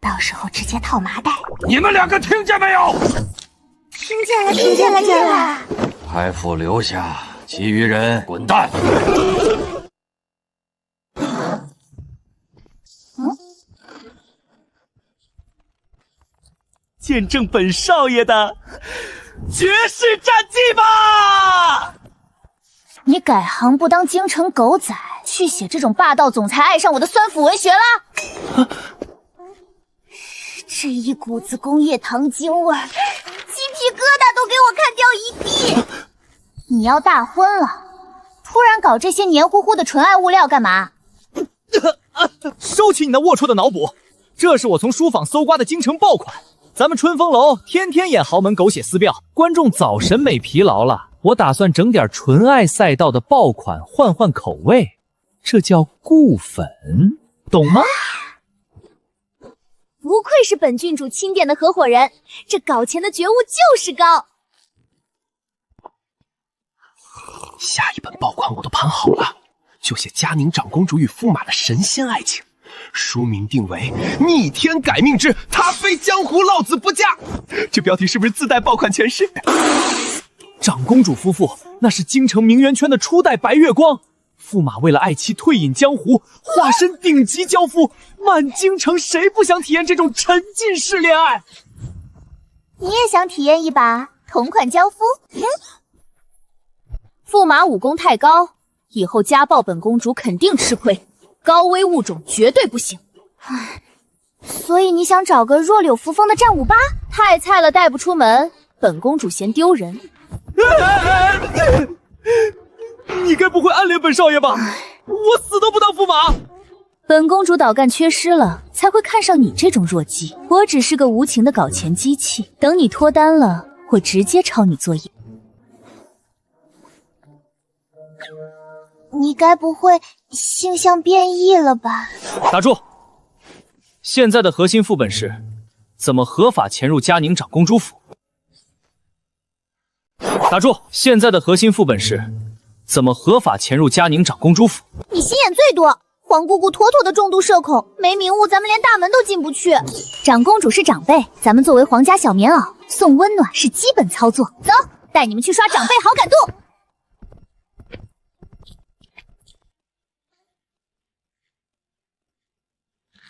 到时候直接套麻袋。你们两个听见没有？听见了，听见了，听见了。开府留下，其余人滚蛋。见证本少爷的绝世战绩吧！你改行不当京城狗仔，去写这种霸道总裁爱上我的酸腐文学了？这一股子工业糖精味儿，鸡皮疙瘩都给我看掉一地。你要大婚了，突然搞这些黏糊糊的纯爱物料干嘛？收起你那龌龊的脑补，这是我从书坊搜刮的京城爆款。咱们春风楼天天演豪门狗血撕票，观众早审美疲劳了。我打算整点纯爱赛道的爆款，换换口味，这叫固粉，懂吗？不愧是本郡主钦点的合伙人，这搞钱的觉悟就是高。下一本爆款我都盘好了，就写嘉宁长公主与驸马的神仙爱情。书名定为逆天改命之他非江湖老子不嫁，这标题是不是自带爆款诠释？长公主夫妇那是京城名媛圈的初代白月光，驸马为了爱妻退隐江湖，化身顶级娇夫，满京城谁不想体验这种沉浸式恋爱？你也想体验一把同款娇夫？驸马武功太高，以后家暴本公主肯定吃亏。高危物种绝对不行。唉，所以你想找个弱柳扶风的战五八？太菜了带不出门，本公主嫌丢人。你该不会暗恋本少爷吧？我死都不当驸马。本公主导干缺失了，才会看上你这种弱鸡。我只是个无情的搞钱机器，等你脱单了，我直接抄你作业。你该不会性向变异了吧？打住！现在的核心副本是怎么合法潜入嘉宁长公主府。打住！现在的核心副本是怎么合法潜入嘉宁长公主府。你心眼最多，皇姑姑妥妥的重度社恐，没名物咱们连大门都进不去。长公主是长辈，咱们作为皇家小棉袄，送温暖是基本操作。走，带你们去刷长辈好感度。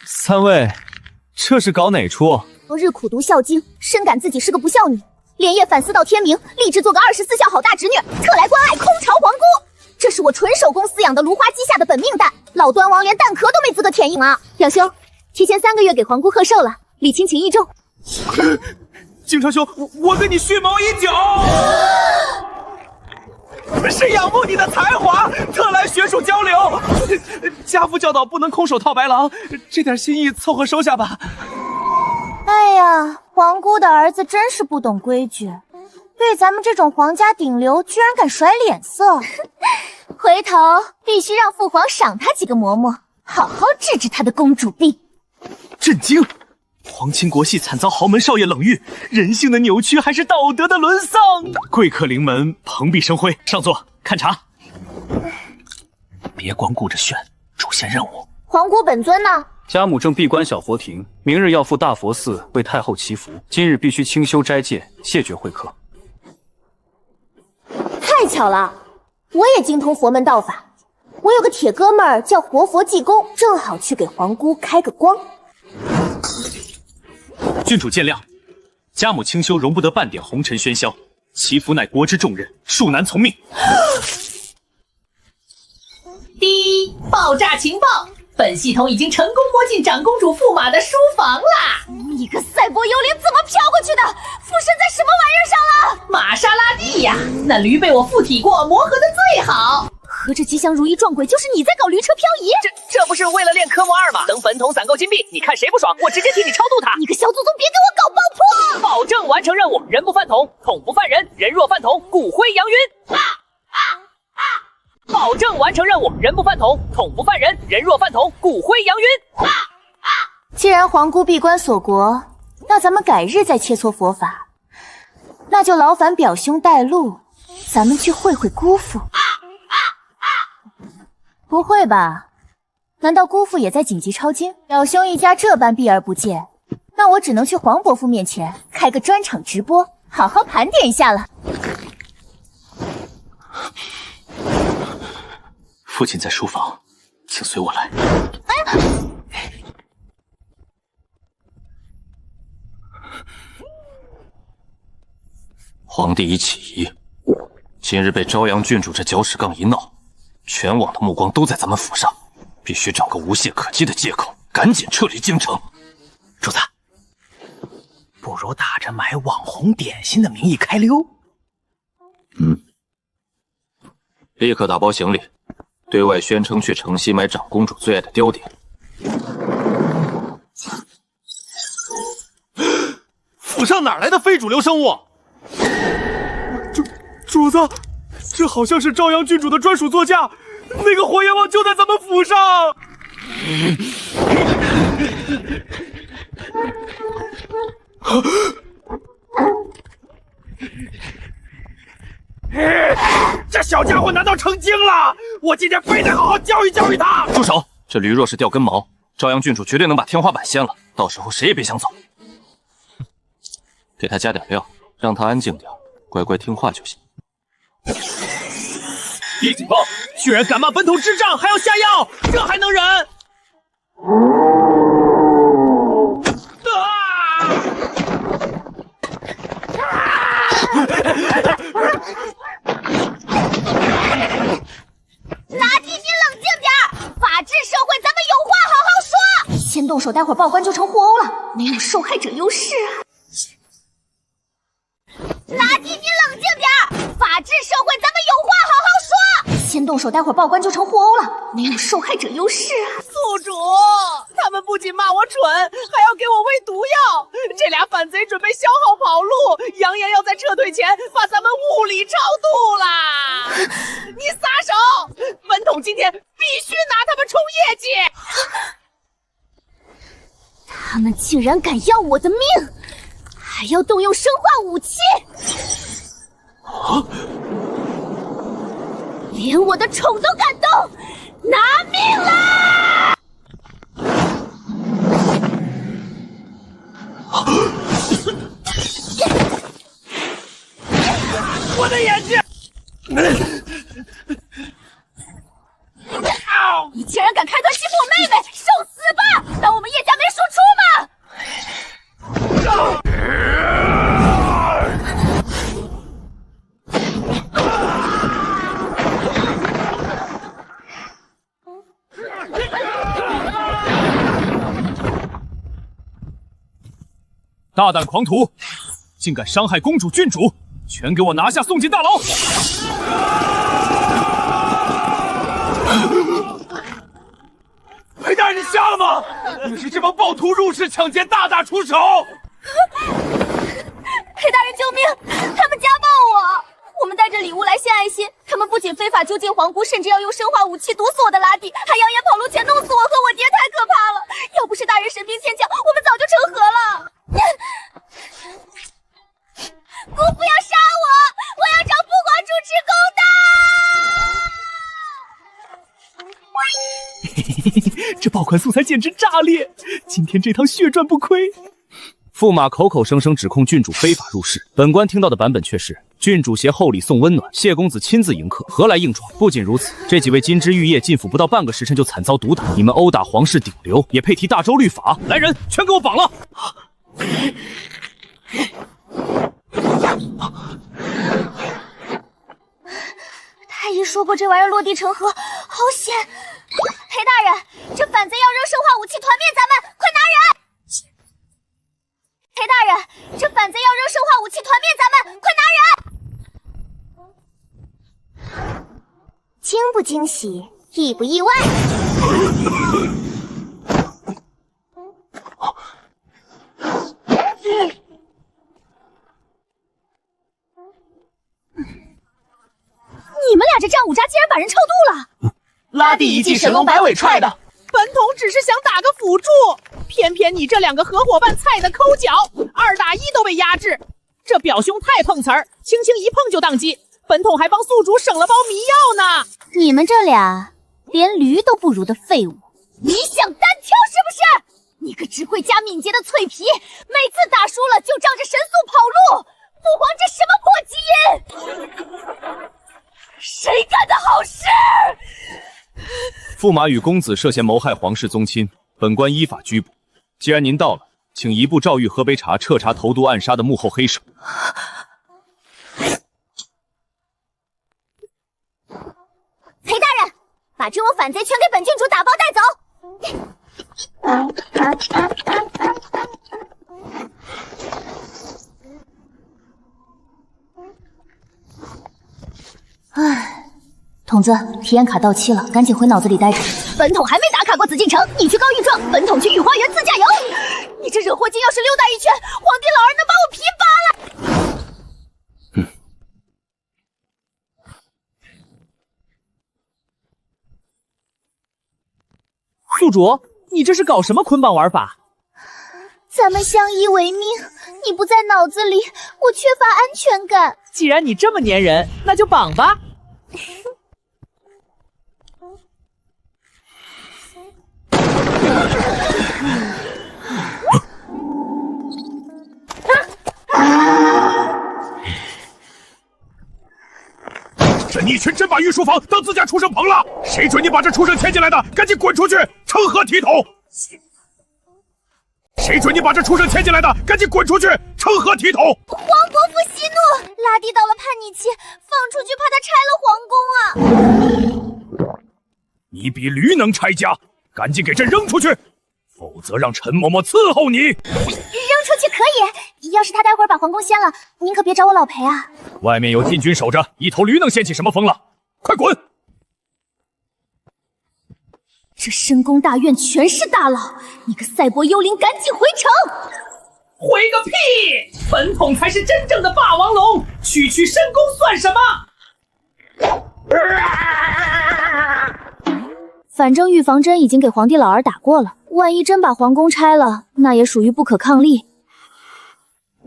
三位，这是搞哪出？昨日苦读《孝经》，深感自己是个不孝女，连夜反思到天明，立志做个24孝好大侄女，特来关爱空巢皇姑。这是我纯手工饲养的芦花鸡下的本命蛋，老端王连蛋壳都没资格舔饮啊！表兄，提前3个月给皇姑贺寿了，礼轻情意重。景长兄，我对你蓄谋已久。是仰慕你的才华，特来学术交流。家父教导不能空手套白狼，这点心意凑合收下吧。哎呀，皇姑的儿子真是不懂规矩，对咱们这种皇家顶流居然敢甩脸色。回头必须让父皇赏他几个嬷嬷，好好治治他的公主病。震惊！皇亲国戚惨遭豪门少爷冷遇，人性的扭曲还是道德的沦丧？贵客临门，蓬荜生辉。上座看茶。别光顾着炫，主线任务。皇姑本尊呢？家母正闭关小佛庭，明日要赴大佛寺为太后祈福，今日必须清修斋戒，谢绝会客。太巧了，我也精通佛门道法，我有个铁哥们儿叫活佛济公，正好去给皇姑开个光。郡主见谅，家母清修容不得半点红尘喧嚣，祈福乃国之重任，恕难从命。第一，爆炸情报，本系统已经成功摸进长公主驸马的书房啦！你个赛博幽灵怎么飘过去的？附身在什么玩意儿上了？玛莎拉蒂呀，那驴被我附体过，磨合的最好。合着吉祥如意撞鬼就是你在搞驴车漂移？这不是为了练科目2吗？等本桶攒够金币，你看谁不爽，我直接替你超度他！你个小祖宗，别给我搞爆破！保证完成任务，人不犯桶，桶不犯人，人若犯桶，骨灰扬云。保证完成任务，人不犯桶，桶不犯人，人若犯桶，骨灰扬云。既然皇姑闭关锁国，那咱们改日再切磋佛法。那就劳烦表兄带路，咱们去会会姑父。不会吧？难道姑父也在紧急抄经？表兄一家这般避而不见，那我只能去黄伯父面前开个专场直播，好好盘点一下了。父亲在书房，请随我来。皇帝已起疑，今日被朝阳郡主这搅屎杠一闹，全网的目光都在咱们府上，必须找个无懈可击的借口，赶紧撤离京城。主子，不如打着买网红点心的名义开溜。立刻打包行李，对外宣称去城西买长公主最爱的雕鼎。府上哪来的非主流生物？主子，这好像是朝阳郡主的专属座驾，那个火焰王就在咱们府上。这小家伙难道成精了？我今天非得好好教育教育他！住手！这驴若是掉根毛，朝阳郡主绝对能把天花板掀了，到时候谁也别想走。给他加点料，让他安静点，乖乖听话就行。一警报！居然敢骂本统智障，还要下药，这还能忍？垃圾，你冷静点儿！法治社会，咱们有话好好说。先动手，待会儿报官就成互殴了，没有受害者优势啊！垃圾，你冷静点儿！法治社会，咱们有话好好说。先动手，待会儿报官就成互殴了，没有受害者优势啊！宿主，他们不仅骂我蠢，还要给我喂毒药。这俩反贼准备消耗跑路，扬言要在撤退前把咱们物理超度啦！你撒手！本统今天必须拿他们冲业绩！他们竟然敢要我的命，还要动用生化武器！连我的宠都敢动，拿命啦！我的眼睛！你竟然敢开端欺负我妹妹，受死吧！当我们叶家没输出吗？大胆狂徒，竟敢伤害公主郡主，全给我拿下，送进大牢！裴大人，你瞎了吗？你是这帮暴徒入室抢劫，大打出手！裴大人救命！他们家暴我！我们带着礼物来献爱心，他们不仅非法囚禁皇姑，甚至要用生化武器毒死我的拉蒂，还扬言跑路前弄死我和我爹，太可怕了！要不是大人神兵天降，我们早就成和了。姑父要杀我，我要找父皇主持公道。这爆款素材简直炸裂！今天这趟血赚不亏。驸马口口声声指控郡主非法入室，本官听到的版本却是郡主携厚礼送温暖，谢公子亲自迎客，何来硬闯？不仅如此，这几位金枝玉叶进府不到半个时辰就惨遭毒打，你们殴打皇室顶流，也配提大周律法？来人，全给我绑了！太医说过这玩意儿落地成盒，好险！裴大人，这反贼要扔生化武器团灭咱们，快拿人！裴大人，这反贼要扔生化武器团灭咱们，快拿人！惊不惊喜，意不意外？你们俩这战五渣竟然把人超度了！拉蒂一记神龙摆尾踹的，本统只是想打个辅助，偏偏你这两个合伙伴菜的抠脚，2打1都被压制。这表兄太碰瓷儿，轻轻一碰就宕机，本统还帮宿主省了包迷药呢。你们这俩连驴都不如的废物，你想单挑是不是？你个只会加敏捷的脆皮，每次打输了就仗着神速跑路，父皇这什么破基因？谁干的好事？驸马与公子涉嫌谋害皇室宗亲，本官依法拘捕。既然您到了，请移步诏谕喝杯茶，彻查投毒暗杀的幕后黑手。裴大人，把这窝反贼全给本郡主打包带走。唉，童子，体验卡到期了，赶紧回脑子里待着。本统还没打卡过紫禁城，你去高御庄，本统去御花园自驾游。你这惹祸精要是溜达一圈，皇帝老儿能把我皮扒了。宿主，你这是搞什么捆绑玩法？咱们相依为命，你不在脑子里，我缺乏安全感。既然你这么粘人，那就绑吧。这逆群真把御书房当自家畜生棚了！谁准你把这畜生牵进来的？赶紧滚出去，成何体统！谁准你把这畜生牵进来的？赶紧滚出去，成何体统！皇伯父息怒，拉低到了叛逆期，放出去怕他拆了皇宫啊！你比驴能拆家，赶紧给朕扔出去，否则让陈嬷嬷伺候你。扔出去可以，要是他待会儿把皇宫掀了，您可别找我老裴啊。外面有禁军守着，一头驴能掀起什么风浪？快滚！这深宫大院全是大佬，你个赛博幽灵，赶紧回城！回个屁！本统才是真正的霸王龙，区区深宫算什么？反正预防针已经给皇帝老儿打过了，万一真把皇宫拆了，那也属于不可抗力。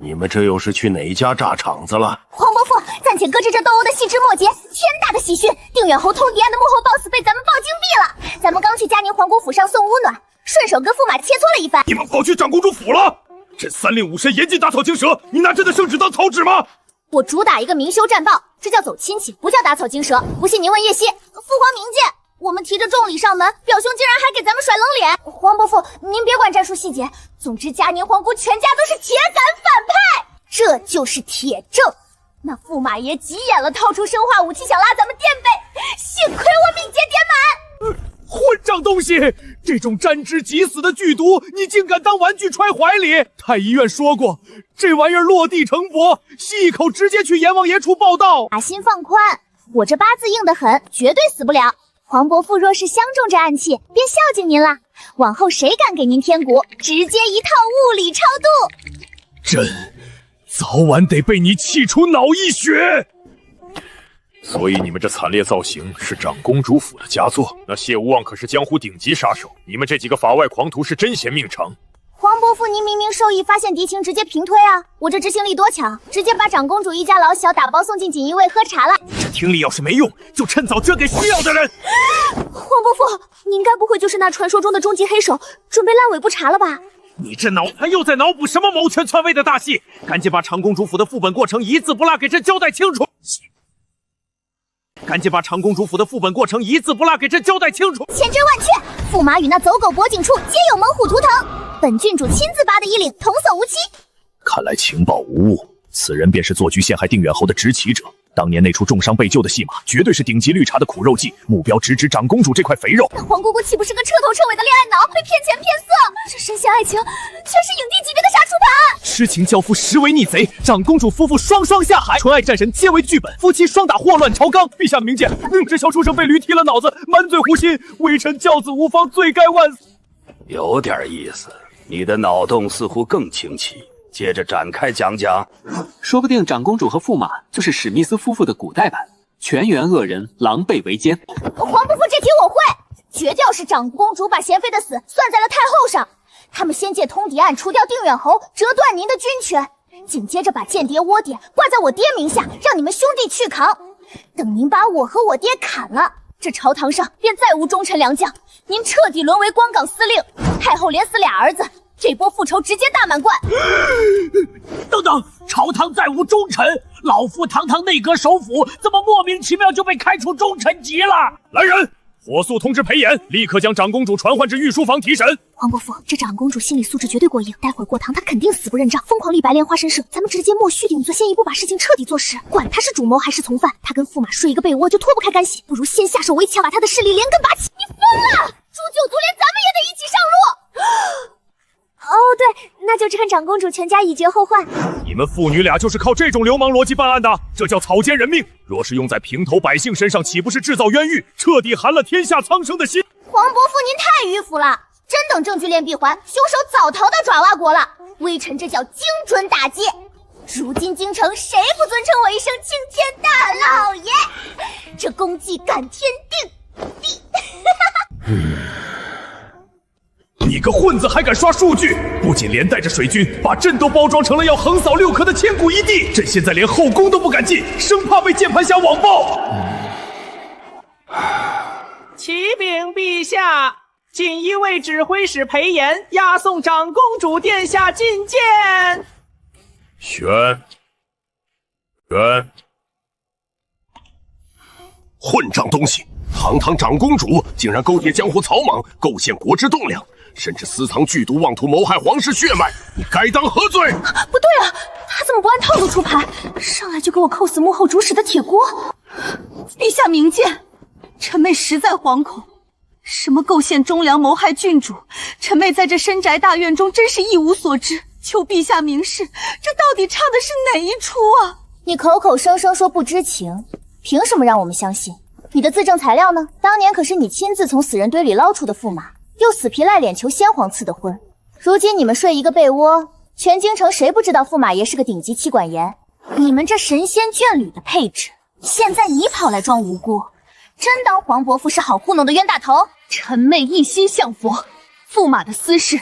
你们这又是去哪家炸场子了？皇伯父，暂且搁置这斗殴的细枝末节，天大的喜讯！定远侯通敌案的幕后 boss 被咱们爆金毙了。咱们刚去嘉宁皇姑府上送乌暖，顺手跟驸马切磋了一番。你们跑去长公主府了？这三令五申严禁打草惊蛇，你拿朕的圣旨当草纸吗？我主打一个明修栈道，这叫走亲戚，不叫打草惊蛇。不信您问叶希，父皇明鉴。我们提着重礼上门，表兄竟然还给咱们甩冷脸。皇伯父，您别管战术细节，总之嘉宁皇姑全家都是铁杆反派，这就是铁证。那驸马爷急眼了，掏出生化武器想拉咱们垫背，幸亏我敏捷点满。混账东西！这种沾之即死的剧毒，你竟敢当玩具揣怀里？太医院说过，这玩意儿落地成佛，吸一口直接去阎王爷处报道。把心放宽，我这八字硬得很，绝对死不了。皇伯父若是相中这暗器，便孝敬您了。往后谁敢给您添蛊，直接一套物理超度。朕早晚得被你气出脑溢血。所以你们这惨烈造型是长公主府的佳作。那谢无望可是江湖顶级杀手，你们这几个法外狂徒是真嫌命长。皇伯父，您明明授意发现敌情，直接平推啊！我这执行力多强，直接把长公主一家老小打包送进锦衣卫喝茶了。这听力要是没用，就趁早捐给需要的人。皇伯父，您该不会就是那传说中的终极黑手，准备烂尾不查了吧？你这脑残又在脑补什么谋权篡位的大戏？赶紧把长公主府的副本过程一字不落给朕交代清楚！赶紧把长公主府的副本过程一字不落给朕交代清楚！千真万确，驸马与那走狗脖颈处皆有猛虎图腾，本郡主亲自拔的衣领，童叟无欺。看来情报无误，此人便是做局陷害定远侯的执旗者。当年那出重伤被救的戏码，绝对是顶级绿茶的苦肉计，目标直指长公主这块肥肉。那皇姑姑岂不是个彻头彻尾的恋爱脑，被骗钱骗色？这深陷爱情，全是影帝级别的杀猪盘。痴情教夫实为逆贼，长公主夫妇双双下海，纯爱战神皆为剧本，夫妻双打祸乱朝纲。陛下明鉴，这小畜生被驴踢了脑子，满嘴胡心，微臣教子无方，罪该万死。有点意思，你的脑洞似乎更清奇。接着展开讲讲，说不定长公主和驸马就是史密斯夫妇的古代版，全员恶人，狼狈为奸。皇伯父，这题我会，绝调是长公主把贤妃的死算在了太后上。他们先借通敌案除掉定远侯，折断您的军权，紧接着把间谍窝点挂在我爹名下，让你们兄弟去扛。等您把我和我爹砍了，这朝堂上便再无忠臣良将，您彻底沦为光岗司令。太后连死俩儿子，这波复仇直接大满贯。等等，朝堂再无忠臣，老夫堂堂内阁首辅，怎么莫名其妙就被开除忠臣级了？来人！火速通知裴炎，立刻将长公主传唤至御书房提审。皇伯父，这长公主心理素质绝对过硬，待会儿过堂她肯定死不认账，疯狂立白莲花神社。咱们直接默许顶罪，先一步把事情彻底做实。管他是主谋还是从犯，他跟驸马睡一个被窝就脱不开干系，不如先下手为强，把他的势力连根拔起。你疯了！诛九族连咱们也得一起上路。哦，对，那就趁长公主全家已绝后患。你们父女俩就是靠这种流氓逻辑办案的，这叫草菅人命。若是用在平头百姓身上，岂不是制造冤狱，彻底寒了天下苍生的心？黄伯父，您太迂腐了！真等证据链闭环，凶手早逃到爪哇国了。微臣这叫精准打击。如今京城谁不尊称我一声青天大老爷？这功绩感天地。你个混子还敢刷数据，不仅连带着水军把朕都包装成了要横扫六合的千古一帝，朕现在连后宫都不敢进，生怕被键盘侠网暴。启禀陛下，锦衣卫指挥使裴炎押送长公主殿下觐见。选混账东西！堂堂长公主竟然勾结江湖草莽，构陷国之栋梁，甚至私藏剧毒，妄图谋害皇室血脉，你该当何罪？不对啊，他怎么不按套路出牌，上来就给我扣死幕后主使的铁锅？陛下明鉴，臣妹实在惶恐。什么构陷忠良，谋害郡主，臣妹在这深宅大院中真是一无所知，求陛下明示，这到底差的是哪一出啊？你口口声声说不知情，凭什么让我们相信？你的自证材料呢？当年可是你亲自从死人堆里捞出的驸马，又死皮赖脸求先皇赐的婚。如今你们睡一个被窝，全京城谁不知道驸马爷是个顶级妻管严？你们这神仙眷侣的配置，现在你跑来装无辜，真当黄伯父是好糊弄的冤大头？臣妹一心向佛，驸马的私事，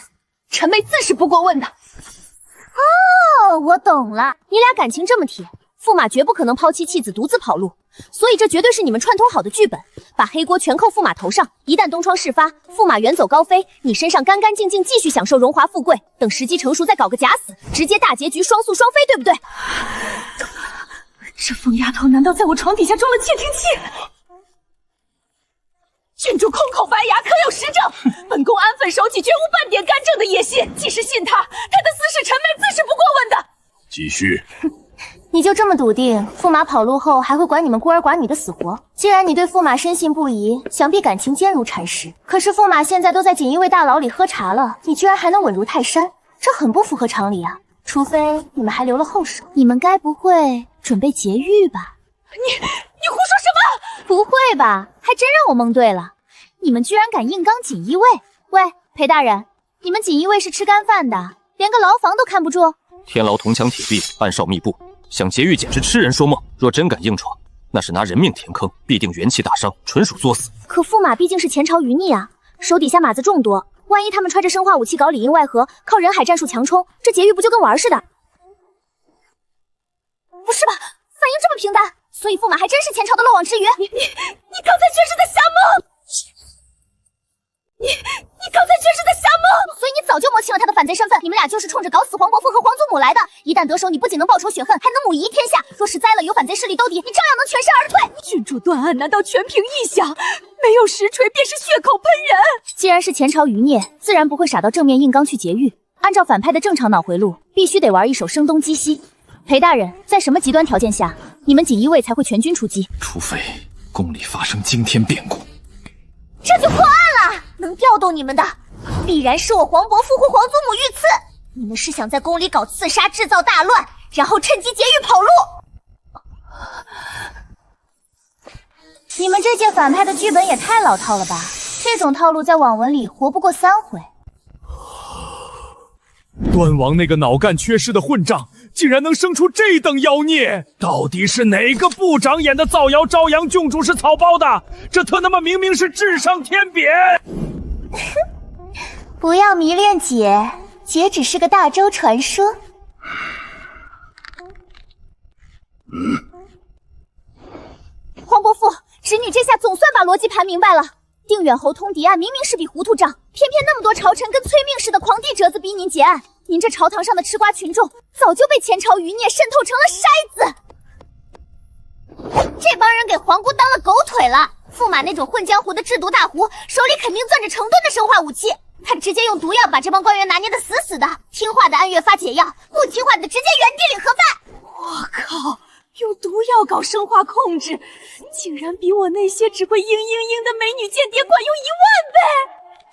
臣妹自是不过问的。哦，我懂了，你俩感情这么铁，驸马绝不可能抛妻弃子独自跑路，所以这绝对是你们串通好的剧本，把黑锅全扣驸马头上。一旦东窗事发，驸马远走高飞，你身上干干净净继续享受荣华富贵，等时机成熟再搞个假死，直接大结局双宿双飞，对不对？这疯丫头难道在我床底下装了窃听器？郡主空口白牙，可有实证？本宫安分守己，绝无半点干政的野心。即使信他，他的私事臣妹自是不过问的。继续。你就这么笃定驸马跑路后还会管你们孤儿寡女的死活？既然你对驸马深信不疑，想必感情坚如磐石。可是驸马现在都在锦衣卫大牢里喝茶了，你居然还能稳如泰山，这很不符合常理啊！除非你们还留了后手，你们该不会准备劫狱吧？你胡说什么？不会吧？还真让我蒙对了，你们居然敢硬刚锦衣卫！喂，裴大人，你们锦衣卫是吃干饭的，连个牢房都看不住？天牢铜墙铁壁，暗哨密布，想劫狱简直痴人说梦。若真敢硬闯，那是拿人命填坑，必定元气大伤，纯属作死。可驸马毕竟是前朝余孽啊，手底下马子众多，万一他们揣着生化武器搞里应外合，靠人海战术强冲，这劫狱不就跟玩似的？不是吧，反应这么平淡，所以驸马还真是前朝的漏网之鱼。你刚才确实在瞎蒙。你刚才确实在瞎蒙，所以你早就摸清了他的反贼身份。你们俩就是冲着搞死黄伯父和皇祖母来的。一旦得手，你不仅能报仇雪恨，还能母仪天下。若是栽了有反贼势力兜底，你照样能全身而退。郡主断案难道全凭臆想？没有实锤便是血口喷人。既然是前朝余孽，自然不会傻到正面硬刚去劫狱。按照反派的正常脑回路，必须得玩一手声东击西。裴大人，在什么极端条件下，你们锦衣卫才会全军出击？除非宫里发生惊天变故。这就破案了！能调动你们的，必然是我黄伯父或皇祖母遇刺。你们是想在宫里搞刺杀，制造大乱，然后趁机劫狱跑路？你们这届反派的剧本也太老套了吧！这种套路在网文里活不过3回。端王那个脑干缺失的混账，竟然能生出这等妖孽！到底是哪个部长演的造谣朝阳郡主是草包的？这特他妈明明是智商天贬！不要迷恋姐，姐只是个大周传说。黄伯父，侄女这下总算把逻辑盘明白了。定远侯通敌案明明是笔糊涂账，偏偏那么多朝臣跟催命似的狂递折子逼您结案，您这朝堂上的吃瓜群众早就被前朝余孽渗透成了筛子。这帮人给皇姑当了狗腿了。驸马那种混江湖的制毒大壶，手里肯定攥着成吨的生化武器，他直接用毒药把这帮官员拿捏的死死的，听话的按月发解药，不听话的直接原地领盒饭。我靠！用毒药搞生化控制，竟然比我那些只会嘤嘤嘤的美女间谍管用10000倍！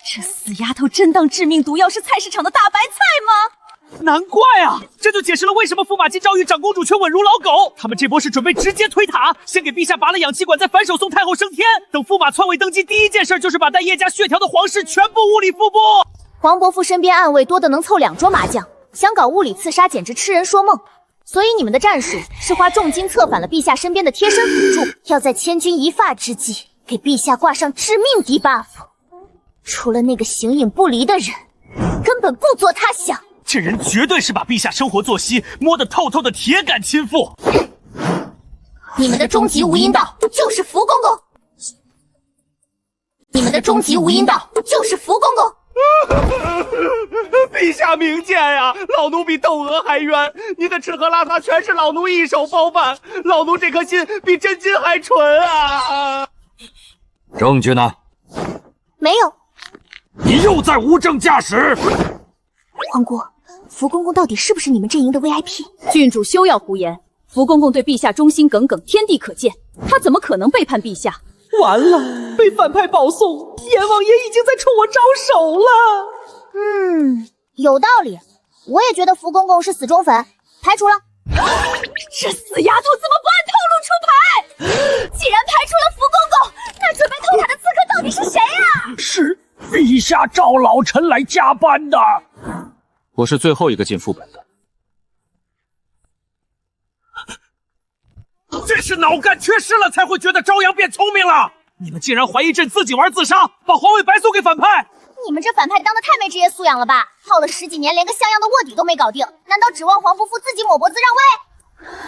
这死丫头真当致命毒药是菜市场的大白菜吗？难怪啊，这就解释了为什么驸马金昭与长公主却稳如老狗。他们这波是准备直接推塔，先给陛下拔了氧气管，再反手送太后升天。等驸马篡位登基，第一件事就是把带叶家血条的皇室全部物理复部。黄伯父身边暗卫多得能凑2桌麻将，想搞物理刺杀简直痴人说梦。所以你们的战术是花重金策反了陛下身边的贴身辅助，要在千钧一发之际给陛下挂上致命敌 buff。除了那个形影不离的人，根本不作他想。这人绝对是把陛下生活作息摸得透透的铁杆亲父。你们的终极无阴道就是福公公，你们的终极无阴道就是福公公。陛下明鉴呀，老奴比窦娥还冤，你的吃喝拉撒全是老奴一手包办，老奴这颗心比真金还纯啊！证据呢？没有。你又在无证驾驶！皇姑，福公公到底是不是你们阵营的 VIP？ 郡主休要胡言，福公公对陛下忠心耿耿，天地可见，他怎么可能背叛陛下？完了，被反派保送，阎王爷已经在冲我招手了。有道理，我也觉得福公公是死忠粉，排除了。这死丫头怎么不按套路出牌？既然排除了福公公，那准备偷塔的刺客到底是谁啊？是陛下召老臣来加班的。我是最后一个进副本的。这是脑干缺失了才会觉得朝阳变聪明了。你们竟然怀疑朕自己玩自杀，把皇位白送给反派！你们这反派当的太没职业素养了吧？耗了10几年，连个像样的卧底都没搞定，难道指望皇伯父自己抹脖子让位？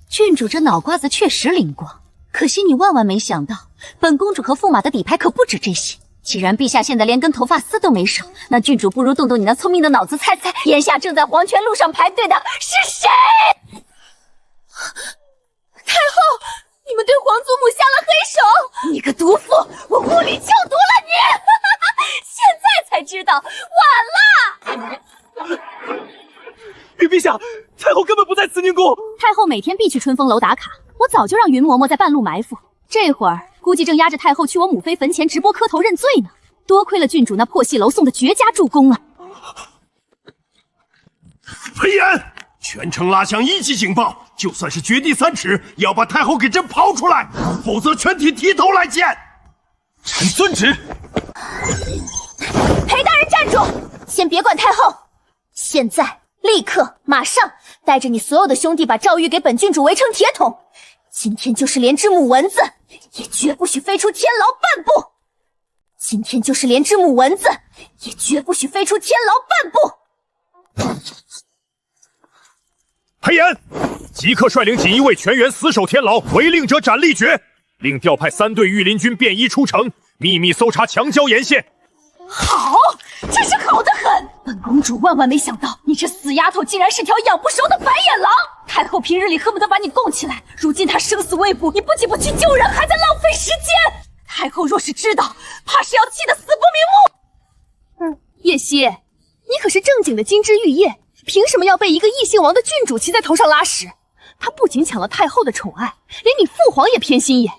郡主这脑瓜子确实灵光，可惜你万万没想到，本公主和驸马的底牌可不止这些。既然陛下现在连根头发丝都没少，那郡主不如动动你那聪明的脑子，猜猜眼下正在黄泉路上排队的是谁？太后，你们对皇祖母下了黑手！你个毒妇，我物理救毒了你！现在才知道，晚了！陛下，太后根本不在慈宁宫。太后每天必去春风楼打卡，我早就让云嬷嬷在半路埋伏，这会儿估计正押着太后去我母妃坟前直播磕头认罪呢。多亏了郡主那破戏楼送的绝佳助攻啊！裴炎，全城拉响1级警报，就算是掘地3尺，也要把太后给朕刨出来，否则全体提头来见。臣遵旨。裴大人站住，先别管太后，现在立刻马上带着你所有的兄弟把赵玉给本郡主围成铁桶，今天就是连只母蚊子也绝不许飞出天牢半步，今天就是连只母蚊子也绝不许飞出天牢半步。裴炎，即刻率领锦衣卫全员死守天牢，违令者斩立决。另调派3队御林军便衣出城，秘密搜查墙郊沿线。好，真是好得很！本公主万万没想到，你这死丫头竟然是条养不熟的白眼狼。太后平日里恨不得把你供起来，如今她生死未卜，你不仅不去救人，还在浪费时间。太后若是知道，怕是要气得死不瞑目。叶曦，你可是正经的金枝玉叶，凭什么要被一个异姓王的郡主骑在头上拉屎？他不仅抢了太后的宠爱，连你父皇也偏心眼。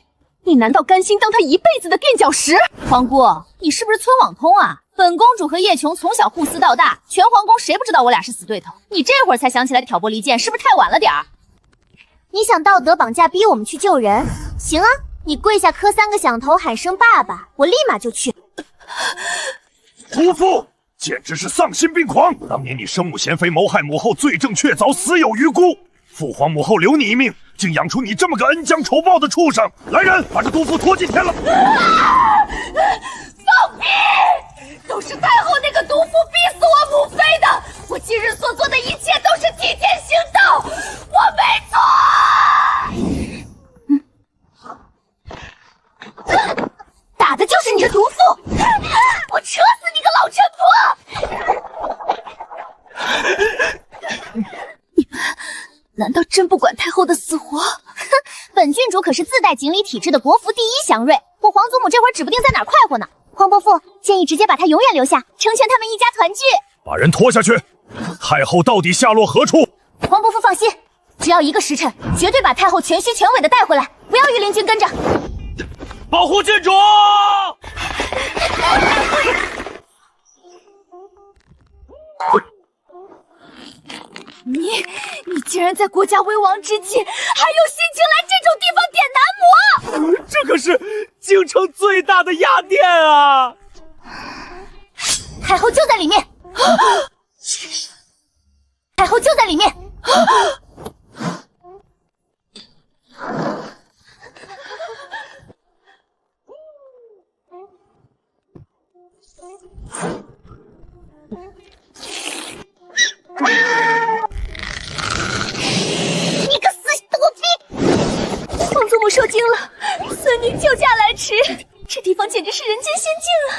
你难道甘心当他一辈子的垫脚石？皇姑，你是不是村网通啊？本公主和叶琼从小互撕到大，全皇宫谁不知道我俩是死对头？你这会儿才想起来挑拨离间，是不是太晚了点儿？你想道德绑架逼我们去救人？行啊，你跪下磕3个响头，喊声爸爸，我立马就去。屠夫，简直是丧心病狂！当年你生母贤妃谋害母后，罪证确凿，死有余辜。父皇母后留你一命，竟养出你这么个恩将仇报的畜生！来人，把这毒妇拖进天牢！放屁！都是太后那个毒妇逼死我母妃的！我今日所做的一切都是替天行道，我没错。难道真不管太后的死活？哼，本郡主可是自带锦鲤体质的国服第一祥瑞，我皇祖母这会儿指不定在哪儿快活呢。皇伯父建议直接把她永远留下，成全他们一家团聚。把人拖下去！太后到底下落何处？皇伯父放心，只要1个时辰，绝对把太后全虚全伪的带回来，不要御林军跟着。保护郡主！你竟然在国家危亡之际，还有心情来这种地方点男模？这可是京城最大的雅典啊！太后就在里面，太后就在里面。你个死毒婢！皇祖母受惊了，孙女救驾来迟。这地方简直是人间仙境啊！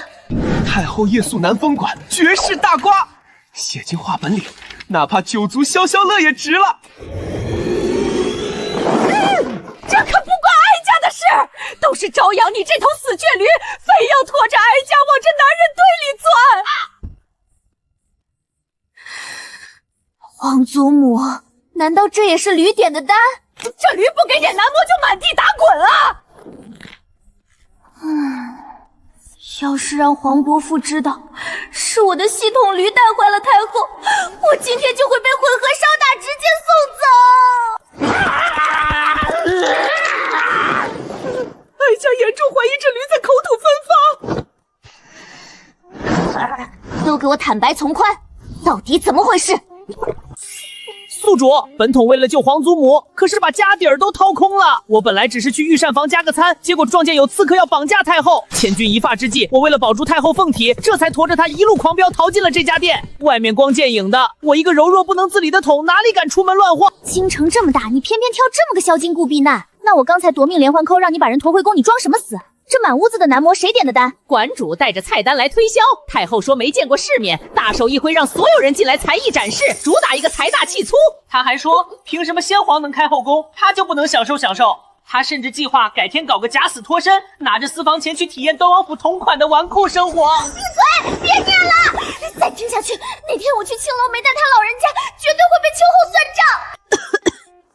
太后夜宿南风馆，绝世大瓜，写进画本里，哪怕9族消消乐也值了。这可不关哀家的事，都是朝阳你这头死倔驴，非要拖着哀家往这男人堆里钻。皇祖母，难道这也是驴点的单？这驴不给点男模就满地打滚啊！要是让皇伯父知道是我的系统驴带坏了太后，我今天就会被混合烧打直接送走。哀家严重怀疑这驴在口吐芬芳。都给我坦白从宽，到底怎么回事？宿主，本统为了救皇祖母，可是把家底儿都掏空了。我本来只是去御膳房加个餐，结果撞见有刺客要绑架太后。千钧一发之际，我为了保住太后凤体，这才驮着她一路狂飙逃进了这家店。外面光见影的，我一个柔弱不能自理的统，哪里敢出门乱晃？京城这么大，你偏偏挑这么个宵禁故避难，那我刚才夺命连环扣让你把人驮回宫，你装什么死？这满屋子的男模谁点的单？馆主带着菜单来推销，太后说没见过世面，大手一挥让所有人进来才艺展示，主打一个财大气粗。他还说凭什么先皇能开后宫，他就不能享受？他甚至计划改天搞个假死脱身，拿着私房钱去体验端王府同款的纨绔生活。闭嘴，别念了！再听下去，那天我去青楼没带他老人家，绝对会被秋后算账。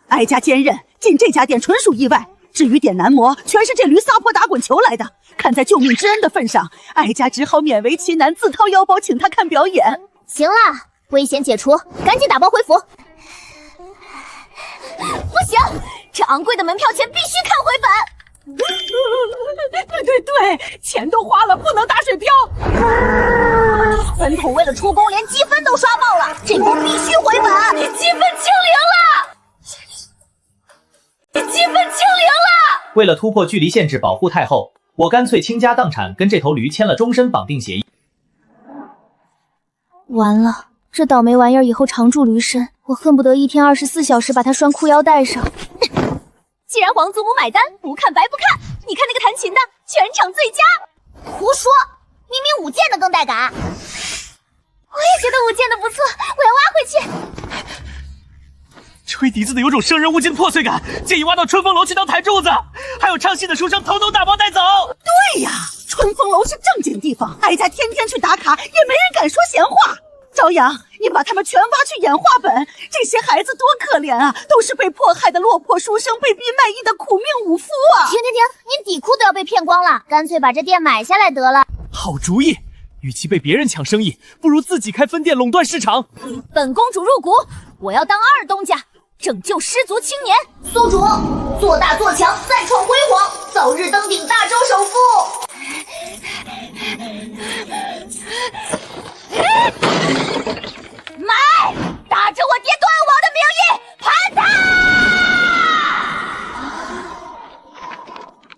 哀家坚认进这家店纯属意外，至于点男模，全是这驴撒泼打滚求来的。看在救命之恩的份上，哀家只好勉为其难，自掏腰包请他看表演。行了，危险解除，赶紧打包回府。不行，这昂贵的门票钱必须看回本。对，钱都花了，不能打水漂。本统为了出宫，连积分都刷爆了，这波必须回本。你积分清零了！为了突破距离限制，保护太后，我干脆倾家荡产，跟这头驴签了终身绑定协议。完了，这倒霉玩意儿以后常驻驴身，我恨不得一天24小时把它拴裤腰带上。既然皇祖母买单，不看白不看。你看那个弹琴的，全场最佳。胡说，明明舞剑的更带感。我也觉得舞剑的不错，我要挖回去。吹笛子的有种生人勿近的破碎感，建议挖到春风楼去当台柱子。还有唱戏的书生，统统打包带走。对呀，春风楼是正经地方，哀家天天去打卡，也没人敢说闲话。朝阳，你把他们全挖去演画本，这些孩子多可怜啊，都是被迫害的落魄书生，被逼卖艺的苦命武夫啊！停，你底裤都要被骗光了，干脆把这店买下来得了。好主意，与其被别人抢生意，不如自己开分店垄断市场。本公主入股，我要当二东家，拯救失足青年。宿主，做大做强，再创辉煌，早日登顶大周首富。买，打着我爹断网的名义盘他！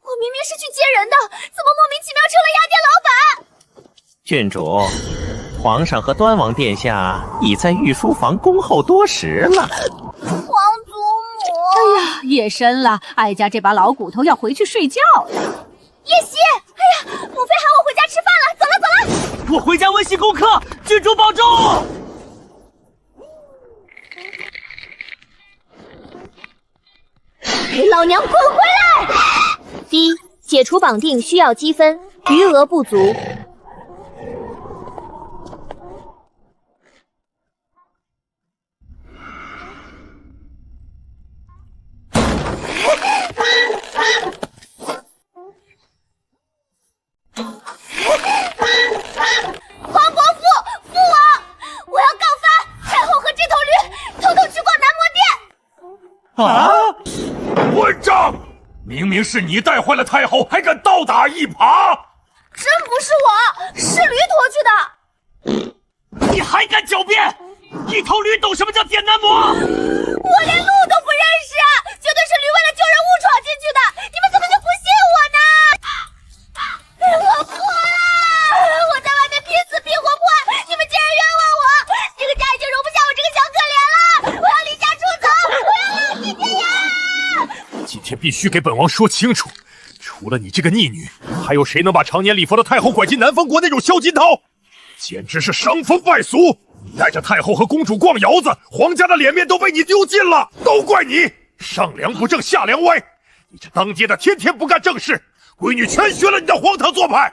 我明明是去接人的，怎么莫名其妙成了鸭店老板？郡主，皇上和端王殿下已在御书房恭候多时了。皇祖母，哎呀，夜深了，哀家这把老骨头要回去睡觉了。叶袭，哎呀，母妃喊我回家吃饭了，走了。我回家温习功课，郡主保重。给老娘滚回来！第一，解除绑定需要积分，余额不足。黄伯父，父王，我要告发太后和这头驴偷偷去逛男模店。混账！明明是你带坏了太后，还敢倒打一耙！真不是我，是驴驮去的。你还敢狡辩？一头驴懂什么叫点男模？我连路都不认识，绝对是驴为了救人误闯进去的。你们怎么就不信我呢？我错了，我在外面拼死拼活破案，你们竟然冤枉我！这个家已经容不下我这个小可怜了，我要离家出走，我要浪迹天涯！今天必须给本王说清楚，除了你这个逆女，还有谁能把常年礼佛的太后拐进南方国那种萧金涛？简直是伤风败俗！带着太后和公主逛窑子，皇家的脸面都被你丢尽了，都怪你上梁不正下梁歪！你这当爹的天天不干正事，闺女全学了你的荒唐做派。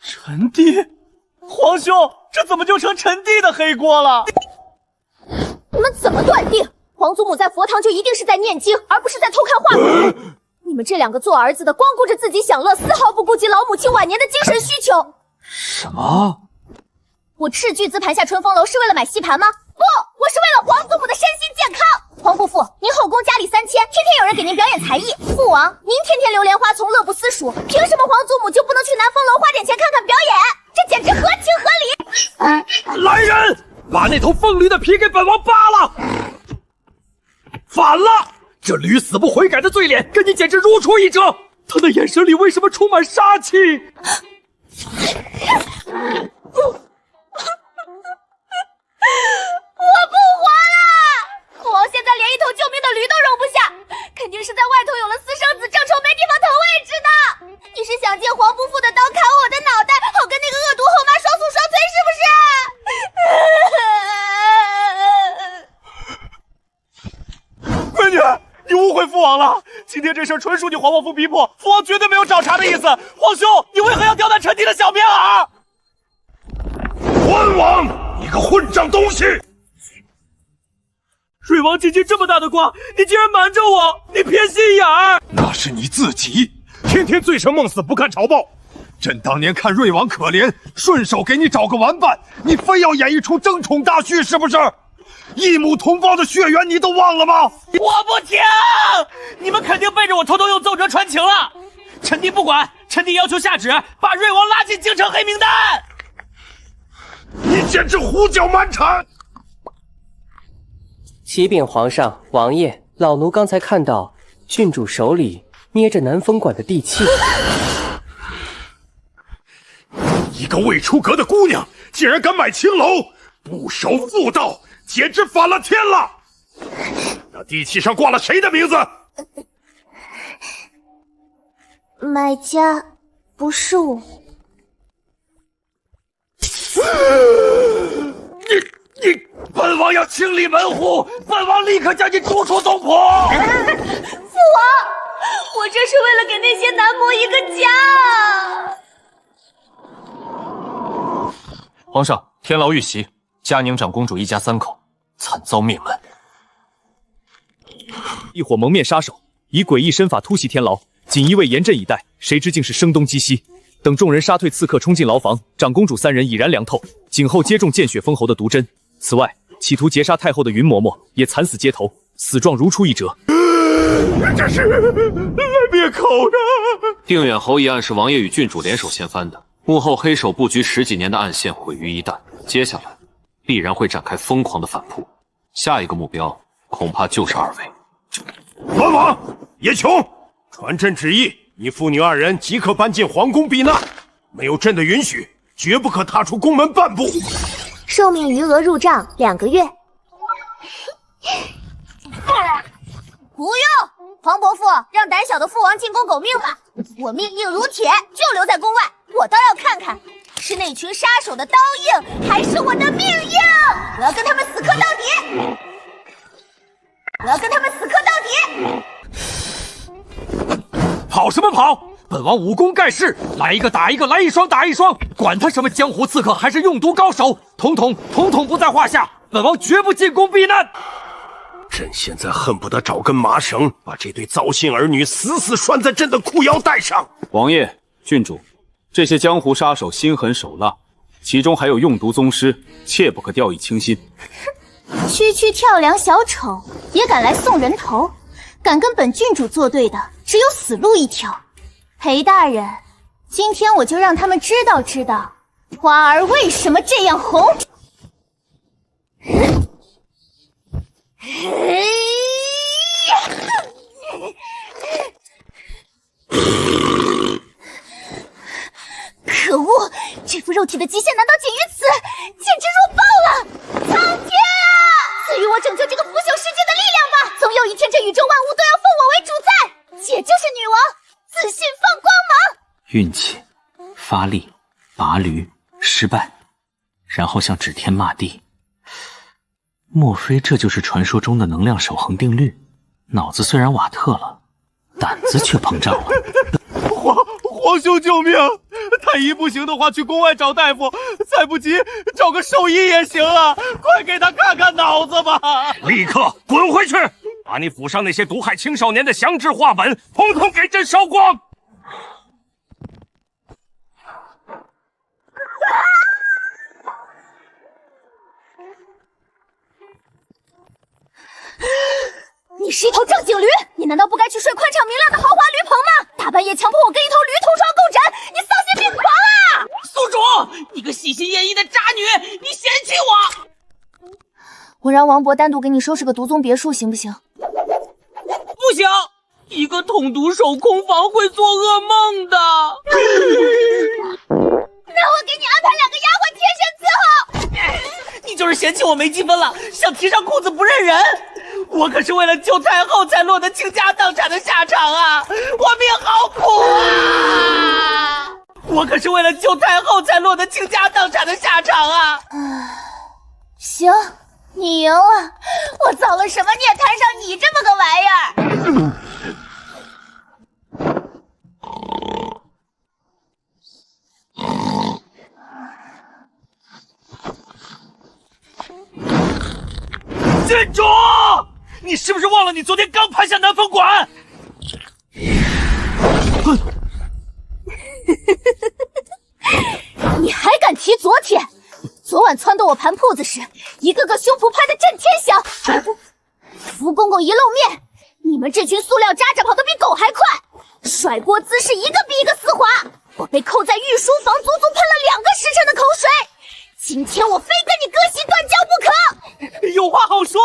臣弟，皇兄，这怎么就成臣弟的黑锅了？你们怎么断定皇祖母在佛堂就一定是在念经，而不是在偷看画本？你们这两个做儿子的，光顾着自己享乐，丝毫不顾及老母亲晚年的精神需求。什么？我斥巨资盘下春风楼是为了买吸盘吗？不，我是为了皇祖母的身心健康。皇伯父，您后宫佳丽3000，天天有人给您表演才艺。父王，您天天流连花丛，乐不思蜀，凭什么皇祖母就不能去南风楼花点钱看看表演？这简直合情合理。来人，把那头疯驴的皮给本王扒了！反了！这驴死不悔改的嘴脸，跟你简直如出一辙。他的眼神里为什么充满杀气？我不活了！父王现在连一头救命的驴都容不下，肯定是在外头有了私生子，正愁没地方腾位置呢。你是想借皇伯父的刀砍我的脑袋，好跟那个恶毒后妈双宿双随，是不是？闺女，你误会父王了。今天这事纯属你皇伯父逼迫，父王绝对没有找茬的意思。皇兄，你为何要刁难臣弟的小棉袄？昏王，你个混账东西！瑞王姐姐这么大的瓜，你竟然瞒着我，你偏心眼儿！那是你自己，天天醉生梦死，不看朝报。朕当年看瑞王可怜，顺手给你找个玩伴，你非要演一出争宠大戏，是不是？一母同胞的血缘你都忘了吗？我不听！你们肯定背着我偷偷用奏折传情了。臣弟不管，臣弟要求下旨，把瑞王拉进京城黑名单。你简直胡搅蛮缠！启禀皇上、王爷，老奴刚才看到郡主手里捏着南风馆的地契。一个未出阁的姑娘，竟然敢买青楼，不守妇道，简直反了天了！那地契上挂了谁的名字？买家不是我。你，本王要清理门户，本王立刻将你逐出东坡！父王，我这是为了给那些男模一个家。皇上，天牢遇袭，嘉宁长公主一家3口惨遭灭门。一伙蒙面杀手以诡异身法突袭天牢，锦衣卫严阵以待，谁知竟是声东击西。等众人杀退刺客，冲进牢房，长公主3人已然凉透，颈后接中见血封喉的毒针。此外，企图劫杀太后的云嬷嬷也惨死街头，死状如出一辙。这是来灭口的！定远侯一案是王爷与郡主联手掀翻的，幕后黑手布局10几年的暗线毁于一旦，接下来必然会展开疯狂的反扑，下一个目标恐怕就是2位。文王、叶琼，传朕旨意，你父女2人即刻搬进皇宫避难，没有朕的允许，绝不可踏出宫门半步。寿命余额入账2个月。不用，黄伯父让胆小的父王进宫苟命吧。我命硬如铁，就留在宫外。我倒要看看，是那群杀手的刀硬，还是我的命硬！我要跟他们死磕到底！我要跟他们死磕到底！跑什么跑？本王武功盖世，来一个打一个，来一双打一双，管他什么江湖刺客还是用毒高手，统统不在话下。本王绝不进宫避难。朕现在恨不得找根麻绳，把这对糟心儿女死死拴在朕的裤腰带上。王爷、郡主，这些江湖杀手心狠手辣，其中还有用毒宗师，切不可掉以轻心。区区跳梁小丑也敢来送人头，敢跟本郡主作对的，只有死路一条。裴大人，今天我就让他们知道知道，花儿为什么这样红。可恶，这副肉体的极限难道仅于此？简直弱爆了！苍天啊，赐予我拯救这个腐朽世界的力量吧！总有一天，这宇宙万物都要奉我为主宰。姐就是女王，自信放光芒。运气、发力、拔驴、失败，然后向指天骂地。莫非这就是传说中的能量守恒定律？脑子虽然瓦特了，胆子却膨胀了。皇兄救命！太医不行的话，去宫外找大夫；再不济，找个兽医也行啊！快给他看看脑子吧！立刻滚回去，把你府上那些毒害青少年的详制话本，统统给朕烧光！你是一头正经驴，你难道不该去睡宽敞明亮的豪华驴棚吗？大半夜强迫我跟一头驴同床共枕，你丧心病狂啊！宿主，你个喜新厌异的渣女，你嫌弃我！我让王博单独给你收拾个毒宗别墅，行不行？不行，一个统毒守空房会做噩梦的。那我给你安排2个丫鬟贴身伺候。你就是嫌弃我没积分了，想提上裤子不认人。我可是为了救太后才落得倾家荡产的下场啊！我命好苦啊！我可是为了救太后才落得倾家荡产的下场啊！行，你赢了。我造了什么孽，摊上你这么个玩意儿？郡主，你是不是忘了你昨天刚拍下南风馆？你还敢提昨天？昨晚撺掇我盘铺子时，一个个胸脯拍得震天响。福公公一露面，你们这群塑料渣渣跑得比狗还快，甩锅姿势一个比一个丝滑。我被扣在御书房，足足喷了2个时辰的口水。今天我非跟你割席断交不可！有话好说，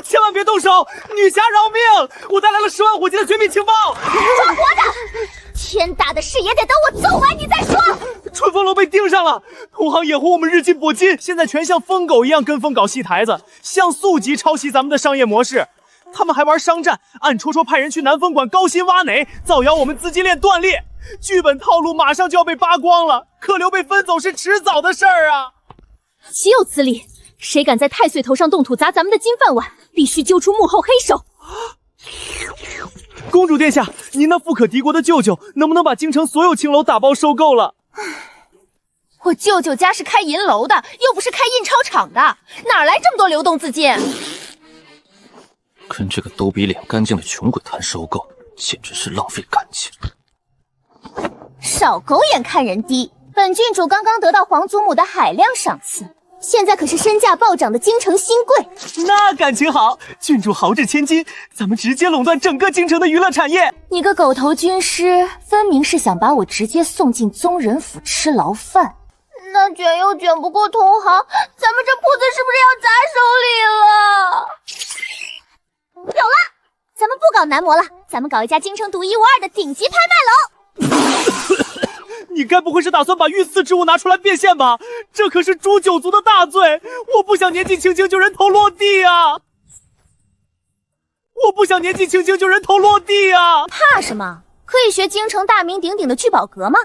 千万别动手！女侠饶命！我带来了10万火急的绝密情报。抓活的！天大的事也得等我做完你再说。春风楼被盯上了，同行眼红我们日进搏击，现在全像疯狗一样跟风搞戏台子，像素级抄袭咱们的商业模式。他们还玩商战，暗戳戳派人去南风馆高薪挖哪，造谣我们资金链断裂。剧本套路马上就要被扒光了，客流被分走是迟早的事儿啊！岂有此理！谁敢在太岁头上动土砸咱们的金饭碗，必须揪出幕后黑手！公主殿下，您那富可敌国的舅舅能不能把京城所有青楼打包收购了？我舅舅家是开银楼的，又不是开印钞厂的，哪来这么多流动资金？跟这个都比脸干净的穷鬼谈收购，简直是浪费感情。少狗眼看人低，本郡主刚刚得到皇祖母的海量赏赐，现在可是身价暴涨的京城新贵。那感情好，郡主豪掷千金，咱们直接垄断整个京城的娱乐产业。你个狗头军师，分明是想把我直接送进宗人府吃牢饭。那卷又卷不过同行，咱们这铺子是不是要砸手里了？有了，咱们不搞男模了，咱们搞一家京城独一无二的顶级拍卖楼。你该不会是打算把御赐之物拿出来变现吧？这可是诛九族的大罪，我不想年纪轻轻就人头落地啊！我不想年纪轻轻就人头落地啊！怕什么？可以学京城大名鼎鼎的聚宝阁吗？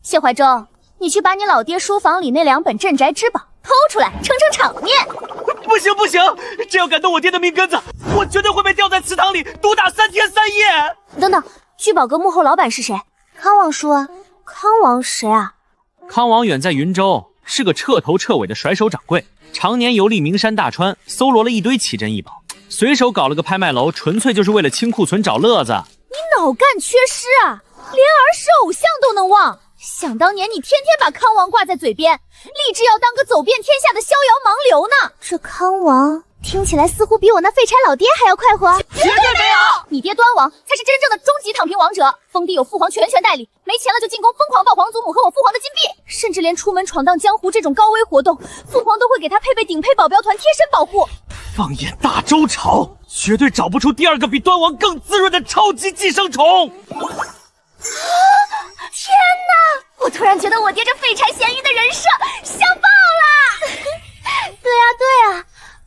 谢怀忠，你去把你老爹书房里那2本镇宅之宝偷出来，撑撑场面。不行不行，这要敢动我爹的命根子，我绝对会被吊在祠堂里毒打3天3夜。等等，聚宝阁幕后老板是谁？康王叔啊。康王谁啊？康王远在云州，是个彻头彻尾的甩手掌柜，常年游历名山大川，搜罗了一堆奇珍异宝，随手搞了个拍卖楼，纯粹就是为了清库存找乐子。你脑干缺失啊，连儿时偶像都能忘。想当年你天天把康王挂在嘴边，立志要当个走遍天下的逍遥盲流呢。这康王听起来似乎比我那废柴老爹还要快活。绝对没有，你爹端王才是真正的终极躺平王者，封地有父皇全权代理，没钱了就进宫疯狂爆皇祖母和我父皇的金币，甚至连出门闯荡江湖这种高危活动，父皇都会给他配备顶配保镖团贴身保护。放眼大周朝，绝对找不出第二个比端王更滋润的超级寄生虫。天哪！我突然觉得我爹这废柴咸鱼的人设香爆了。对啊，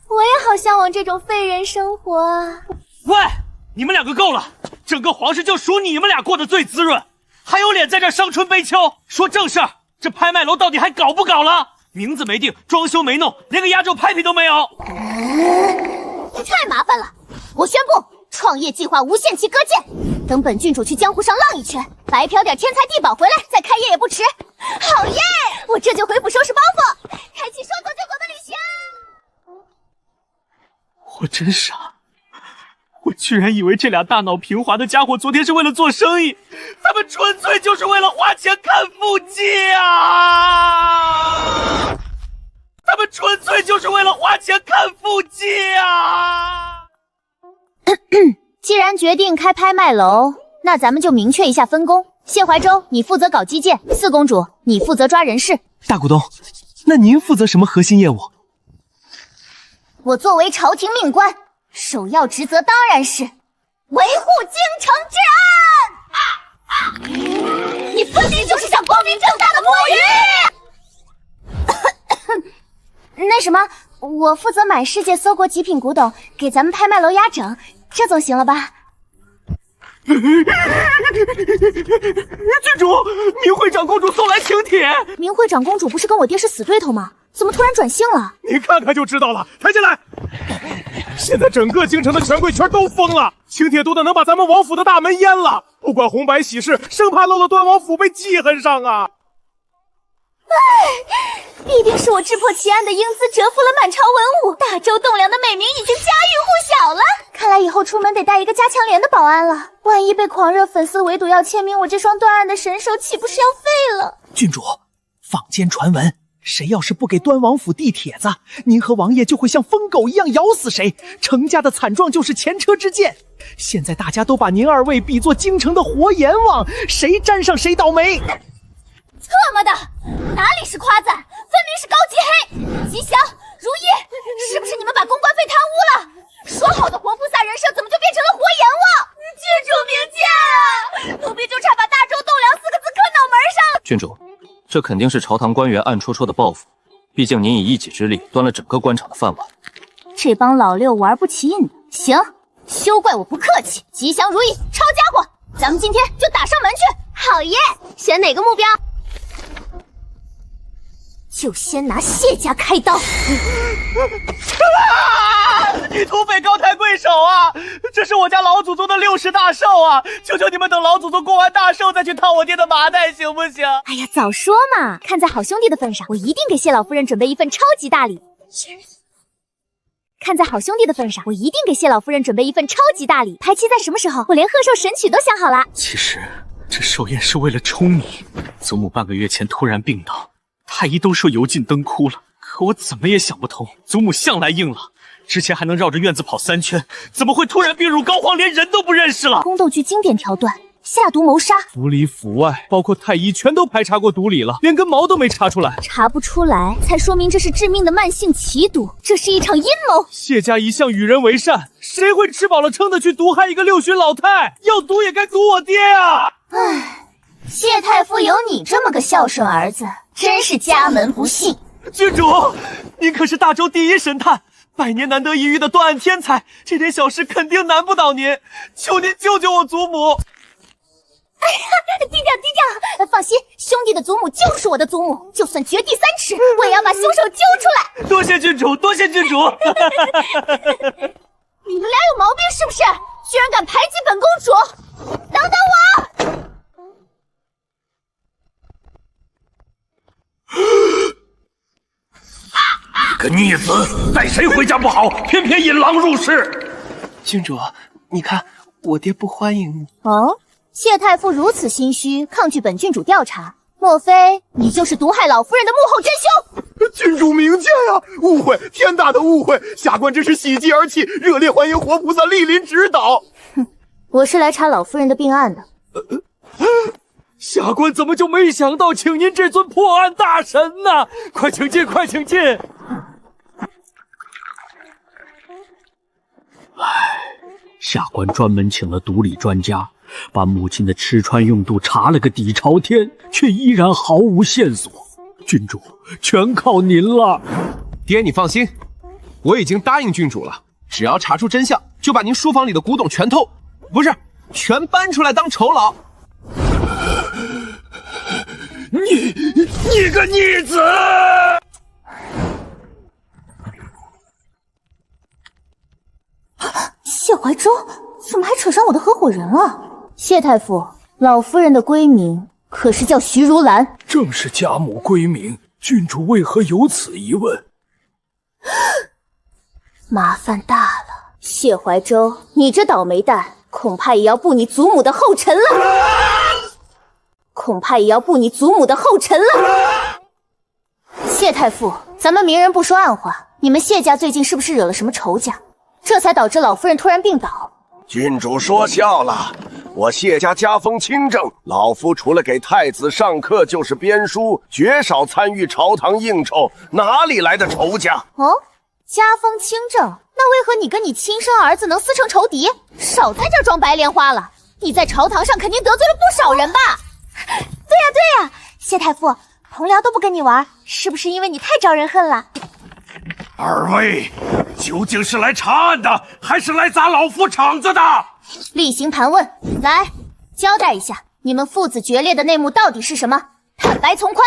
我也好向往这种废人生活啊。喂，你们两个够了！整个皇室就数你们俩过得最滋润，还有脸在这伤春悲秋？说正事儿，这拍卖楼到底还搞不搞了？名字没定，装修没弄，连个压轴拍品都没有。太麻烦了！我宣布，创业计划无限期搁浅。等本郡主去江湖上浪一圈，白嫖点天才地宝回来，再开业也不迟。好耶！我这就回府收拾包袱，开启说走就走的旅行。我真傻，我居然以为这俩大脑平滑的家伙昨天是为了做生意，他们纯粹就是为了花钱看腹肌啊！他们纯粹就是为了花钱看腹肌啊！既然决定开拍卖楼，那咱们就明确一下分工。谢怀州，你负责搞基建；四公主，你负责抓人事。大股东，那您负责什么核心业务？我作为朝廷命官，首要职责当然是维护京城治安。你分明就是想光明正大的摸鱼！那什么，我负责买世界搜国极品古董，给咱们拍卖楼压整，这总行了吧？郡主，明惠长公主送来请帖。明惠长公主不是跟我爹是死对头吗？怎么突然转性了？你看看就知道了。抬进来。现在整个京城的权贵圈都疯了，请帖多的能把咱们王府的大门淹了。不管红白喜事，生怕漏了端王府被记恨上啊。必定是我智破奇案的英姿折服了满朝文武，大周栋梁的美名已经家喻户晓了。看来以后出门得带一个加强连的保安了，万一被狂热粉丝围堵要签名我这双断案的神手，岂不是要废了？郡主，坊间传闻，谁要是不给端王府递帖子，您和王爷就会像疯狗一样咬死谁，程家的惨状就是前车之鉴。现在大家都把您二位比作京城的活阎王，谁沾上谁倒霉。特么的，哪里是夸赞，分明是高级黑！吉祥、如意，是不是你们把公关费贪污了？说好的活菩萨人设怎么就变成了活阎王？郡主明鉴啊！奴婢就差把大周栋梁4个字刻脑门上了。郡主，这肯定是朝堂官员暗戳戳的报复，毕竟您以一己之力端了整个官场的饭碗。这帮老六玩不起瘾的，行，休怪我不客气。吉祥如意，抄家伙，咱们今天就打上门去。好耶！选哪个目标？就先拿谢家开刀。你土匪高抬贵手啊！这是我家老祖宗的60大寿啊！求求你们等老祖宗过完大寿再去套我爹的麻袋，行不行？哎呀，早说嘛！看在好兄弟的份上，我一定给谢老夫人准备一份超级大礼。看在好兄弟的份上，我一定给谢老夫人准备一份超级大礼。排期在什么时候？我连贺寿神曲都想好了。其实这寿宴是为了冲你。祖母半个月前突然病倒，太医都说油尽灯枯了，可我怎么也想不通，祖母向来硬朗，之前还能绕着院子跑3圈，怎么会突然病入膏肓，连人都不认识了？宫斗剧经典桥段，下毒谋杀，府里府外，包括太医全都排查过毒理了，连根毛都没查出来。查不出来，才说明这是致命的慢性奇毒，这是一场阴谋。谢家一向与人为善，谁会吃饱了撑的去毒害一个6旬老太？要毒也该毒我爹啊！唉，谢太傅有你这么个孝顺儿子，真是家门不幸。郡主，您可是大周第一神探，100年难得一遇的断案天才，这点小事肯定难不倒您，求您救救我祖母！哎呀，低调低调，放心，兄弟的祖母就是我的祖母，就算掘地3尺，我也要把凶手揪出来。多谢郡主，多谢郡主。你们俩有毛病是不是？居然敢排挤本公主！等等我！个逆子，待谁回家不好，偏偏引狼入室。郡主，你看我爹不欢迎你。哦，谢太傅如此心虚，抗拒本郡主调查，莫非你就是毒害老夫人的幕后真凶？郡主明鉴呀！误会，天大的误会！下官真是喜极而泣，热烈欢迎活菩萨莅临指导。哼，我是来查老夫人的病案的。下官怎么就没想到请您这尊破案大神呢？快请进，快请进！下官专门请了毒理专家，把母亲的吃穿用度查了个底朝天，却依然毫无线索。郡主，全靠您了。爹，你放心，我已经答应郡主了，只要查出真相，就把您书房里的古董全偷，不是，全搬出来当酬劳。你个逆子！谢怀州怎么还扯上我的合伙人了？谢太傅，老夫人的闺名可是叫徐如兰。正是家母闺名，郡主为何有此疑问？麻烦大了，谢怀州，你这倒霉蛋，恐怕也要步你祖母的后尘了。恐怕也要步你祖母的后尘了。谢太傅，咱们明人不说暗话，你们谢家最近是不是惹了什么仇家，这才导致老夫人突然病倒？郡主说笑了，我谢家家风清正，老夫除了给太子上课就是编书，绝少参与朝堂应酬，哪里来的仇家？哦，家风清正，那为何你跟你亲生儿子能撕成仇敌？少在这装白莲花了，你在朝堂上肯定得罪了不少人吧？对呀，谢太傅，同僚都不跟你玩，是不是因为你太招人恨了？二位究竟是来查案的，还是来砸老夫场子的？例行盘问，来交代一下，你们父子决裂的内幕到底是什么？坦白从宽。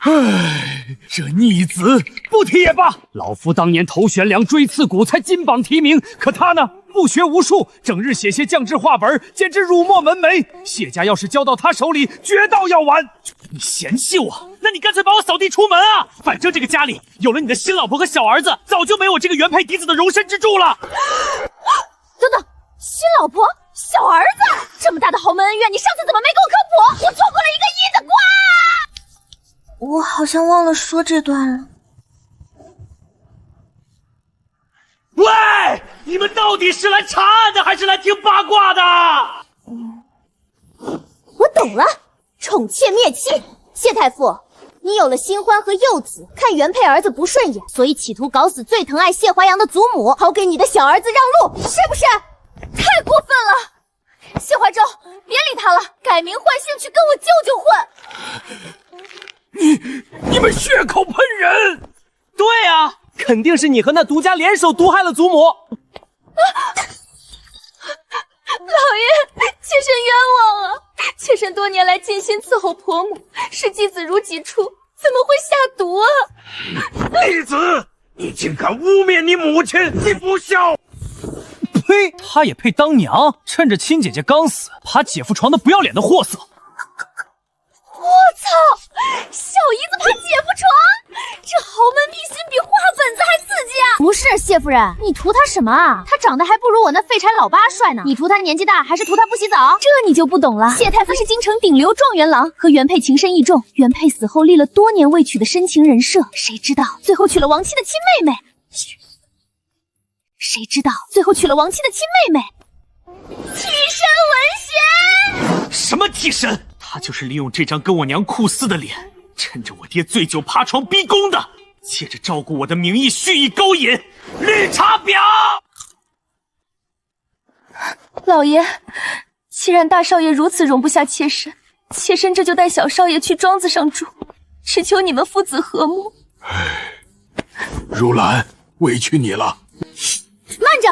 唉，这逆子不提也罢。老夫当年投悬梁锥刺股，才金榜题名，可他呢？不学无术，整日写些降智话本，简直辱没门楣。谢家要是交到他手里，绝道要完。你嫌弃我，那你干脆把我扫地出门啊！反正这个家里有了你的新老婆和小儿子，早就没我这个原配嫡子的容身之处了。等等，新老婆、小儿子，这么大的豪门恩怨，你上次怎么没给我科普？我错过了1个亿的瓜。我好像忘了说这段了。喂，你们到底是来查案的，还是来听八卦的？我懂了，宠妾灭妻。谢太傅，你有了新欢和幼子，看原配儿子不顺眼，所以企图搞死最疼爱谢怀阳的祖母，好给你的小儿子让路，是不是？太过分了！谢怀州，别理他了，改名换姓去跟我舅舅混。你们血口喷人！对啊，肯定是你和那毒家联手毒害了祖母。老爷，妾身冤枉啊！妾身多年来尽心伺候婆母，视继子如己出，怎么会下毒啊？逆子，你竟敢污蔑你母亲，你不孝！呸！他也配当娘？趁着亲姐姐刚死，爬姐夫床的不要脸的货色！我操！小姨子爬姐夫床，这豪门秘辛比画本子还刺激啊！不是谢夫人，你图他什么啊？他长得还不如我那废柴老八帅呢。你图他年纪大，还是图他不洗澡？这你就不懂了。谢太傅是京城顶流状元郎，和原配情深意重。原配死后立了多年未娶的深情人设，谁知道最后娶了亡妻的亲妹妹？谁知道最后娶了亡妻的亲妹妹？替身文学？什么替身？他就是利用这张跟我娘酷似的脸，趁着我爹醉酒爬床逼宫的，借着照顾我的名义蓄意勾引。绿茶婊！老爷，既然大少爷如此容不下妾身，妾身这就带小少爷去庄子上住，只求你们父子和睦。如兰，委屈你了。慢着，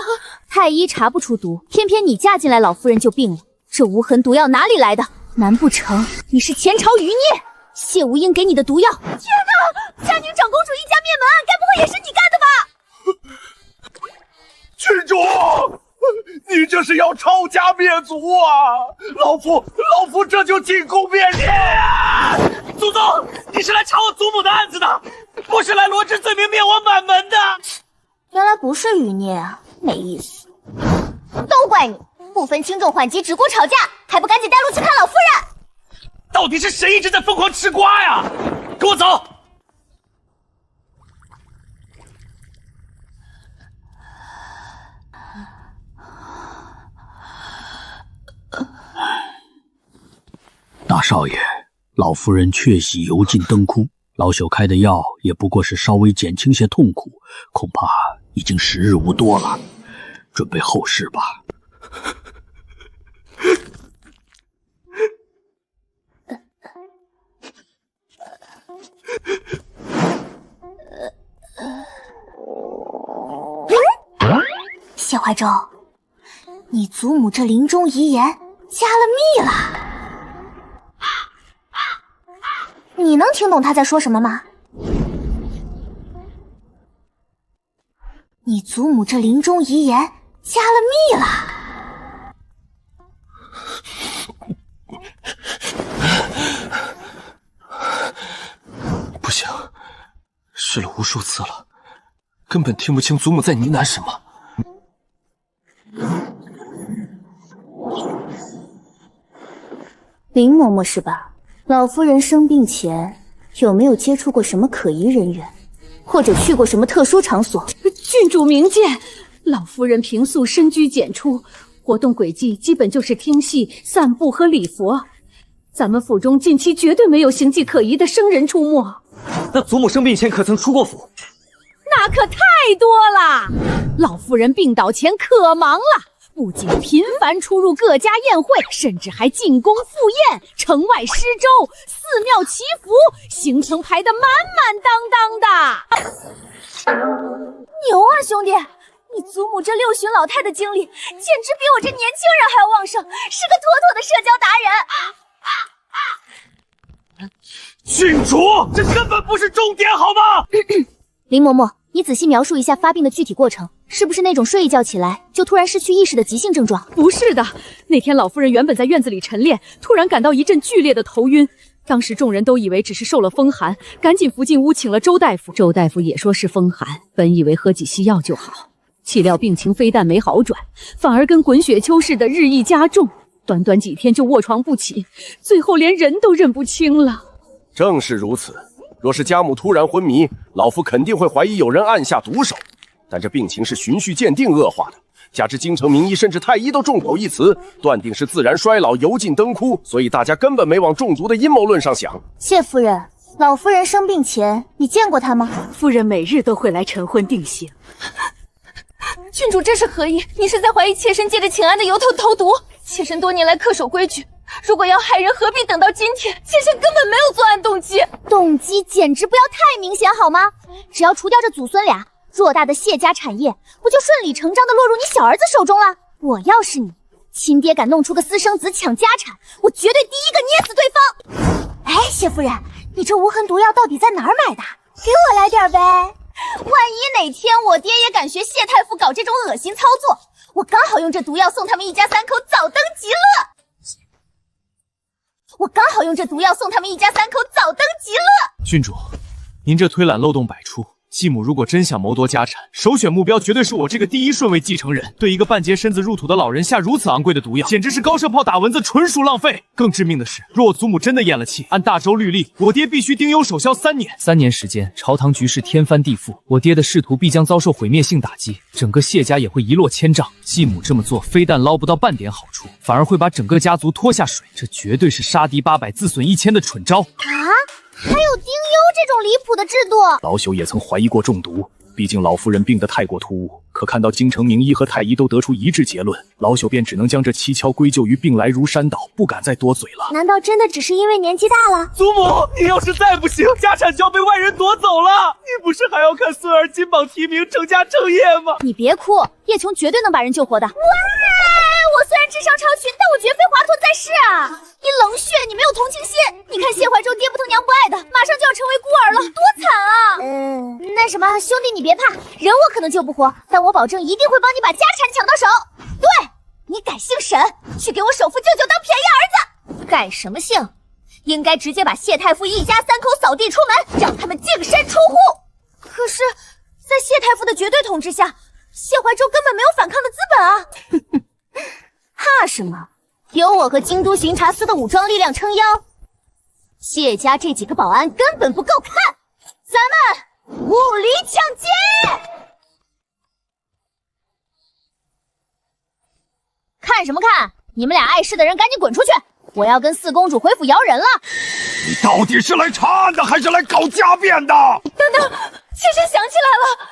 太医查不出毒，偏偏你嫁进来，老夫人就病了。这无痕毒药哪里来的？难不成你是前朝余孽？谢无英给你的毒药？天哪！嘉宁长公主一家灭门案，该不会也是你干的吧？郡主，你这是要抄家灭族啊！老夫这就进宫灭猎啊！祖宗，你是来查我祖母的案子的？不是来罗织罪名灭我满门的。原来不是余孽啊，没意思。都怪你，不分轻重缓急，只顾吵架，还不赶紧带路去看老夫人！到底是谁一直在疯狂吃瓜呀？给我走！大少爷，老夫人确系油尽灯枯，老朽开的药也不过是稍微减轻些痛苦，恐怕已经时日无多了，准备后事吧。谢怀州，你祖母这临终遗言加了密了。你能听懂他在说什么吗？你祖母这临终遗言加了密了。不行，试了无数次了，根本听不清祖母在呢喃什么。林嬷嬷是吧？老夫人生病前有没有接触过什么可疑人员，或者去过什么特殊场所？郡主明鉴，老夫人平素深居简出，活动轨迹基本就是听戏、散步和礼佛。咱们府中近期绝对没有形迹可疑的生人出没。那祖母生病前可曾出过府？那可太多了，老夫人病倒前可忙了。不仅频繁出入各家宴会，甚至还进宫赴宴、城外施粥、寺庙祈福，行程排得满满当当的。牛啊，兄弟！你祖母这6旬老态的经历，简直比我这年轻人还要旺盛，是个妥妥的社交达人。郡主，这根本不是重点，好吗？林嬷嬷，你仔细描述一下发病的具体过程。是不是那种睡一觉起来就突然失去意识的急性症状？不是的，那天老夫人原本在院子里晨练，突然感到一阵剧烈的头晕。当时众人都以为只是受了风寒，赶紧扶进屋请了周大夫。周大夫也说是风寒，本以为喝几西药就好，岂料病情非但没好转，反而跟滚雪球似的日益加重。短短几天就卧床不起，最后连人都认不清了。正是如此，若是家母突然昏迷，老夫肯定会怀疑有人暗下毒手。但这病情是循序渐进恶化的，加之京城名医甚至太医都众口一词，断定是自然衰老、油尽灯枯，所以大家根本没往中毒的阴谋论上想。谢夫人，老夫人生病前你见过她吗？夫人每日都会来晨昏定省。郡主这是何意？你是在怀疑妾身借着请安的由头投毒？妾身多年来恪守规矩，如果要害人，何必等到今天？妾身根本没有作案动机。动机简直不要太明显好吗？只要除掉这祖孙俩，偌大的谢家产业不就顺理成章的落入你小儿子手中了？我要是你，亲爹敢弄出个私生子抢家产，我绝对第一个捏死对方。哎，谢夫人，你这无痕毒药到底在哪儿买的？给我来点呗。万一哪天我爹也敢学谢太傅搞这种恶心操作，我刚好用这毒药送他们一家3口早登极乐。我刚好用这毒药送他们一家3口早登极乐。郡主，您这推揽漏洞百出。继母如果真想谋夺家产，首选目标绝对是我这个第一顺位继承人。对一个半截身子入土的老人下如此昂贵的毒药，简直是高射炮打蚊子，纯属浪费。更致命的是，若我祖母真的咽了气，按大周律例，我爹必须丁忧守孝3年。3年时间，朝堂局势天翻地覆，我爹的仕途必将遭受毁灭性打击，整个谢家也会一落千丈。继母这么做，非但捞不到半点好处，反而会把整个家族拖下水。这绝对是杀敌800，自损1000的蠢招啊！还有丁忧这种离谱的制度，老朽也曾怀疑过中毒，毕竟老夫人病得太过突兀。可看到京城名医和太医都得出一致结论，老朽便只能将这蹊跷归咎于病来如山倒，不敢再多嘴了。难道真的只是因为年纪大了？祖母，你要是再不行，家产就要被外人夺走了。你不是还要看孙儿金榜题名、成家成业吗？你别哭，叶琼绝对能把人救活的。哇！我虽然智商超群，但我绝非华佗在世啊！你冷血，你没有同情心。你看谢怀州爹不疼娘不爱的，马上就要成为孤儿了，多惨啊！那什么，兄弟你别怕，人我可能救不活，但我保证一定会帮你把家产抢到手。对，你改姓沈，去给我首富舅舅当便宜儿子。改什么姓？应该直接把谢太傅一家3口扫地出门，让他们净身出户。可是，在谢太傅的绝对统治下，谢怀州根本没有反抗的资本啊！怕什么？有我和京都巡查司的武装力量撑腰，谢家这几个保安根本不够看。咱们武力抢劫！看什么看？你们俩碍事的人赶紧滚出去！我要跟四公主回府摇人了。你到底是来查案的，还是来搞家变的？等等，妾身想起来了，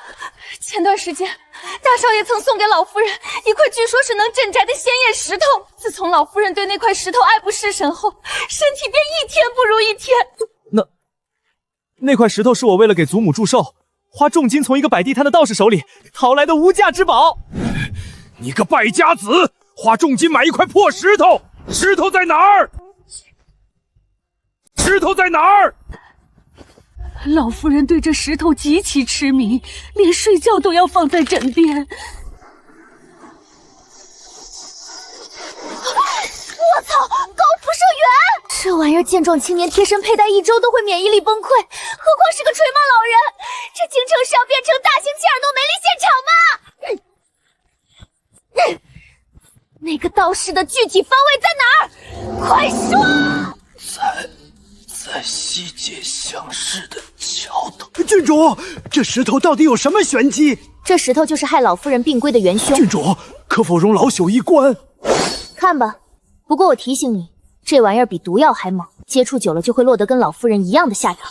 前段时间大少爷曾送给老夫人一块据说是能镇宅的仙叶石头。自从老夫人对那块石头爱不释手后，身体便一天不如一天。那块石头是我为了给祖母祝寿，花重金从一个摆地摊的道士手里淘来的无价之宝。你个败家子，花重金买一块破石头，石头在哪儿？石头在哪儿？老夫人对这石头极其痴迷，连睡觉都要放在枕边。我操，高辐射源！这玩意儿健壮青年贴身佩戴1周都会免疫力崩溃，何况是个垂暮老人？这京城是要变成大型切尔诺梅利现场吗？那个道士的具体方位在哪儿？快说！在西界乡试的桥头。郡主，这石头到底有什么玄机？这石头就是害老夫人病归的元凶。郡主，可否容老朽一观？看吧，不过我提醒你，这玩意儿比毒药还猛，接触久了就会落得跟老夫人一样的下场。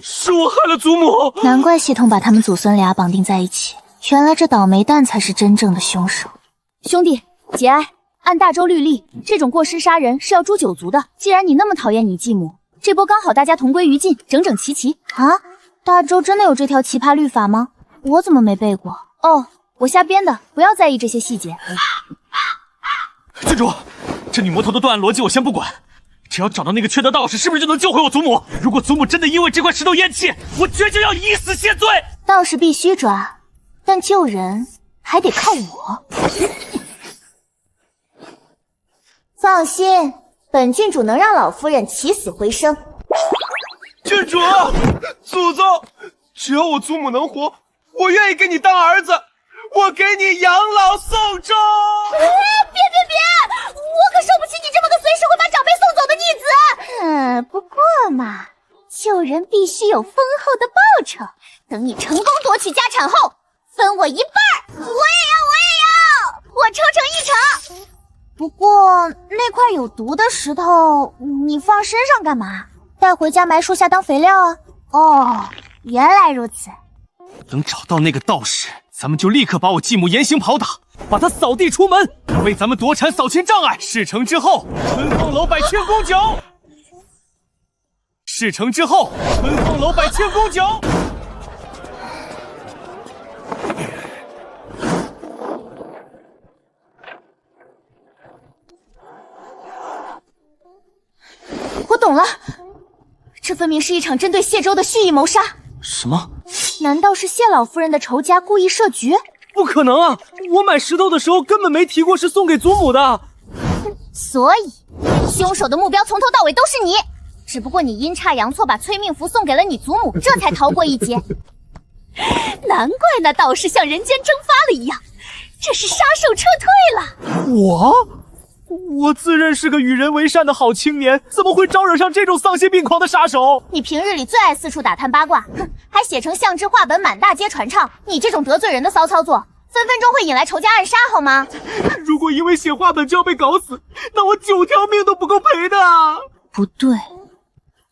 是我害了祖母，难怪系统把他们祖孙俩绑定在一起，原来这倒霉蛋才是真正的凶手。兄弟，节哀。按大周律例，这种过失杀人是要诛9族的。既然你那么讨厌你继母，这波刚好大家同归于尽，整整齐齐啊！大周真的有这条奇葩律法吗？我怎么没背过？哦，我瞎编的，不要在意这些细节。郡主，这女魔头的断案逻辑我先不管，只要找到那个缺德道士，是不是就能救回我祖母？如果祖母真的因为这块石头咽气，我决定要以死谢罪。道士必须抓，但救人还得靠我。放心，本郡主能让老夫人起死回生。郡主，祖宗，只要我祖母能活，我愿意给你当儿子，我给你养老送终。别！我可受不起你这么个随时会把长辈送走的逆子。不过嘛，救人必须有丰厚的报酬。等你成功夺取家产后，分我1半。我也要，我抽成1成。不过那块有毒的石头，你放身上干嘛？带回家埋树下当肥料啊？哦，原来如此。等找到那个道士，咱们就立刻把我继母严刑拷打，把他扫地出门，为咱们夺产扫清障碍。事成之后，春风楼摆庆功酒。事成之后，春风楼摆庆功酒。我懂了，这分明是一场针对谢州的蓄意谋杀。什么？难道是谢老夫人的仇家故意设局？不可能啊！我买石头的时候根本没提过是送给祖母的。所以，凶手的目标从头到尾都是你，只不过你阴差阳错把催命符送给了你祖母，这才逃过一劫。难怪那道士像人间蒸发了一样，这是杀手撤退了。我自认是个与人为善的好青年，怎么会招惹上这种丧心病狂的杀手？你平日里最爱四处打探八卦，哼，还写成相制画本满大街传唱。你这种得罪人的骚操作，分分钟会引来仇家暗杀，好吗？如果因为写画本就要被搞死，那我9条命都不够赔的。不对，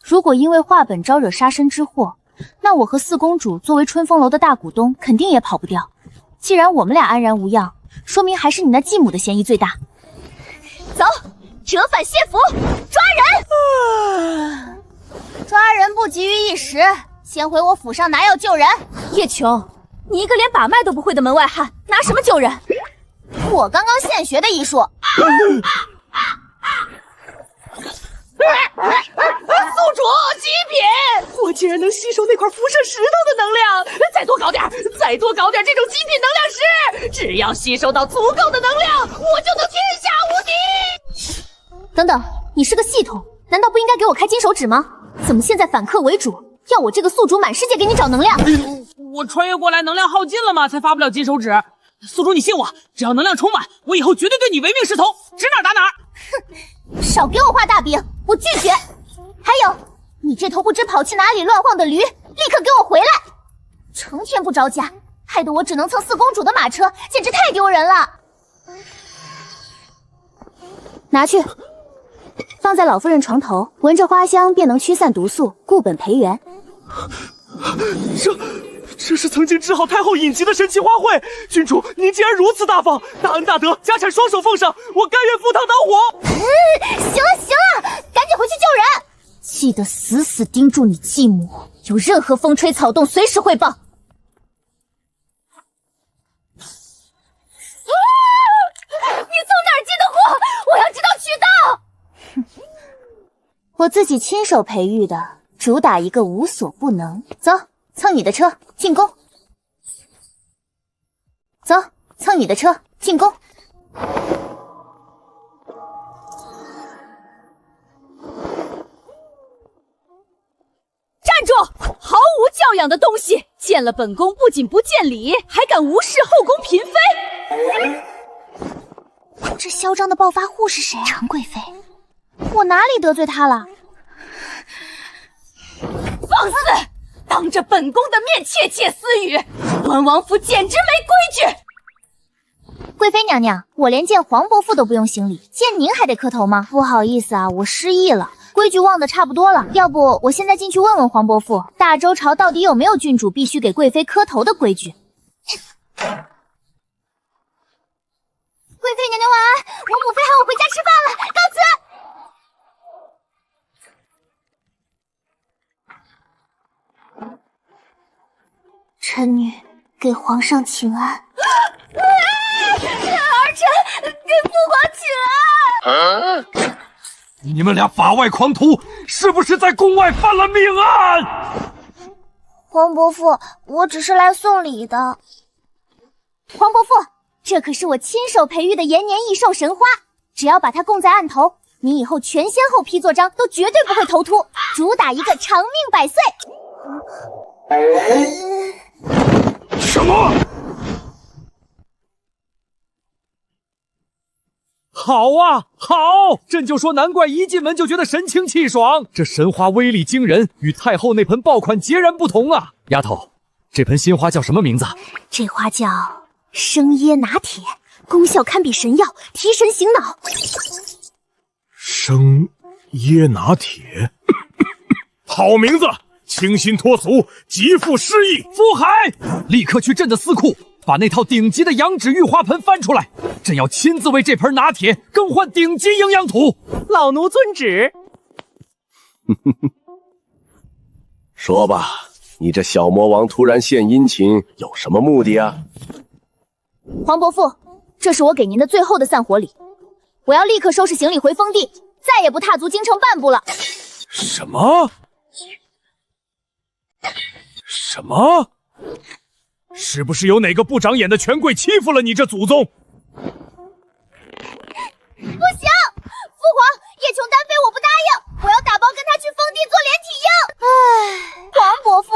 如果因为画本招惹杀身之祸，那我和四公主作为春风楼的大股东，肯定也跑不掉。既然我们俩安然无恙，说明还是你那继母的嫌疑最大。走，折返谢府，抓人！抓人不急于一时，先回我府上拿药救人。叶琼，你一个连把脉都不会的门外汉，拿什么救人？我刚刚现学的医术。宿主极品！我竟然能吸收那块辐射石头的能量，再多搞点这种极品能量石，只要吸收到足够的能量，我就能天下无敌！等等，你是个系统，难道不应该给我开金手指吗？怎么现在反客为主，要我这个宿主满世界给你找能量？我穿越过来，能量耗尽了吗？才发不了金手指。宿主，你信我，只要能量充满，我以后绝对对你唯命是从，指哪打哪。哼，少给我画大饼，我拒绝。还有，你这头不知跑去哪里乱晃的驴，立刻给我回来！成天不着家，害得我只能蹭四公主的马车，简直太丢人了。拿去，放在老夫人床头，闻着花香便能驱散毒素，固本培元。这是曾经治好太后隐疾的神奇花卉，郡主您既然如此大方，大恩大德，家产双手奉上，我甘愿赴汤蹈火。行了，赶紧回去救人，记得死死盯住你继母，有任何风吹草动随时汇报。你从哪儿进的货？我要知道渠道。我自己亲手培育的，主打一个无所不能。走，蹭你的车，进攻。走，蹭你的车，进攻。站住！毫无教养的东西！见了本宫不仅不见礼，还敢无视后宫嫔妃！这嚣张的暴发户是谁啊？陈贵妃，我哪里得罪她了？放肆！当着本宫的面窃窃私语，端王府简直没规矩！贵妃娘娘，我连见黄伯父都不用行礼，见您还得磕头吗？不好意思啊，我失忆了，规矩忘得差不多了。要不我现在进去问问黄伯父，大周朝到底有没有郡主必须给贵妃磕头的规矩？贵妃娘娘晚安，我母妃喊我回家吃饭了，告辞。臣女给皇上请安。儿臣给父皇请安。你们俩法外狂徒，是不是在宫外犯了命案？黄伯父，我只是来送礼的。黄伯父，这可是我亲手培育的延年益寿神花，只要把它供在案头，你以后全仙后批作章都绝对不会头秃，主打一个长命百岁。什么？好啊，好！朕就说难怪一进门就觉得神清气爽，这神花威力惊人，与太后那盆爆款截然不同啊！丫头，这盆新花叫什么名字？这花叫生椰拿铁，功效堪比神药，提神醒脑。生椰拿铁，好名字，清新脱俗，极富诗意。福海，立刻去朕的司库，把那套顶级的羊脂玉花盆翻出来，朕要亲自为这盆拿铁更换顶级营养土。老奴遵旨。说吧，你这小魔王突然献殷勤，有什么目的啊？黄伯父，这是我给您的最后的散伙礼，我要立刻收拾行李回封地，再也不踏足京城半步了。什么？什么？是不是有哪个不长眼的权贵欺负了你这祖宗？不行，父皇，叶琼单飞我不答应，我要打包跟他去封地做连体婴。唉，黄伯父，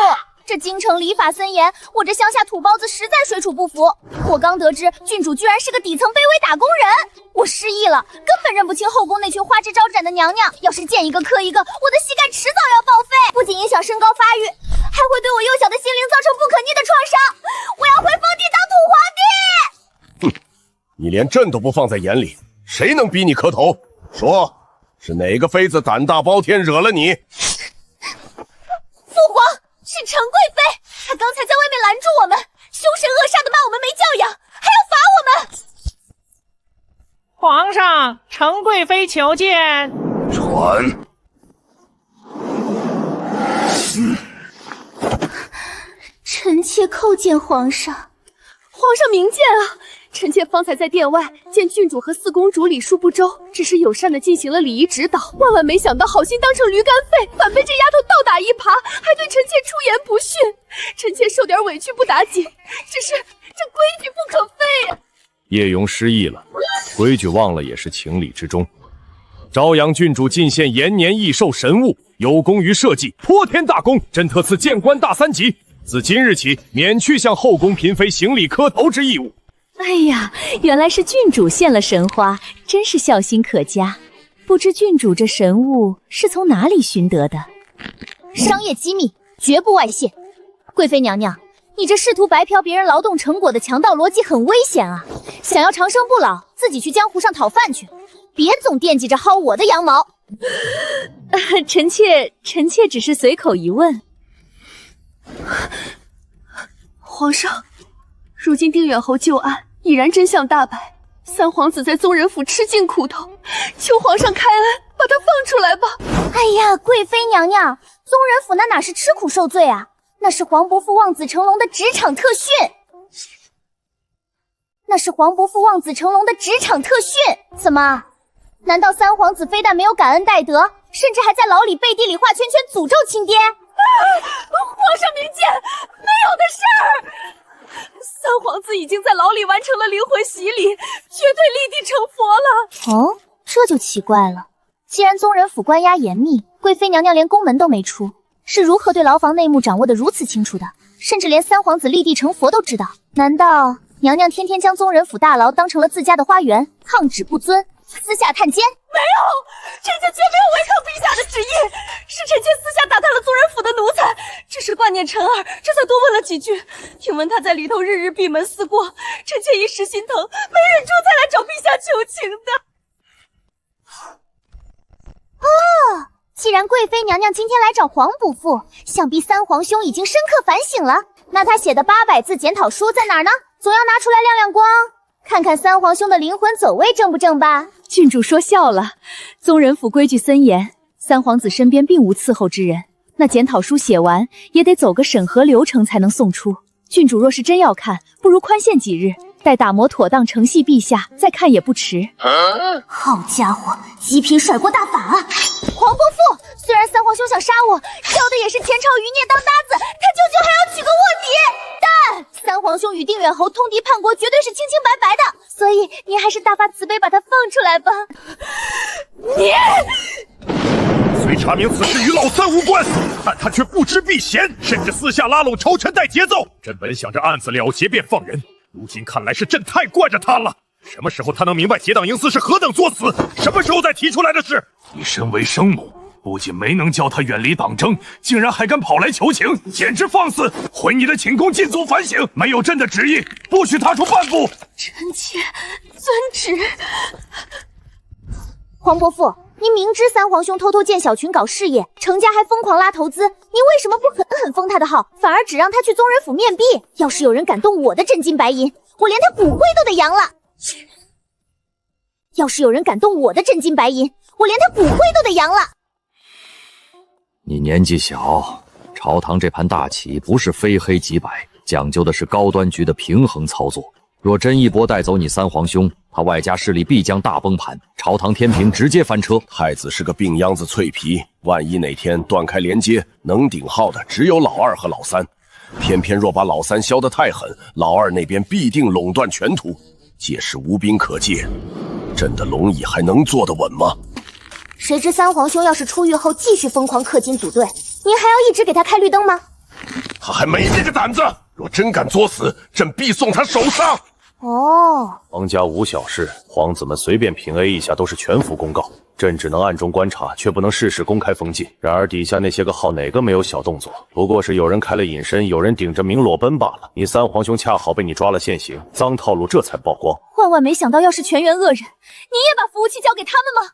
这京城礼法森严，我这乡下土包子实在水土不服。我刚得知郡主居然是个底层卑微打工人，我失忆了，根本认不清后宫那群花枝招展的娘娘。要是见一个磕一个，我的膝盖迟早要报废，不仅影响身高发育，还会对我幼小的心灵造成不可逆的创伤。我要回封地当土皇帝！哼，你连朕都不放在眼里，谁能逼你磕头？说，是哪个妃子胆大包天惹了你？父皇，是陈贵妃，她刚才在外面拦住我们，凶神恶煞的骂我们没教养，还要罚我们。皇上，陈贵妃求见。传。臣妾叩见皇上。皇上明鉴啊！臣妾方才在殿外见郡主和四公主礼数不周，只是友善的进行了礼仪指导，万万没想到好心当成驴肝肺，反被这丫头倒打一耙，还对臣妾出言不逊。臣妾受点委屈不打紧，只是这规矩不可废呀。叶蓉失忆了，规矩忘了也是情理之中。朝阳郡主进献延年异兽神物，有功于社稷，颇天大功，朕特赐谏官大3级。自今日起，免去向后宫嫔妃行礼磕头之义务。哎呀，原来是郡主献了神花，真是孝心可嘉。不知郡主这神物是从哪里寻得的？商业机密，绝不外泄。贵妃娘娘，你这试图白嫖别人劳动成果的强盗逻辑很危险啊！想要长生不老，自己去江湖上讨饭去，别总惦记着薅我的羊毛。臣妾只是随口一问。皇上，如今定远侯旧案已然真相大白，三皇子在宗人府吃尽苦头，求皇上开恩，把他放出来吧。哎呀，贵妃娘娘，宗人府那哪是吃苦受罪啊，那是皇伯父望子成龙的职场特训。怎么？难道三皇子非但没有感恩戴德，甚至还在牢里背地里画圈圈诅咒亲爹？皇上明鉴，没有的事儿。三皇子已经在牢里完成了灵魂洗礼，绝对立地成佛了。哦，这就奇怪了。既然宗人府关押严密，贵妃娘娘连宫门都没出，是如何对牢房内幕掌握得如此清楚的？甚至连三皇子立地成佛都知道？难道娘娘天天将宗人府大牢当成了自家的花园，抗旨不遵，私下探监？没有，臣妾绝没有违抗陛下的旨意，是臣妾私下打探了宗人府的奴才，只是挂念臣儿，这才多问了几句。听闻他在里头日日闭门思过，臣妾一时心疼，没忍住才来找陛下求情的。哦，既然贵妃娘娘今天来找皇伯父，想必三皇兄已经深刻反省了。那他写的800字检讨书在哪儿呢？总要拿出来亮亮光，看看三皇兄的灵魂走位正不正吧。郡主说笑了，宗人府规矩森严，三皇子身边并无伺候之人，那检讨书写完也得走个审核流程才能送出。郡主若是真要看，不如宽限几日，待打磨妥当承系陛下，再看也不迟。好家伙，极品甩锅大法啊！皇伯父，虽然三皇兄想杀我，教的也是前朝余孽当搭子，他究竟还要取个卧底。但三皇兄与定远侯通敌叛国，绝对是清清白白的，所以您还是大发慈悲把他放出来吧。你虽查明此事与老三无关，但他却不知避嫌，甚至私下拉拢朝臣带节奏。朕本想着案子了结便放人，如今看来是朕太惯着他了。什么时候他能明白结党营私是何等作死？什么时候再提出来的事？你身为生母，不仅没能教他远离党争，竟然还敢跑来求情，简直放肆！回你的寝宫尽速反省，没有朕的旨意，不许踏出半步。臣妾遵旨。皇伯父，您明知三皇兄偷偷建小群搞事业，程家还疯狂拉投资，您为什么不狠狠封他的号，反而只让他去宗人府面壁？要是有人敢动我的真金白银，我连他骨灰都得扬了。要是有人敢动我的真金白银，我连他骨灰都得扬了。你年纪小，朝堂这盘大棋不是非黑即白，讲究的是高端局的平衡操作。若真一波带走你三皇兄，他外家势力必将大崩盘，朝堂天平直接翻车。太子是个病秧子脆皮，万一哪天断开连接，能顶号的只有老二和老三。偏偏若把老三削得太狠，老二那边必定垄断全图，届时无兵可借，朕的龙椅还能坐得稳吗？谁知三皇兄要是出狱后继续疯狂氪金组队，您还要一直给他开绿灯吗？他还没这个胆子，若真敢作死，朕必送他手上。哦，皇家无小事，皇子们随便品 A 一下都是全幅公告，朕只能暗中观察，却不能事事公开封禁。然而底下那些个号哪个没有小动作？不过是有人开了隐身，有人顶着明裸奔罢了。你三皇兄恰好被你抓了现行，脏套路这才曝光。万万没想到，要是全员恶人，你也把服务器交给他们吗？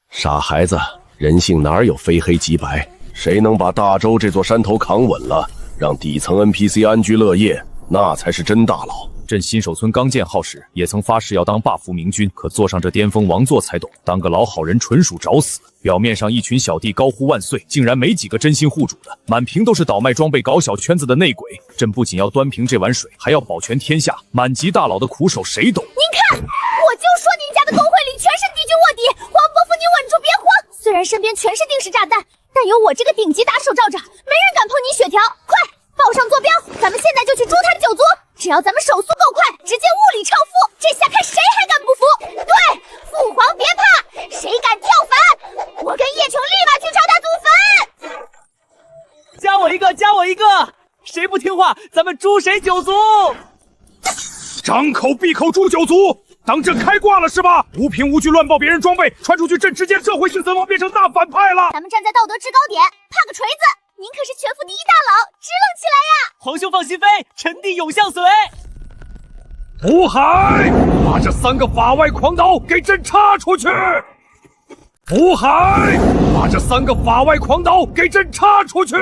傻孩子，人性哪有非黑即白？谁能把大周这座山头扛稳了，让底层 NPC 安居乐业，那才是真大佬。朕新手村刚建号时，也曾发誓要当霸服明君，可坐上这巅峰王座才懂，当个老好人纯属找死。表面上一群小弟高呼万岁，竟然没几个真心护主的，满屏都是倒卖装备搞小圈子的内鬼。朕不仅要端平这碗水，还要保全天下，满级大佬的苦手谁懂？您看，我就说您家的工会里全是敌军卧底，皇伯父您稳住别慌。虽然身边全是定时炸弹，但有我这个顶级打手罩着，没人敢碰你血条。快报上坐标，咱们现在就去诛他九族。只要咱们手速够快，直接物理超夫，这下看谁还敢不服。对，父皇谁不听话，咱们诛谁九族！张口闭口诛九族，当朕开挂了是吧？无凭无据乱爆别人装备，传出去朕直接社会性怎么变成大反派了？咱们站在道德制高点，怕个锤子！您可是全服第一大佬，支棱起来呀！皇兄放心飞，臣弟永相随。渤海，把这3个法外狂刀给朕插出去！渤海，把这3个法外狂刀给朕插出去！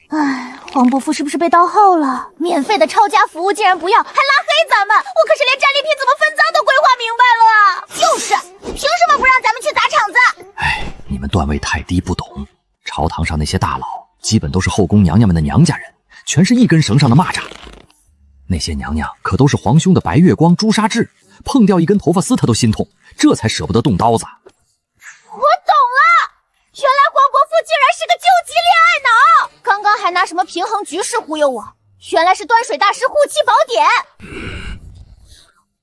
哎，黄伯父是不是被盗号了？免费的抄家服务竟然不要，还拉黑咱们！我可是连战利品怎么分赃都规划明白了。就是，凭什么不让咱们去砸场子？哎，你们段位太低，不懂。朝堂上那些大佬，基本都是后宫娘娘们的娘家人，全是一根绳上的蚂蚱。那些娘娘可都是皇兄的白月光、朱砂痣，碰掉一根头发丝他都心痛，这才舍不得动刀子。我懂了，原来黄伯父竟然是个救急恋爱脑，刚刚还拿什么平衡局势忽悠我，原来是端水大师护妻宝典。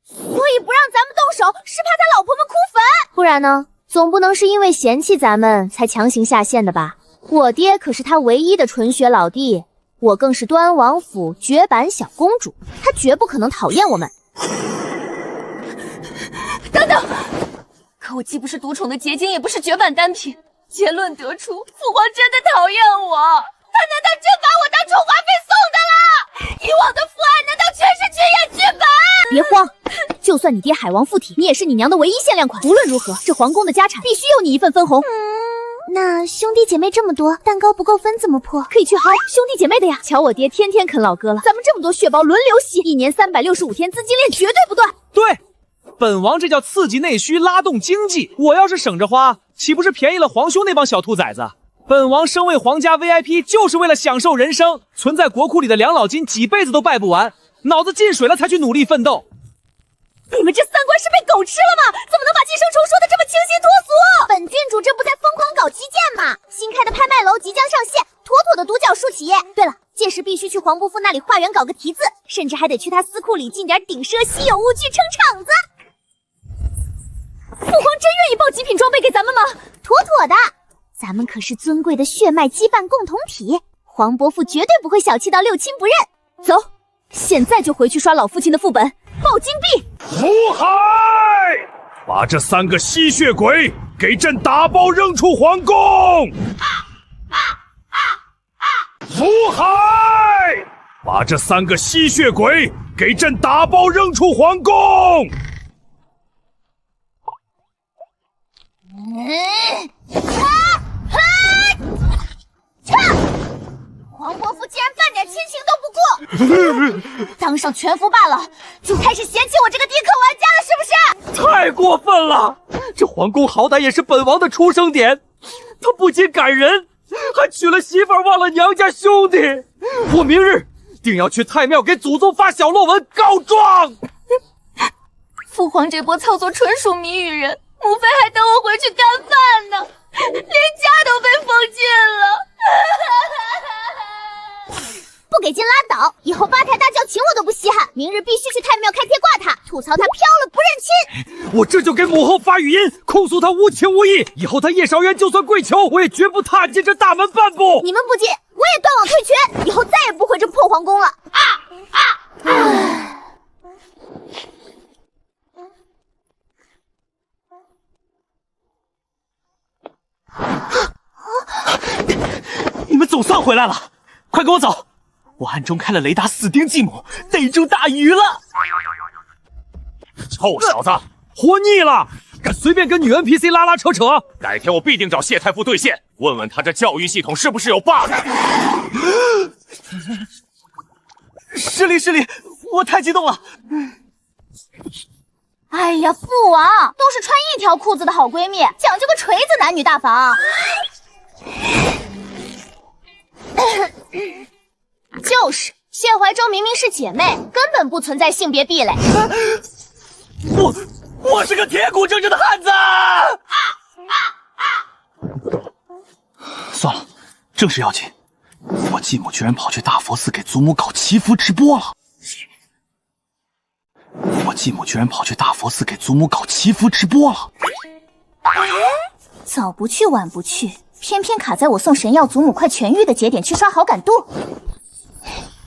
所以不让咱们动手，是怕他老婆们哭坟。不然呢？总不能是因为嫌弃咱们才强行下线的吧？我爹可是他唯一的纯血老弟，我更是端王府绝版小公主，他绝不可能讨厌我们。等等，可我既不是独宠的结晶，也不是绝版单品。结论得出，父皇真的讨厌我，他难道真把我当宠华妃送的了？以往的父爱难道全是绝演绝版？别慌，就算你爹海王附体，你也是你娘的唯一限量款。无论如何，这皇宫的家产必须有你一份分红。那兄弟姐妹这么多，蛋糕不够分怎么破？可以去薅兄弟姐妹的呀。瞧我爹天天啃老哥了，咱们这么多血包轮流吸，一年365天资金链绝对不断。对，本王这叫刺激内需，拉动经济。我要是省着花，岂不是便宜了皇兄那帮小兔崽子？本王身为皇家 VIP， 就是为了享受人生，存在国库里的养老金几辈子都败不完，脑子进水了才去努力奋斗。你们这三观是被狗吃了吗？怎么能把寄生虫说的这么清新脱俗？本郡主这不在疯狂搞基建吗？新开的拍卖楼即将上线，妥妥的独角兽企业。对了，届时必须去黄伯父那里化缘搞个题字，甚至还得去他私库里进点顶奢稀有物具撑场子。父皇真愿意报极品装备给咱们吗？妥妥的，咱们可是尊贵的血脉羁绊共同体，黄伯父绝对不会小气到六亲不认。走，现在就回去刷老父亲的副本，报金币。渤海，把这3个吸血鬼给朕打包扔出皇宫！渤海，把这3个吸血鬼给朕打包扔出皇宫！黄伯父竟然半点亲情都不顾，当上全服罢了，就开始嫌弃我这个低氪玩家了，是不是？太过分了！这皇宫好歹也是本王的出生点，他不仅赶人，还娶了媳妇儿忘了娘家兄弟。我明日定要去太庙给祖宗发小论文告状。父皇这波操作纯属谜语人，母妃还等我回去干饭呢，连家都被封禁了。不给劲拉倒，以后8抬大轿请我都不稀罕。明日必须去太庙开贴挂他，吐槽他飘了不认亲。我这就给母后发语音，控诉他无情無义。以后他叶绍渊就算跪求，我也绝不踏进这大门半步。你们不进，我也断网退群，以后再也不回这破皇宫了。你们总算回来了，快跟我走！我暗中开了雷达死盯继母，逮住大鱼了！臭小子，活腻了，敢随便跟女 NPC 拉拉扯扯！改天我必定找谢太傅兑现，问问他这教育系统是不是有 bug。失礼失礼，我太激动了。哎呀，父王都是穿一条裤子的好闺蜜，讲究个锤子男女大防。就是谢怀州明明是姐妹，根本不存在性别壁垒。我是个铁骨铮铮的汉子。算了，正事要紧。我继母居然跑去大佛寺给祖母搞祈福直播了。早不去晚不去，偏偏卡在我送神药祖母快痊愈的节点去刷好感度。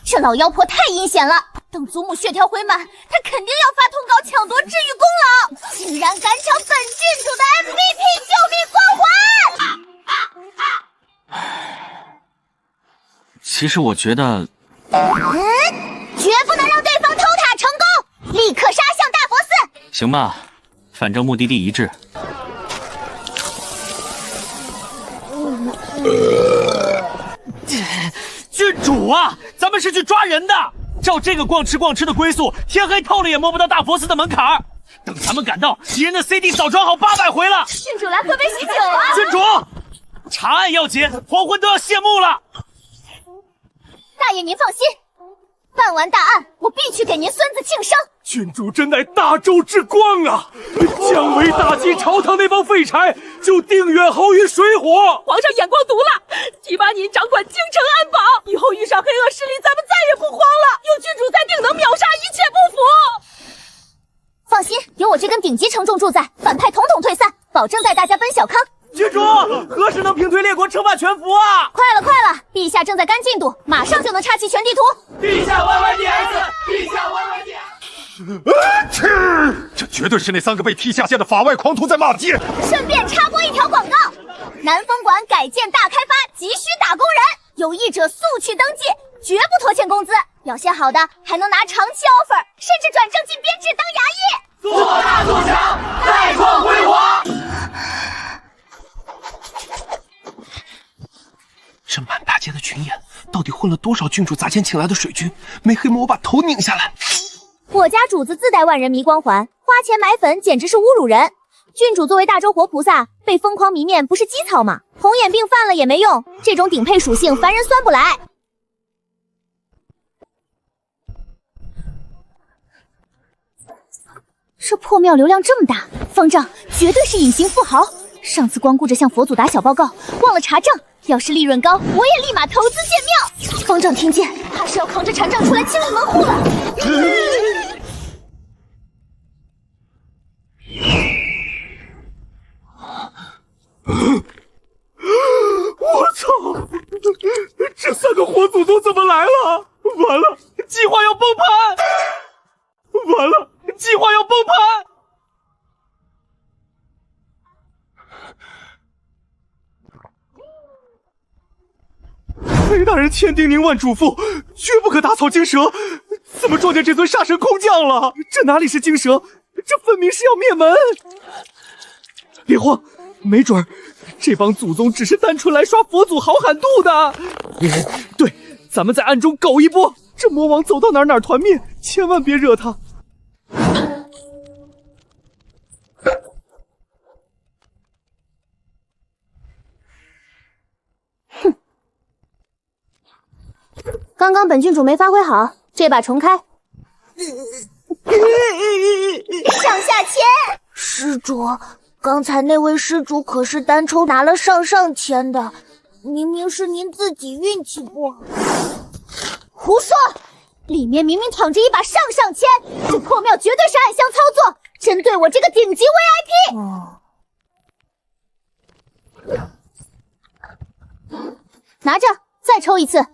这老妖婆太阴险了，等祖母血条回满，她肯定要发通告抢夺治愈功劳，竟然敢抢本郡主的 MVP 救命光环！其实我觉得，绝不能让对方偷塔成功，立刻杀向大佛寺。行吧，反正目的地一致。郡主啊，咱们是去抓人的。照这个逛吃的龟速，天黑透了也摸不到大佛寺的门槛儿。等咱们赶到，敌人的 CD 早装好800回了。郡主来喝杯喜酒啊！郡主，查案要紧，黄昏都要谢幕了。大爷您放心，办完大案，我必去给您孙子庆生。郡主真乃大周之光啊！姜维打击朝堂那帮废柴，就定远侯于水火。皇上眼光毒辣，提拔您掌管京城安保，以后遇上黑恶势力，咱们再也不慌了。有郡主在，定能秒杀一切不服。放心，有我这根顶级承重柱在，反派统统退散，保证带大家奔小康。郡主，何时能平推列国，称霸全服啊？快了，陛下正在赶进度，马上就能插齐全地图。陛下 YYDS， 陛下 YYDS。这绝对是那3个被踢下线的法外狂徒在骂街。顺便插播一条广告：南风馆改建大开发，急需打工人，有意者速去登记，绝不拖欠工资。表现好的还能拿长期 offer， 甚至转正进编制当衙役。做大做强，再创辉煌。这满大街的群演，到底混了多少郡主砸钱请来的水军？没黑幕我把头拧下来！我家主子自带万人迷光环，花钱买粉简直是侮辱人。郡主作为大周活菩萨，被疯狂迷面不是基草吗？红眼病犯了也没用，这种顶配属性凡人酸不来。这破庙流量这么大，方丈绝对是隐形富豪。上次光顾着向佛祖打小报告，忘了查账。要是利润高，我也立马投资建庙。方丈听见，怕是要扛着禅杖出来清理门户了。我操！这3个活祖宗怎么来了？完了，计划要崩盘！完了，计划要崩盘！裴大人千叮咛万嘱咐，绝不可打草惊蛇。怎么撞见这尊煞神空降了？这哪里是惊蛇，这分明是要灭门！别慌，没准儿这帮祖宗只是单纯来刷佛祖好感度的。对，咱们在暗中搞一波，这魔王走到哪儿团灭，千万别惹他。刚刚本郡主没发挥好，这把重开。上下签。施主，刚才那位施主可是单抽拿了上签的，明明是您自己运气不好。胡说！里面明明躺着一把上签，这破庙绝对是暗箱操作，针对我这个顶级 VIP。拿着，再抽一次。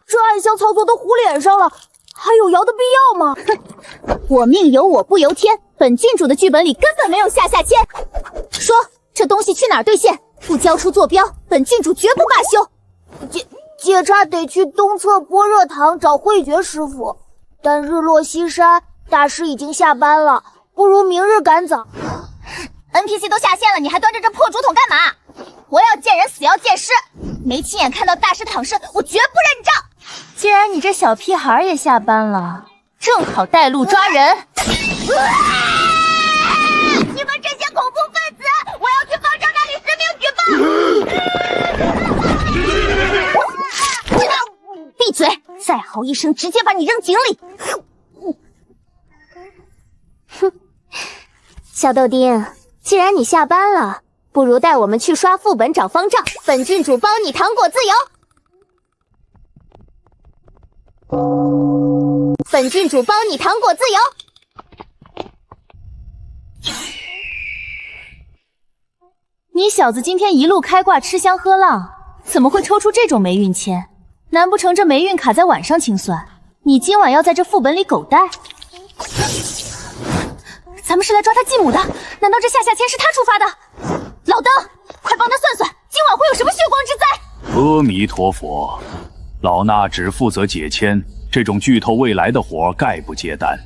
这暗箱操作都糊脸上了，还有摇的必要吗？我命由我不由天，本郡主的剧本里根本没有下签。说这东西去哪儿兑现？不交出坐标，本郡主绝不罢休。夜叉得去东侧般若堂找慧觉师傅，但日落西山，大师已经下班了，不如明日赶早。NPC 都下线了，你还端着这破竹筒干嘛？活要见人，死要见尸。没亲眼看到大师躺尸，我绝不认账。既然你这小屁孩也下班了，正好带路抓人。你们这些恐怖分子，我要去方丈那里实名举报。闭嘴！再嚎一声，直接把你扔井里。哼，小豆丁，既然你下班了，不如带我们去刷副本找方丈，本郡主包你糖果自由。本郡主包你糖果自由。你小子今天一路开挂吃香喝浪，怎么会抽出这种霉运签？难不成这霉运卡在晚上清算？你今晚要在这副本里狗带？咱们是来抓他继母的，难道这下签是他触发的？老登，快帮他算算，今晚会有什么血光之灾？阿弥陀佛，老衲只负责解签，这种剧透未来的活概不接单。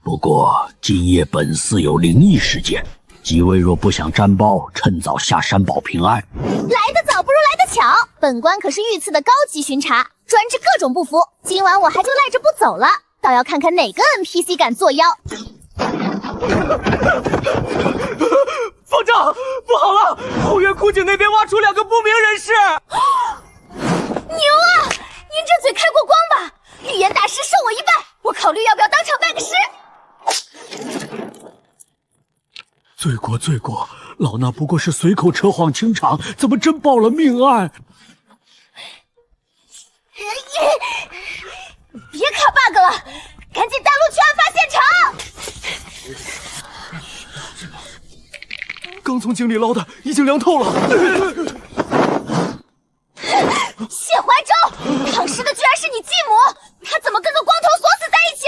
不过今夜本寺有灵异事件，几位若不想沾包，趁早下山保平安。来得早不如来得巧，本官可是御赐的高级巡查，专治各种不服。今晚我还就赖着不走了，倒要看看哪个 NPC 敢作妖。方丈，不好了！后院枯井那边挖出2个不明人士。牛啊！您这嘴开过光吧？预言大师受我一拜，我考虑要不要当场拜个师。罪过罪过，老衲不过是随口扯谎清场，怎么真报了命案？别卡 bug 了，赶紧带路去案发现场。刚从井里捞的，已经凉透了。谢怀州，躺尸的居然是你继母，她怎么跟个光头锁死在一起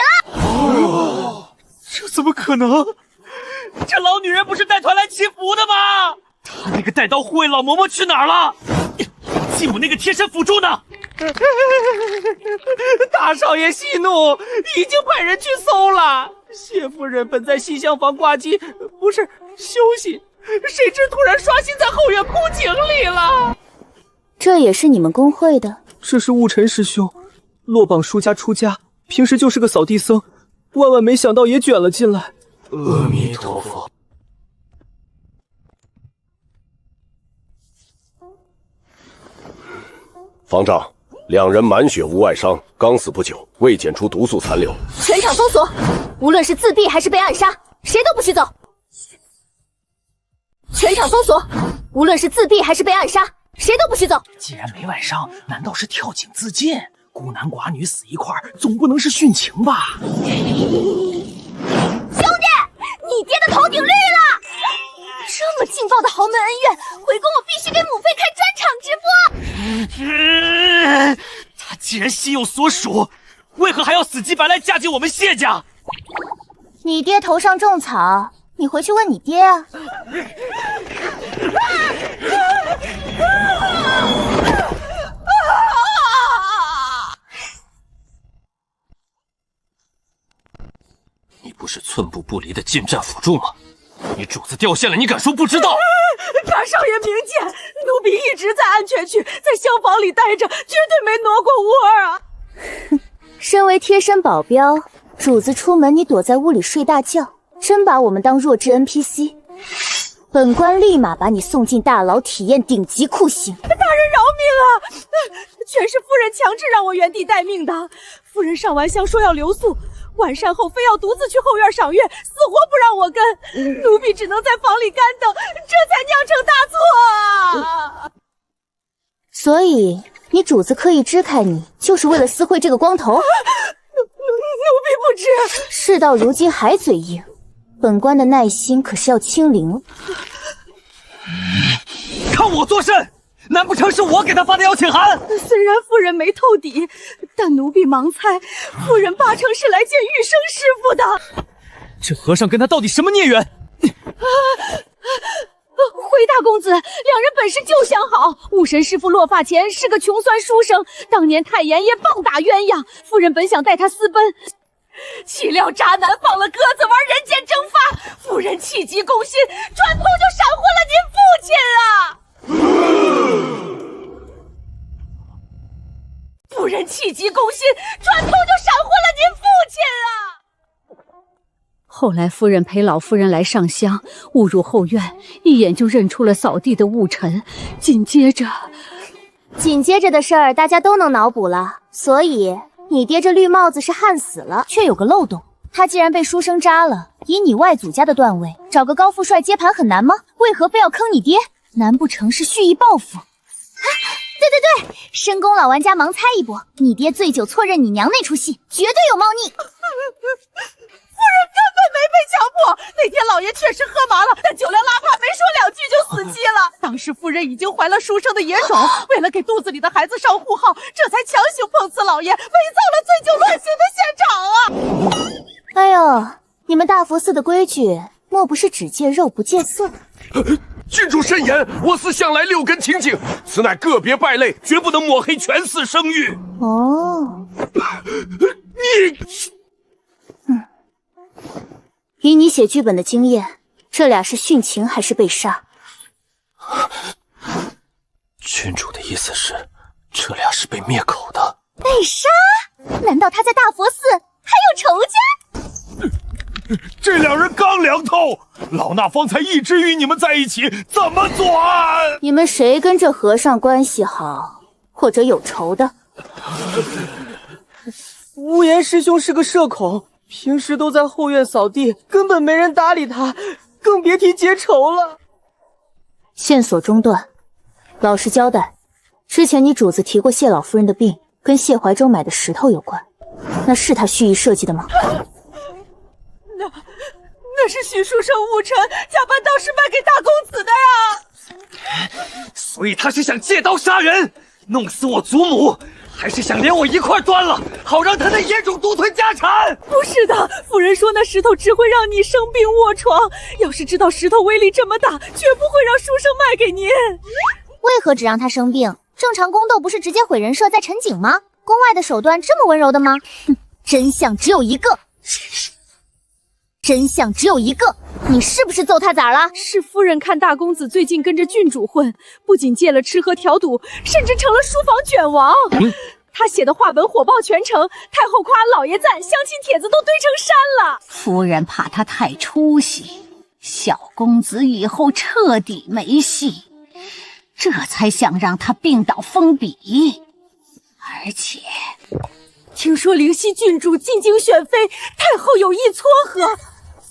了？这怎么可能？这老女人不是带团来祈福的吗？她那个带刀护卫老嬷嬷去哪儿了？继母那个贴身辅助呢？大少爷息怒，已经派人去搜了。谢夫人本在西厢房挂机，不是休息，谁知突然刷新在后院枯井里了。这也是你们公会的？这是雾尘师兄，落榜输家出家，平时就是个扫地僧，万万没想到也卷了进来。阿弥陀佛。方丈，2人满血无外伤，刚死不久，未检出毒素残留。全场搜索，无论是自毙还是被暗杀，谁都不许走。全场搜索，无论是自毙还是被暗杀，谁都不许走。既然没外伤，难道是跳井自尽？孤男寡女死一块，总不能是殉情吧？兄弟，你爹的头顶绿了！这么劲爆的豪门恩怨，回宫我必须给母妃开专场直播。他既然心有所属，为何还要死乞白赖嫁进我们谢家？你爹头上种草，你回去问你爹啊。你不是寸步不离的近战辅助吗？你主子掉线了，你敢说不知道？大少爷明鉴，奴婢一直在安全区，在厢房里待着，绝对没挪过窝啊！身为贴身保镖，主子出门你躲在屋里睡大觉，真把我们当弱智 NPC。本官立马把你送进大牢，体验顶级酷刑。大人饶命啊！全是夫人强制让我原地待命的。夫人上完香说要留宿，晚膳后非要独自去后院赏月，死活不让我跟，奴婢只能在房里干等，这才酿成大错啊！所以你主子刻意支开你，就是为了私会这个光头？奴婢不知。事到如今还嘴硬，本官的耐心可是要清零了。看我作甚！难不成是我给他发的邀请函？虽然夫人没透底，但奴婢盲猜，夫人八成是来见玉生师傅的。这和尚跟他到底什么孽缘？回大公子，两人本是旧相好。武神师傅落发前是个穷酸书生，当年太爷爷棒打鸳鸯，夫人本想带他私奔，岂料渣男放了鸽子玩人间蒸发，夫人气急攻心，转头就闪婚了您父亲啊！夫人气急攻心，转头就闪婚了您父亲啊！后来夫人陪老夫人来上香，误入后院，一眼就认出了扫地的雾尘。紧接着的事儿大家都能脑补了，所以你爹这绿帽子是焊死了，却有个漏洞。他既然被书生扎了，以你外祖家的段位，找个高富帅接盘很难吗？为何非要坑你爹？难不成是蓄意报复？对，深宫老玩家盲猜一波，你爹醉酒错认你娘那出戏，绝对有猫腻。夫人根本没被强迫。那天老爷确实喝麻了，但酒量拉胯，没说2句就死机了。当时夫人已经怀了书生的野种，为了给肚子里的孩子上护号，这才强行碰瓷老爷，伪造了醉酒乱性的现场啊！哎呦，你们大佛寺的规矩，莫不是只戒肉不戒色？郡主慎言，我司向来6根清净，此乃个别败类，绝不能抹黑全寺声誉。哦，你，以你写剧本的经验，这俩是殉情还是被杀？郡主的意思是，这俩是被灭口的。被杀？难道他在大佛寺还有仇家？这2人刚凉透，老衲方才一直与你们在一起，怎么作案？你们谁跟这和尚关系好，或者有仇的？无言师兄是个社恐，平时都在后院扫地，根本没人搭理他，更别提结仇了。线索中断，老实交代，之前你主子提过谢老夫人的病跟谢怀州买的石头有关，那是他蓄意设计的吗？那是徐书生误臣假扮当时卖给大公子的呀！所以他是想借刀杀人，弄死我祖母，还是想连我一块端了，好让他的野种独吞家产？不是的，夫人说那石头只会让你生病卧床，要是知道石头威力这么大，绝不会让书生卖给您。为何只让他生病？正常宫斗不是直接毁人设再陈景吗？宫外的手段这么温柔的吗？哼，真相只有一个。真相只有一个，你是不是揍他崽了？是夫人看大公子最近跟着郡主混，不仅戒了吃喝调赌，甚至成了书房卷王。他写的话本火爆全城，太后夸老爷赞，相亲帖子都堆成山了。夫人怕他太出息，小公子以后彻底没戏，这才想让他病倒封笔。而且听说灵溪郡主进京选妃，太后有意撮合。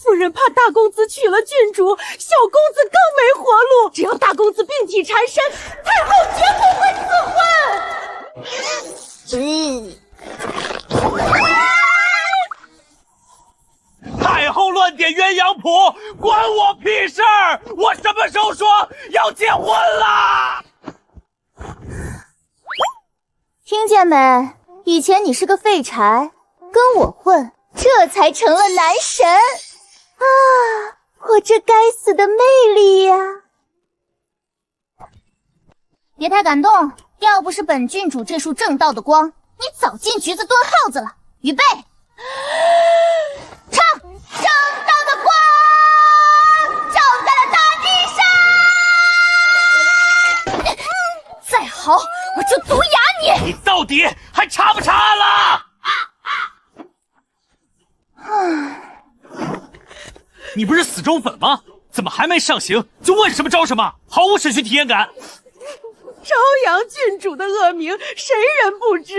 夫人怕大公子娶了郡主，小公子更没活路。只要大公子病体缠身，太后绝不会赐婚。太后乱点鸳鸯谱，关我屁事儿！我什么时候说要结婚了？听见没？以前你是个废柴，跟我混，这才成了男神啊！我这该死的魅力呀！别太感动，要不是本郡主这束正道的光，你早进局子蹲耗子了。预备，唱！正道的光照在了大地上。再好，我就毒哑你！你到底还差不差了？你不是死忠粉吗？怎么还没上刑就问什么招什么，毫无审讯体验感？朝阳郡主的恶名，谁人不知？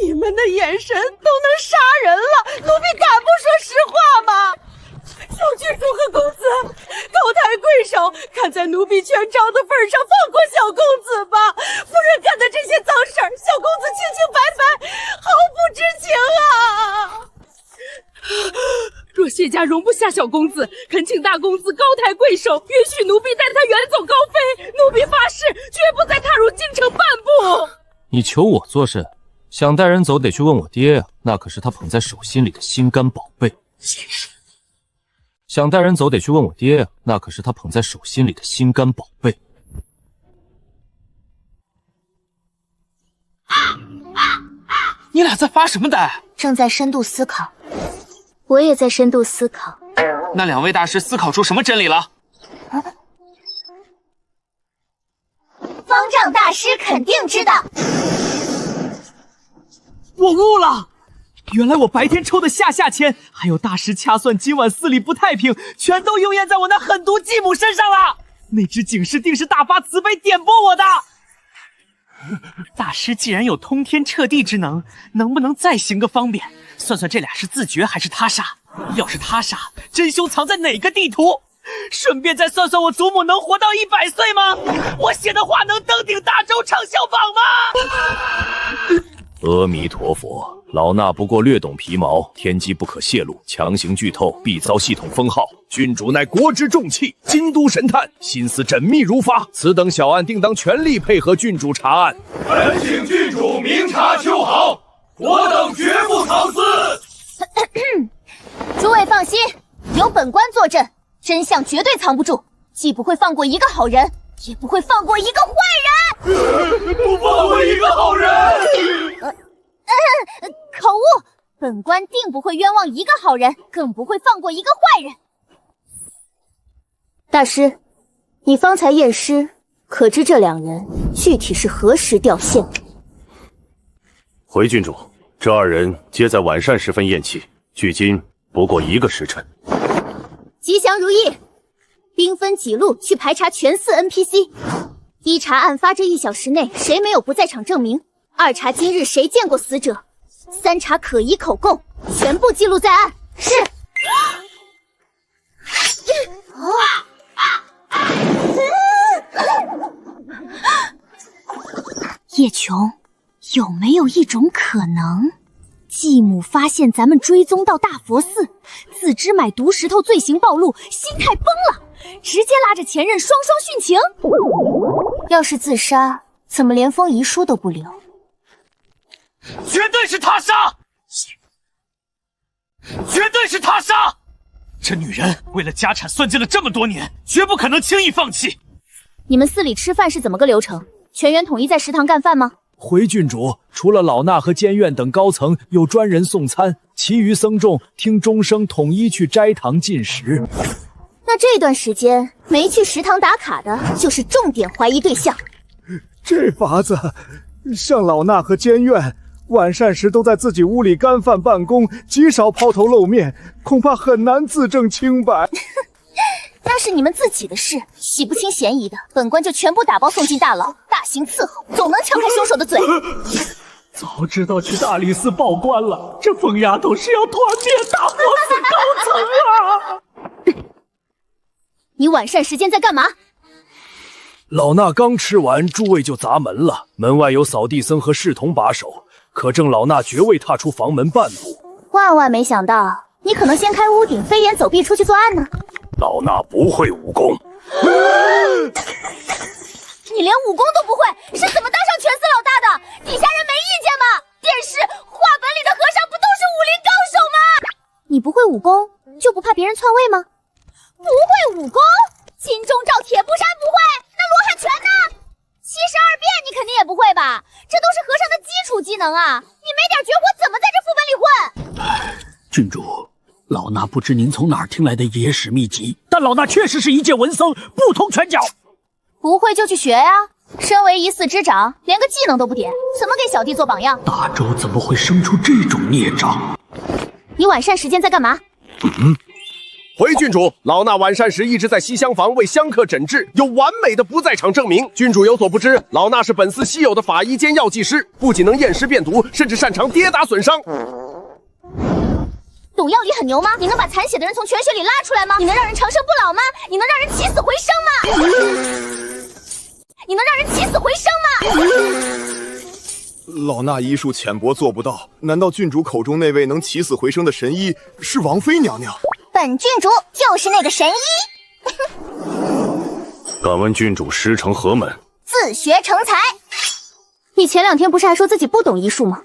你们的眼神都能杀人了，奴婢敢不说实话吗？小郡主和公子高抬贵手，看在奴婢全招的份上，放过小公子吧。夫人干的这些脏事儿，小公子清清白白，毫不知情啊！若谢家容不下小公子，恳请大公子高抬贵手，允许奴婢带他远走高飞。奴婢发誓，绝不再踏入京城半步。你求我做甚？想带人走，得去问我爹呀，那可是他捧在手心里的心肝宝贝。想带人走，得去问我爹呀，那可是他捧在手心里的心肝宝贝。你俩在发什么呆？正在深度思考。我也在深度思考。那2位大师思考出什么真理了？方丈大师肯定知道。我悟了，原来我白天抽的下签，还有大师掐算今晚寺里不太平，全都应验在我那狠毒继母身上了。那只警示定是大发慈悲点拨我的。大师既然有通天彻地之能，能不能再行个方便，算算这俩是自绝还是他杀？要是他杀，真凶藏在哪个地图？顺便再算算我祖母能活到100岁吗？我写的话能登顶大周畅销榜吗？阿弥陀佛，老衲不过略懂皮毛，天机不可泄露，强行剧透必遭系统封号。郡主乃国之重器，京都神探，心思缜密如发，此等小案定当全力配合郡主查案。恳请郡主明察秋毫，我等绝不藏私。诸位放心，有本官坐镇，真相绝对藏不住，既不会放过一个好人，也不会放过一个坏人。不放过一个好人！口误，本官定不会冤枉一个好人，更不会放过一个坏人。大师，你方才验尸，可知这两人具体是何时掉线的？回郡主，这二人皆在晚膳时分咽气，距今不过1个时辰。吉祥如意，兵分几路去排查全寺 NPC。一查案发这1小时内谁没有不在场证明，2查今日谁见过死者，3查可疑口供，全部记录在案。是。叶琼，有没有一种可能，继母发现咱们追踪到大佛寺，自知买毒石头罪行暴露，心态崩了，直接拉着前任双殉情？要是自杀，怎么连封遗书都不留？绝对是他杀！绝对是他杀！这女人为了家产算计了这么多年，绝不可能轻易放弃。你们寺里吃饭是怎么个流程？全员统一在食堂干饭吗？回郡主，除了老衲和监院等高层有专人送餐，其余僧众听钟声统一去斋堂进食。那这段时间没去食堂打卡的，就是重点怀疑对象。这法子，像老衲和监院晚膳时都在自己屋里干饭办公，极少抛头露面，恐怕很难自证清白。那是你们自己的事，洗不清嫌疑的，本官就全部打包送进大牢，大刑伺候，总能撬开凶手的嘴。早知道去大理寺报官了，这疯丫头是要团灭大佛寺高层啊！你晚膳时间在干嘛？老衲刚吃完，诸位就砸门了。门外有扫地僧和侍童把守，可证老衲绝未踏出房门半步。万万没想到，你可能掀开屋顶，飞檐走壁出去作案呢。老衲不会武功。你连武功都不会，是怎么当上全寺老大的？底下人没意见吗？电视、话本里的和尚不都是武林高手吗？你不会武功，就不怕别人篡位吗？不会武功？金钟罩铁布衫不会，那罗汉拳呢？72变你肯定也不会吧？这都是和尚的基础技能啊！你没点绝活怎么在这副本里混？郡主，老衲不知您从哪儿听来的野史秘籍，但老衲确实是一介文僧，不通拳脚。不会就去学呀！身为一寺之长，连个技能都不点，怎么给小弟做榜样？大周怎么会生出这种孽障？你晚膳时间在干嘛？回郡主，老衲晚膳时一直在西厢房为香客诊治，有完美的不在场证明。郡主有所不知，老衲是本寺稀有的法医兼药剂师，不仅能验尸辨毒，甚至擅长跌打损伤。懂药理很牛吗？你能把残血的人从泉水里拉出来吗？你能让人长生不老吗？你能让人起死回生吗？你能让人起死回生吗？老衲医术浅薄，做不到。难道郡主口中那位能起死回生的神医是王妃娘娘？本郡主就是那个神医。敢问郡主师承何门？自学成才。你前2天不是还说自己不懂医术吗？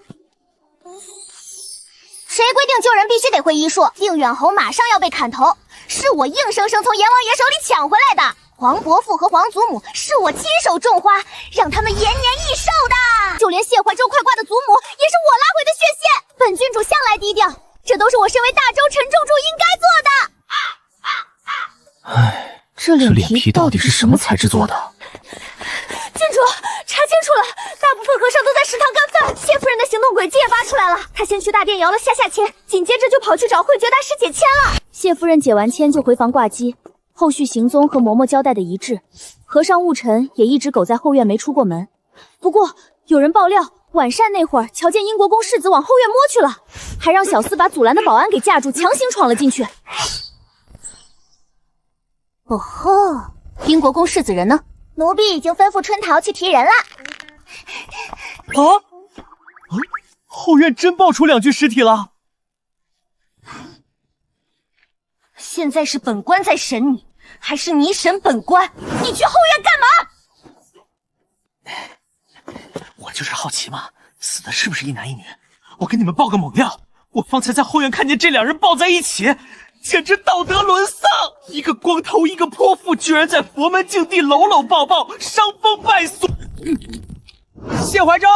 谁规定救人必须得会医术？定远侯马上要被砍头，是我硬生生从阎王爷手里抢回来的。黄伯父和皇祖母是我亲手种花，让他们延年益寿的。就连谢怀州快挂的祖母也是我拉回的血线。本郡主向来低调，这都是我身为大周陈重柱应该做的。唉，这脸皮到底是什么材质做的？郡主，查清楚了，大部分和尚都在食堂干饭。谢夫人的行动轨迹也扒出来了，她先去大殿摇了下签，紧接着就跑去找慧觉大师解签了。谢夫人解完签就回房挂机，后续行踪和嬷嬷交代的一致。和尚悟辰也一直苟在后院没出过门。不过有人爆料，晚膳那会儿瞧见英国公世子往后院摸去了，还让小厮把阻拦的保安给架住，强行闯了进去。哦呵，英国公世子人呢？奴婢已经吩咐春桃去提人了。后院真爆出2具尸体了。现在是本官在审你，还是你审本官？你去后院干嘛？我就是好奇嘛，死的是不是一男一女？我给你们爆个猛料，我方才在后院看见这2人抱在一起，简直道德沦丧！一个光头，一个泼妇，居然在佛门净地搂搂抱抱，伤风败俗。谢怀忠，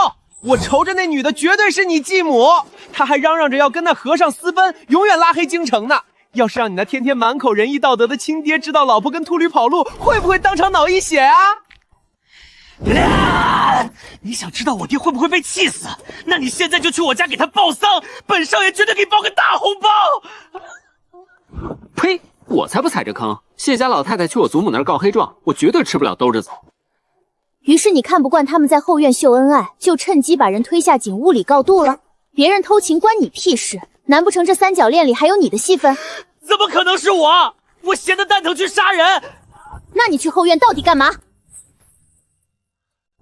我瞅着那女的绝对是你继母，她还嚷嚷着要跟那和尚私奔，永远拉黑京城呢。要是让你那天天满口仁义道德的亲爹知道老婆跟秃驴跑路，会不会当场脑溢血啊？你想知道我爹会不会被气死？那你现在就去我家给他报丧，本少爷绝对给你包个大红包。呸！我才不踩这坑！谢家老太太去我祖母那儿告黑状，我绝对吃不了兜着走。于是你看不惯他们在后院秀恩爱，就趁机把人推下井屋里告度了。别人偷情关你屁事？难不成这三角恋里还有你的戏份？怎么可能是我？我闲得蛋疼去杀人。那你去后院到底干嘛？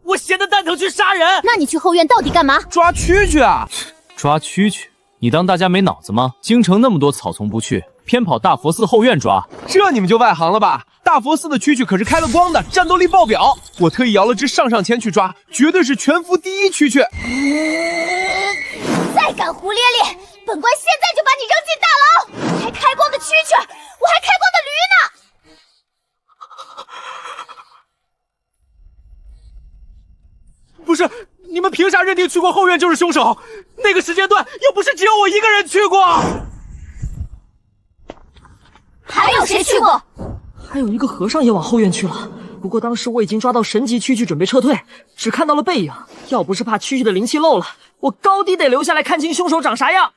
我闲得蛋疼去杀人。那你去后院到底干嘛？抓蛐蛐啊！抓蛐蛐？你当大家没脑子吗？京城那么多草丛不去，偏跑大佛寺后院抓，这你们就外行了吧？大佛寺的蛐蛐可是开了光的，战斗力爆表。我特意摇了只上签去抓，绝对是全服第一蛐蛐。再敢胡咧咧，本官现在就把你扔进大牢！还开光的蛐蛐，我还开光的驴呢！不是，你们凭啥认定去过后院就是凶手？那个时间段又不是只有我一个人去过。还有谁去过？还有一个和尚也往后院去了。不过当时我已经抓到神级蛐蛐，准备撤退，只看到了背影。要不是怕蛐蛐的灵气漏了，我高低得留下来看清凶手长啥样。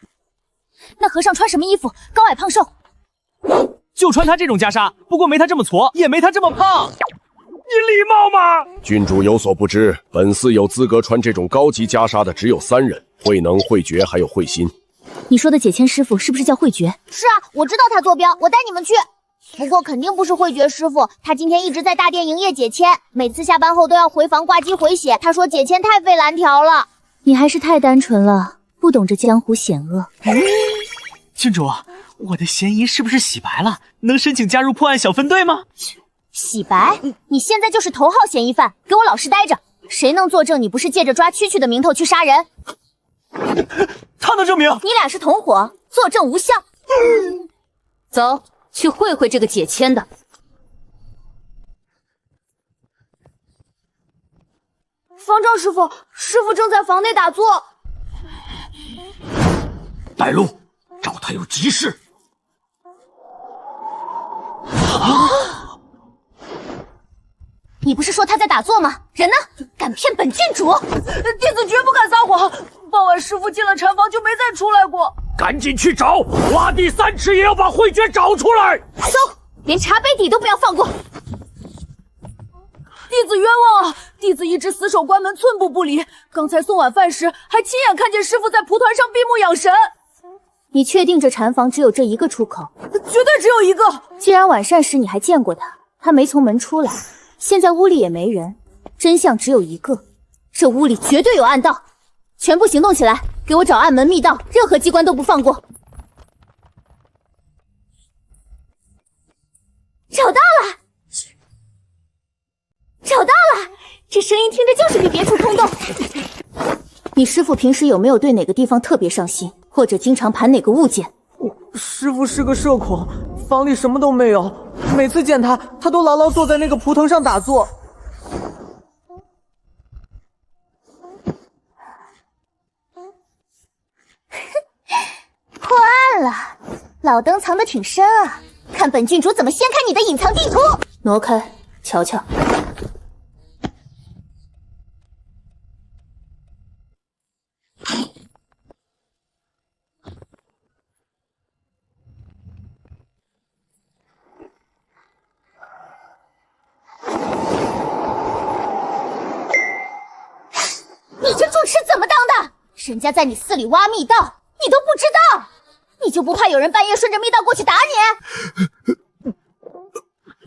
那和尚穿什么衣服？高矮胖瘦？就穿他这种袈裟，不过没他这么矬，也没他这么胖。你礼貌吗？郡主有所不知，本寺有资格穿这种高级袈裟的只有3人，慧能、慧觉还有慧心。你说的解签师傅是不是叫慧觉？是啊，我知道他坐标，我带你们去。不过肯定不是慧觉师傅，他今天一直在大殿营业解签，每次下班后都要回房挂机回血。他说解签太费蓝条了。你还是太单纯了，不懂这江湖险恶。郡主，我的嫌疑是不是洗白了？能申请加入破案小分队吗？洗白？你现在就是头号嫌疑犯，给我老实待着！谁能作证你不是借着抓蛐蛐的名头去杀人？他能证明你俩是同伙，作证无效。走，去会会这个解签的。方丈师傅，师傅正在房内打坐。带路，找他有急事。你不是说他在打坐吗？人呢？敢骗本郡主！弟子绝不敢撒谎。傍晚师傅进了禅房就没再出来过。赶紧去找，挖地3尺也要把慧觉找出来。搜，连茶杯底都不要放过。弟子冤枉啊！弟子一直死守关门，寸步不离。刚才送晚饭时，还亲眼看见师傅在蒲团上闭目养神。你确定这禅房只有这一个出口？绝对只有一个。既然晚膳时你还见过他，他没从门出来，现在屋里也没人，真相只有一个，这屋里绝对有暗道。全部行动起来，给我找暗门密道，任何机关都不放过。找到了，找到了！这声音听着就是比别处空洞。你师傅平时有没有对哪个地方特别上心，或者经常盘哪个物件？师傅是个社恐，房里什么都没有。每次见他，他都牢牢坐在那个蒲藤上打坐。破案了，老登藏得挺深啊！看本郡主怎么掀开你的隐藏地图！挪开，瞧瞧。你这住持怎么当的？人家在你寺里挖密道，你都不知道，你就不怕有人半夜顺着密道过去打你？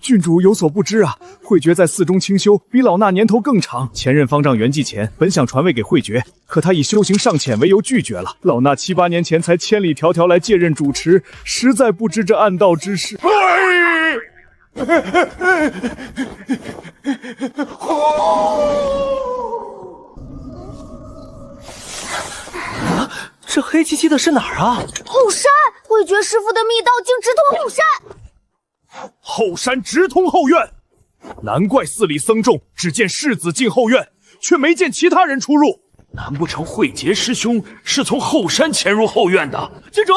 郡主有所不知啊，慧觉在寺中清修，比老衲年头更长。前任方丈圆寂前，本想传位给慧觉，可他以修行尚浅为由拒绝了。老衲7、8年前才千里迢迢来借任主持，实在不知这暗道之事。这黑漆漆的是哪儿啊？后山，慧觉师傅的密道竟直通后山。后山直通后院，难怪寺里僧众只见世子进后院，却没见其他人出入。难不成慧杰师兄是从后山潜入后院的？郡主，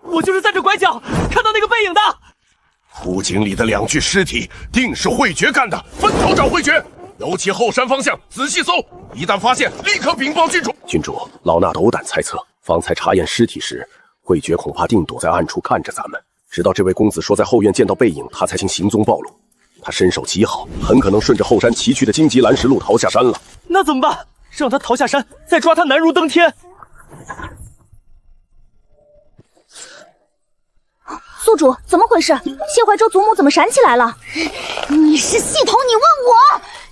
我就是在这拐角看到那个背影的。枯井里的2具尸体，定是慧觉干的，分头找慧觉，尤其后山方向仔细搜，一旦发现，立刻禀报郡主。郡主，老衲斗胆猜测，方才查验尸体时，慧觉恐怕定躲在暗处看着咱们。直到这位公子说在后院见到背影，他才将行踪暴露。他身手极好，很可能顺着后山崎岖的荆棘蓝石路逃下山了。那怎么办？让他逃下山，再抓他难如登天。宿主，怎么回事？谢怀州祖母怎么闪起来了？你是系统，你问我，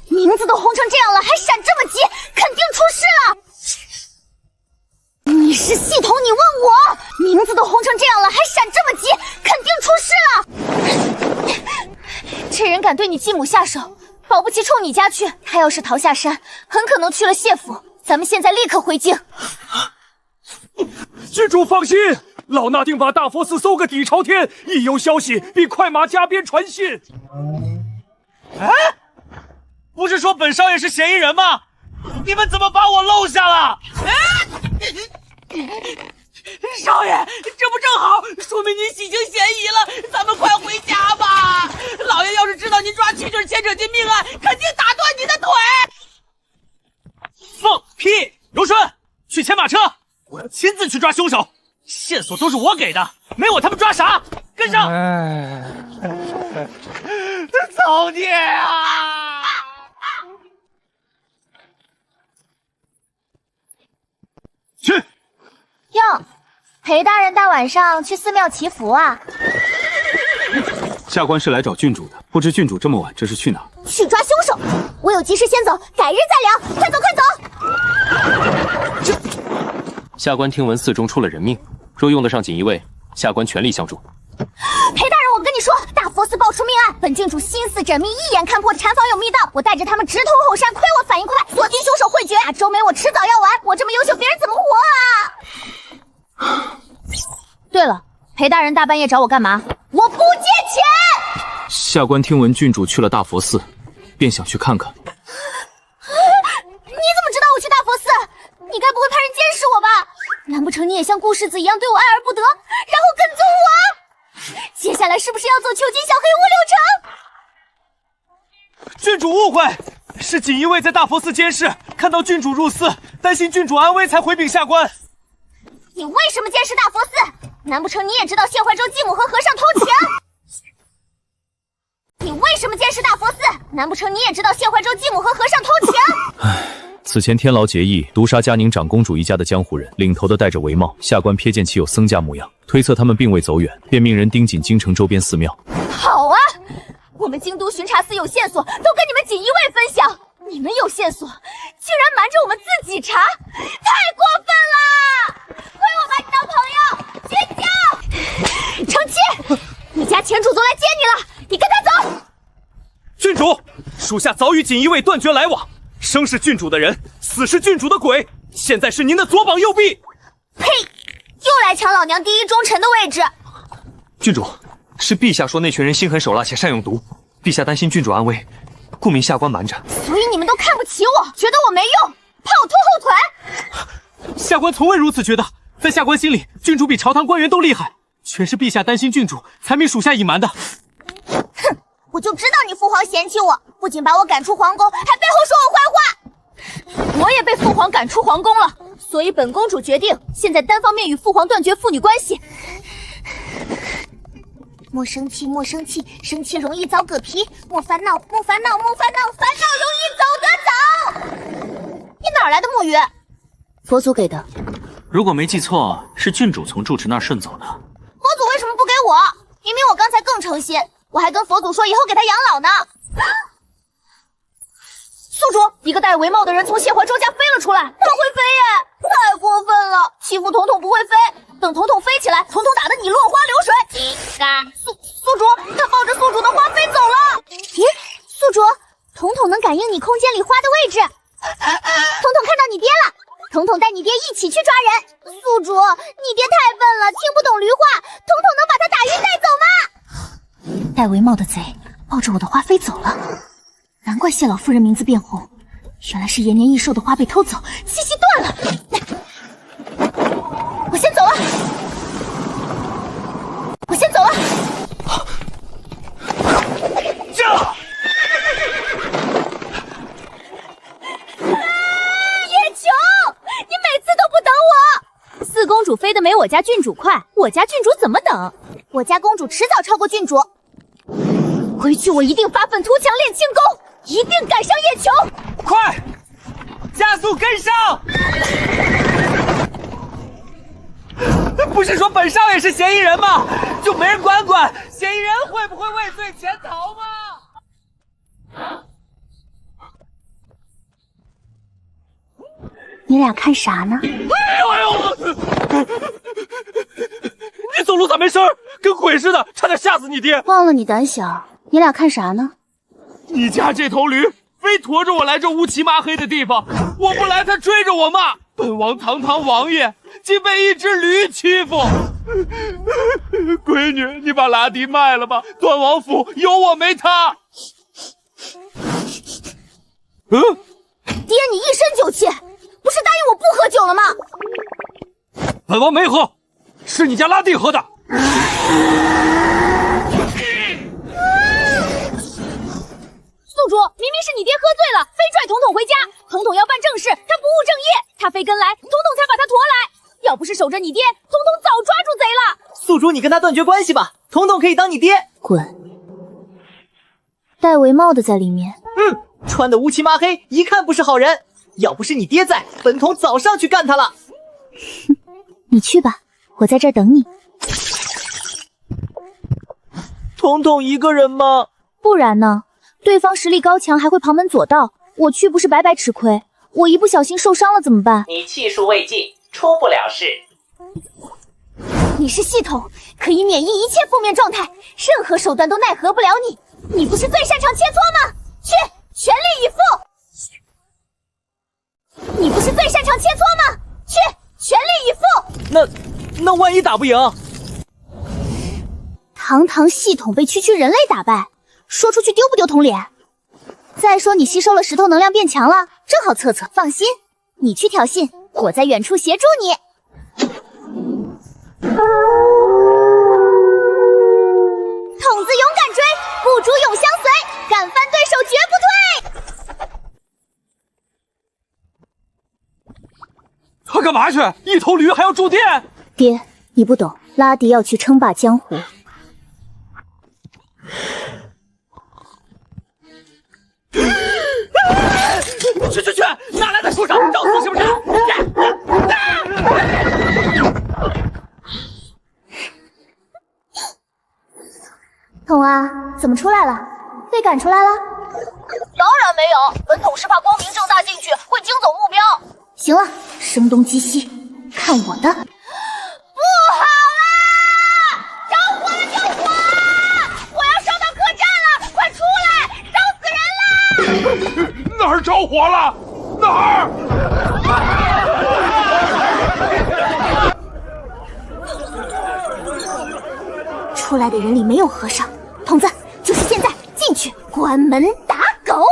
名字都红成这样了，还闪这么急，肯定出事了。你是系统，你问我，名字都红成这样了，还闪这么急，肯定出事了。这人敢对你继母下手，保不齐冲你家去。他要是逃下山，很可能去了谢府。咱们现在立刻回京。郡主放心，老衲定把大佛寺搜个底朝天，一有消息必快马加鞭传信。哎，不是说本少爷是嫌疑人吗？你们怎么把我漏下了？少爷，这不正好说明您洗清嫌疑了，咱们快回家吧。老爷要是知道您抓蛐蛐牵扯进命案，肯定打断你的腿。放屁！柔顺，去牵马车，我要亲自去抓凶手。线索都是我给的，没我他们抓啥？跟上！造孽啊！去。哟，裴大人大晚上去寺庙祈福啊？下官是来找郡主的，不知郡主这么晚这是去哪？去抓凶手。我有急事先走，改日再聊。快走快走！下官听闻寺中出了人命，若用得上锦衣卫，下官全力相助。裴大人，我跟你说，大佛寺爆出命案，本郡主心思缜密，一眼看破禅房有密道，我带着他们直通后山，亏我反应快，锁定凶手慧觉。大周梅我迟早要完，我这么优秀，别人怎么活啊？对了，裴大人大半夜找我干嘛？我不借钱。下官听闻郡主去了大佛寺，便想去看看。你怎么知道我去大佛寺？你该不会派人监视我吧？难不成你也像顾世子一样对我爱而不得，然后跟踪我？接下来是不是要走囚禁小黑屋流程？郡主误会，是锦衣卫在大佛寺监视，看到郡主入寺，担心郡主安危才回禀下官。你为什么监视大佛寺？难不成你也知道谢怀州继母和和尚偷情？你为什么监视大佛寺？难不成你也知道谢怀州继母和和尚偷情？此前天牢结义毒杀嘉宁长公主一家的江湖人，领头的戴着帷帽，下官瞥见其有僧家模样，推测他们并未走远，便命人盯紧京城周边寺庙。好啊，我们京都巡查司有线索，都跟你们锦衣卫分享。你们有线索，居然瞒着我们自己查，太过分了！亏我把你当朋友，绝交！程七，你家前主总来接你了，你跟他走。郡主，属下早与锦衣卫断绝来往，生是郡主的人，死是郡主的鬼，现在是您的左膀右臂。呸！又来抢老娘第一忠臣的位置。郡主，是陛下说那群人心狠手辣且善用毒，陛下担心郡主安危，故命下官瞒着。所以你们都看不起我，觉得我没用，怕我拖后腿？下官从未如此觉得，在下官心里，郡主比朝堂官员都厉害，全是陛下担心郡主，才命属下隐瞒的。哼，我就知道你父皇嫌弃我，不仅把我赶出皇宫，还背后说我坏话。我也被父皇赶出皇宫了，所以本公主决定现在单方面与父皇断绝父女关系。莫生气，莫生气，生气容易遭嗝皮。莫烦恼，莫烦恼，莫烦恼，烦恼容易走得早。你哪来的木鱼？佛祖给的。如果没记错，是郡主从住持那儿顺走的。佛祖为什么不给我？明明我刚才更诚心。我还跟佛祖说以后给他养老呢。宿主，一个戴围帽的人从谢怀周家飞了出来，他会飞耶！太过分了，欺负彤彤不会飞，等彤彤飞起来，彤彤打得你落花流水。宿主，他抱着宿主的花飞走了。咦，宿主，彤彤能感应你空间里花的位置。彤彤看到你爹了，彤彤带你爹一起去抓人。宿主，你爹太笨了，听不懂驴话，彤彤能把他打晕带走吗？戴围帽的贼抱着我的花飞走了。难怪谢老夫人名字变红，原来是延年益寿的花被偷走，气息断了。我先走了，叶琼，你每次都不等我。四公主飞得没我家郡主快，我家郡主怎么等？我家公主迟早超过郡主。回去我一定发愤图强练轻功，一定赶上叶琼！快，加速跟上！不是说本少爷是嫌疑人吗？就没人管管嫌疑人会不会畏罪潜逃吗？你俩看啥呢？哎呦！你走路咋没声？跟鬼似的，差点吓死你爹！忘了你胆小，你俩看啥呢？你家这头驴非驮着我来这乌漆麻黑的地方，我不来他追着我骂。本王堂堂王爷，竟被一只驴欺负。闺女，你把拉迪卖了吧，段王府有我没他。爹，你一身酒气，不是答应我不喝酒了吗？本王没喝，是你家拉蒂喝的。宿主，明明是你爹喝醉了，非拽彤彤回家。彤彤要办正事，他不务正业，他非跟来，彤彤才把他驮来。要不是守着你爹，彤彤早抓住贼了。宿主，你跟他断绝关系吧，彤彤可以当你爹。滚！戴围帽的在里面。穿的乌漆麻黑，一看不是好人。要不是你爹在，本童早上去干他了。你去吧，我在这儿等你。彤彤一个人吗？不然呢？对方实力高强，还会旁门左道，我去不是白白吃亏？我一不小心受伤了怎么办？你气数未尽，出不了事。你是系统，可以免疫一切负面状态，任何手段都奈何不了你。你不是最擅长切磋吗？去，全力以赴！你不是最擅长切磋吗？去，全力以赴！那万一打不赢？堂堂系统被区区人类打败，说出去丢不丢统脸？再说你吸收了石头能量变强了，正好测测。放心，你去挑衅，我在远处协助你。筒子勇敢追，不主永相随，敢翻对手绝不退。他干嘛去？一头驴还要住店？爹，你不懂，拉迪要去称霸江湖。去！哪来的畜生，找死是不是？童啊，怎么出来了？被赶出来了？当然没有，本统是怕光明正大进去会惊走目标。行了，声东击西，看我的！不好啦！着火了！救火！我要烧到客栈了，快出来！烧死人啦！哪儿着火了？哪儿？出来的人里没有和尚，筒子，就是现在进去，关门打狗。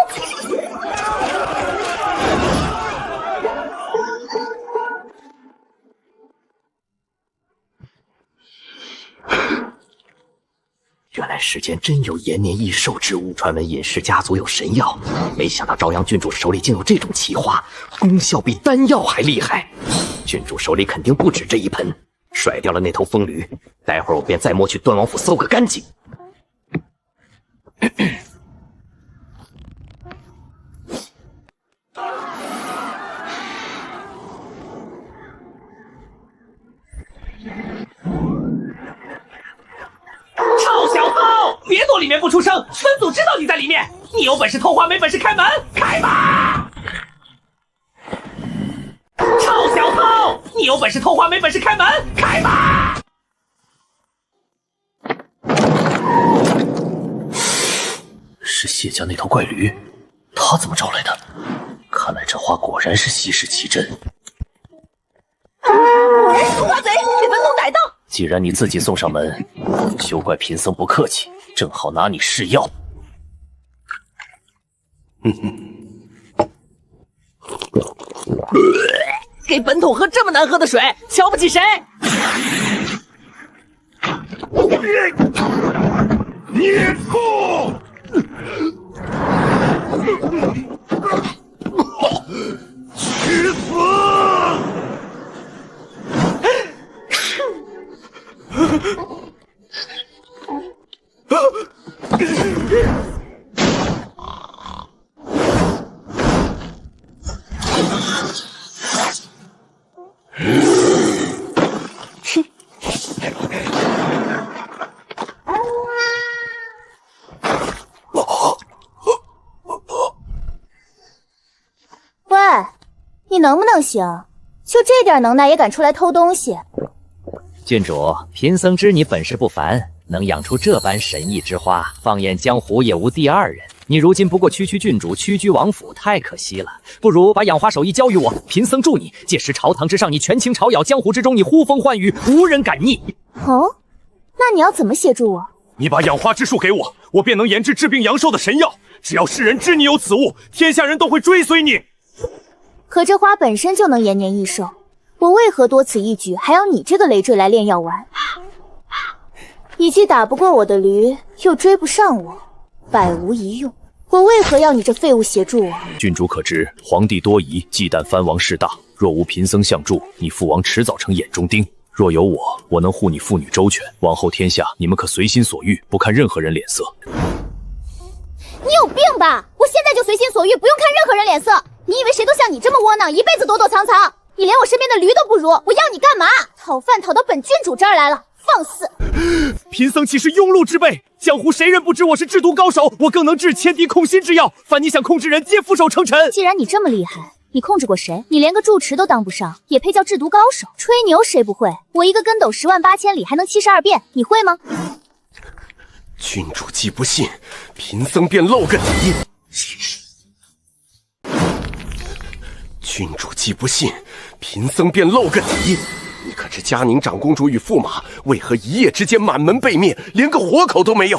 原来世间真有延年益寿之物，传闻尹氏家族有神药，没想到朝阳郡主手里竟有这种奇花，功效比丹药还厉害。郡主手里肯定不止这一盆，甩掉了那头疯驴，待会儿我便再摸去段王府搜个干净。臭小子，别躲！躲里面不出声，分组知道你在里面。你有本事偷花，没本事开门，开吧！臭小偷，你有本事偷花，没本事开门，开吧！是谢家那头怪驴，他怎么招来的？看来这花果然是稀世奇珍。果然是花贼，给本统逮到！既然你自己送上门，休怪贫僧不客气，正好拿你试药。给本统喝这么难喝的水，瞧不起谁？你错！去死！喂，你能不能行？就这点能耐也敢出来偷东西？郡主，贫僧知你本事不凡，能养出这般神异之花，放眼江湖也无第二人。你如今不过区郡主，屈居王府，太可惜了。不如把养花手艺交于我，贫僧助你。届时朝堂之上，你权倾朝野，江湖之中你呼风唤雨，无人敢逆。哦，那你要怎么协助我？你把养花之术给我，我便能研制治病阳寿的神药。只要世人知你有此物，天下人都会追随你。可这花本身就能延年益寿，我为何多此一举还要你这个累赘来炼药丸？你既打不过我的驴，又追不上我，百无一用。我为何要你这废物协助我？郡主可知，皇帝多疑，忌惮藩王势大。若无贫僧相助，你父王迟早成眼中钉。若有我，我能护你父女周全。往后天下，你们可随心所欲，不看任何人脸色。你有病吧！我现在就随心所欲，不用看任何人脸色。你以为谁都像你这么窝囊，一辈子躲躲藏藏？你连我身边的驴都不如，我要你干嘛？讨饭讨到本郡主这儿来了，放肆！贫僧岂是庸碌之辈？江湖谁人不知我是制毒高手？我更能治千敌恐心之药。凡你想控制人，皆俯首称臣。既然你这么厉害，你控制过谁？你连个住持都当不上，也配叫制毒高手？吹牛谁不会？我一个跟斗108000里还能72变，你会吗？郡主既不信，贫僧便露个底。郡主既不信，贫僧便露个底。你可知嘉宁长公主与驸马为何一夜之间满门被灭，连个活口都没有？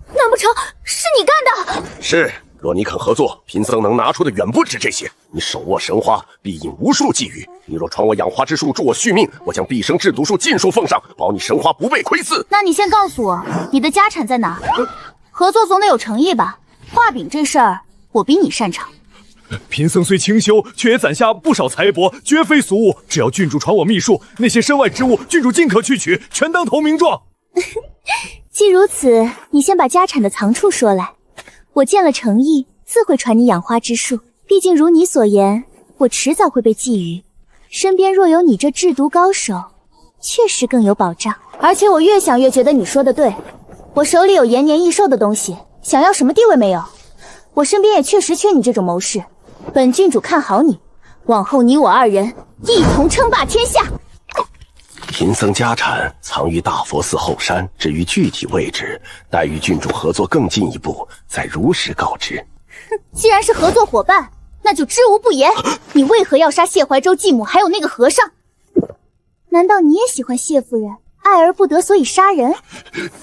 难不成是你干的？是。若你肯合作，贫僧能拿出的远不止这些。你手握神花，必引无数觊觎。你若传我养花之术，助我续命，我将毕生制毒术尽数奉上，保你神花不被窥伺。那你先告诉我，你的家产在哪？合作总得有诚意吧？画饼这事儿，我比你擅长。贫僧虽清修，却也攒下不少财帛，绝非俗物。只要郡主传我秘术，那些身外之物，郡主尽可去取，全当投名状。既如此，你先把家产的藏处说来。我见了诚意，自会传你养花之术。毕竟如你所言，我迟早会被觊觎，身边若有你这制毒高手，确实更有保障。而且我越想越觉得你说的对，我手里有延年益寿的东西，想要什么地位没有？我身边也确实缺你这种谋士。本郡主看好你，往后你我二人一同称霸天下。贫僧家产藏于大佛寺后山，至于具体位置，待与郡主合作更进一步，再如实告知。哼，既然是合作伙伴，那就知无不言。你为何要杀谢怀州继母，还有那个和尚？难道你也喜欢谢夫人，爱而不得，所以杀人？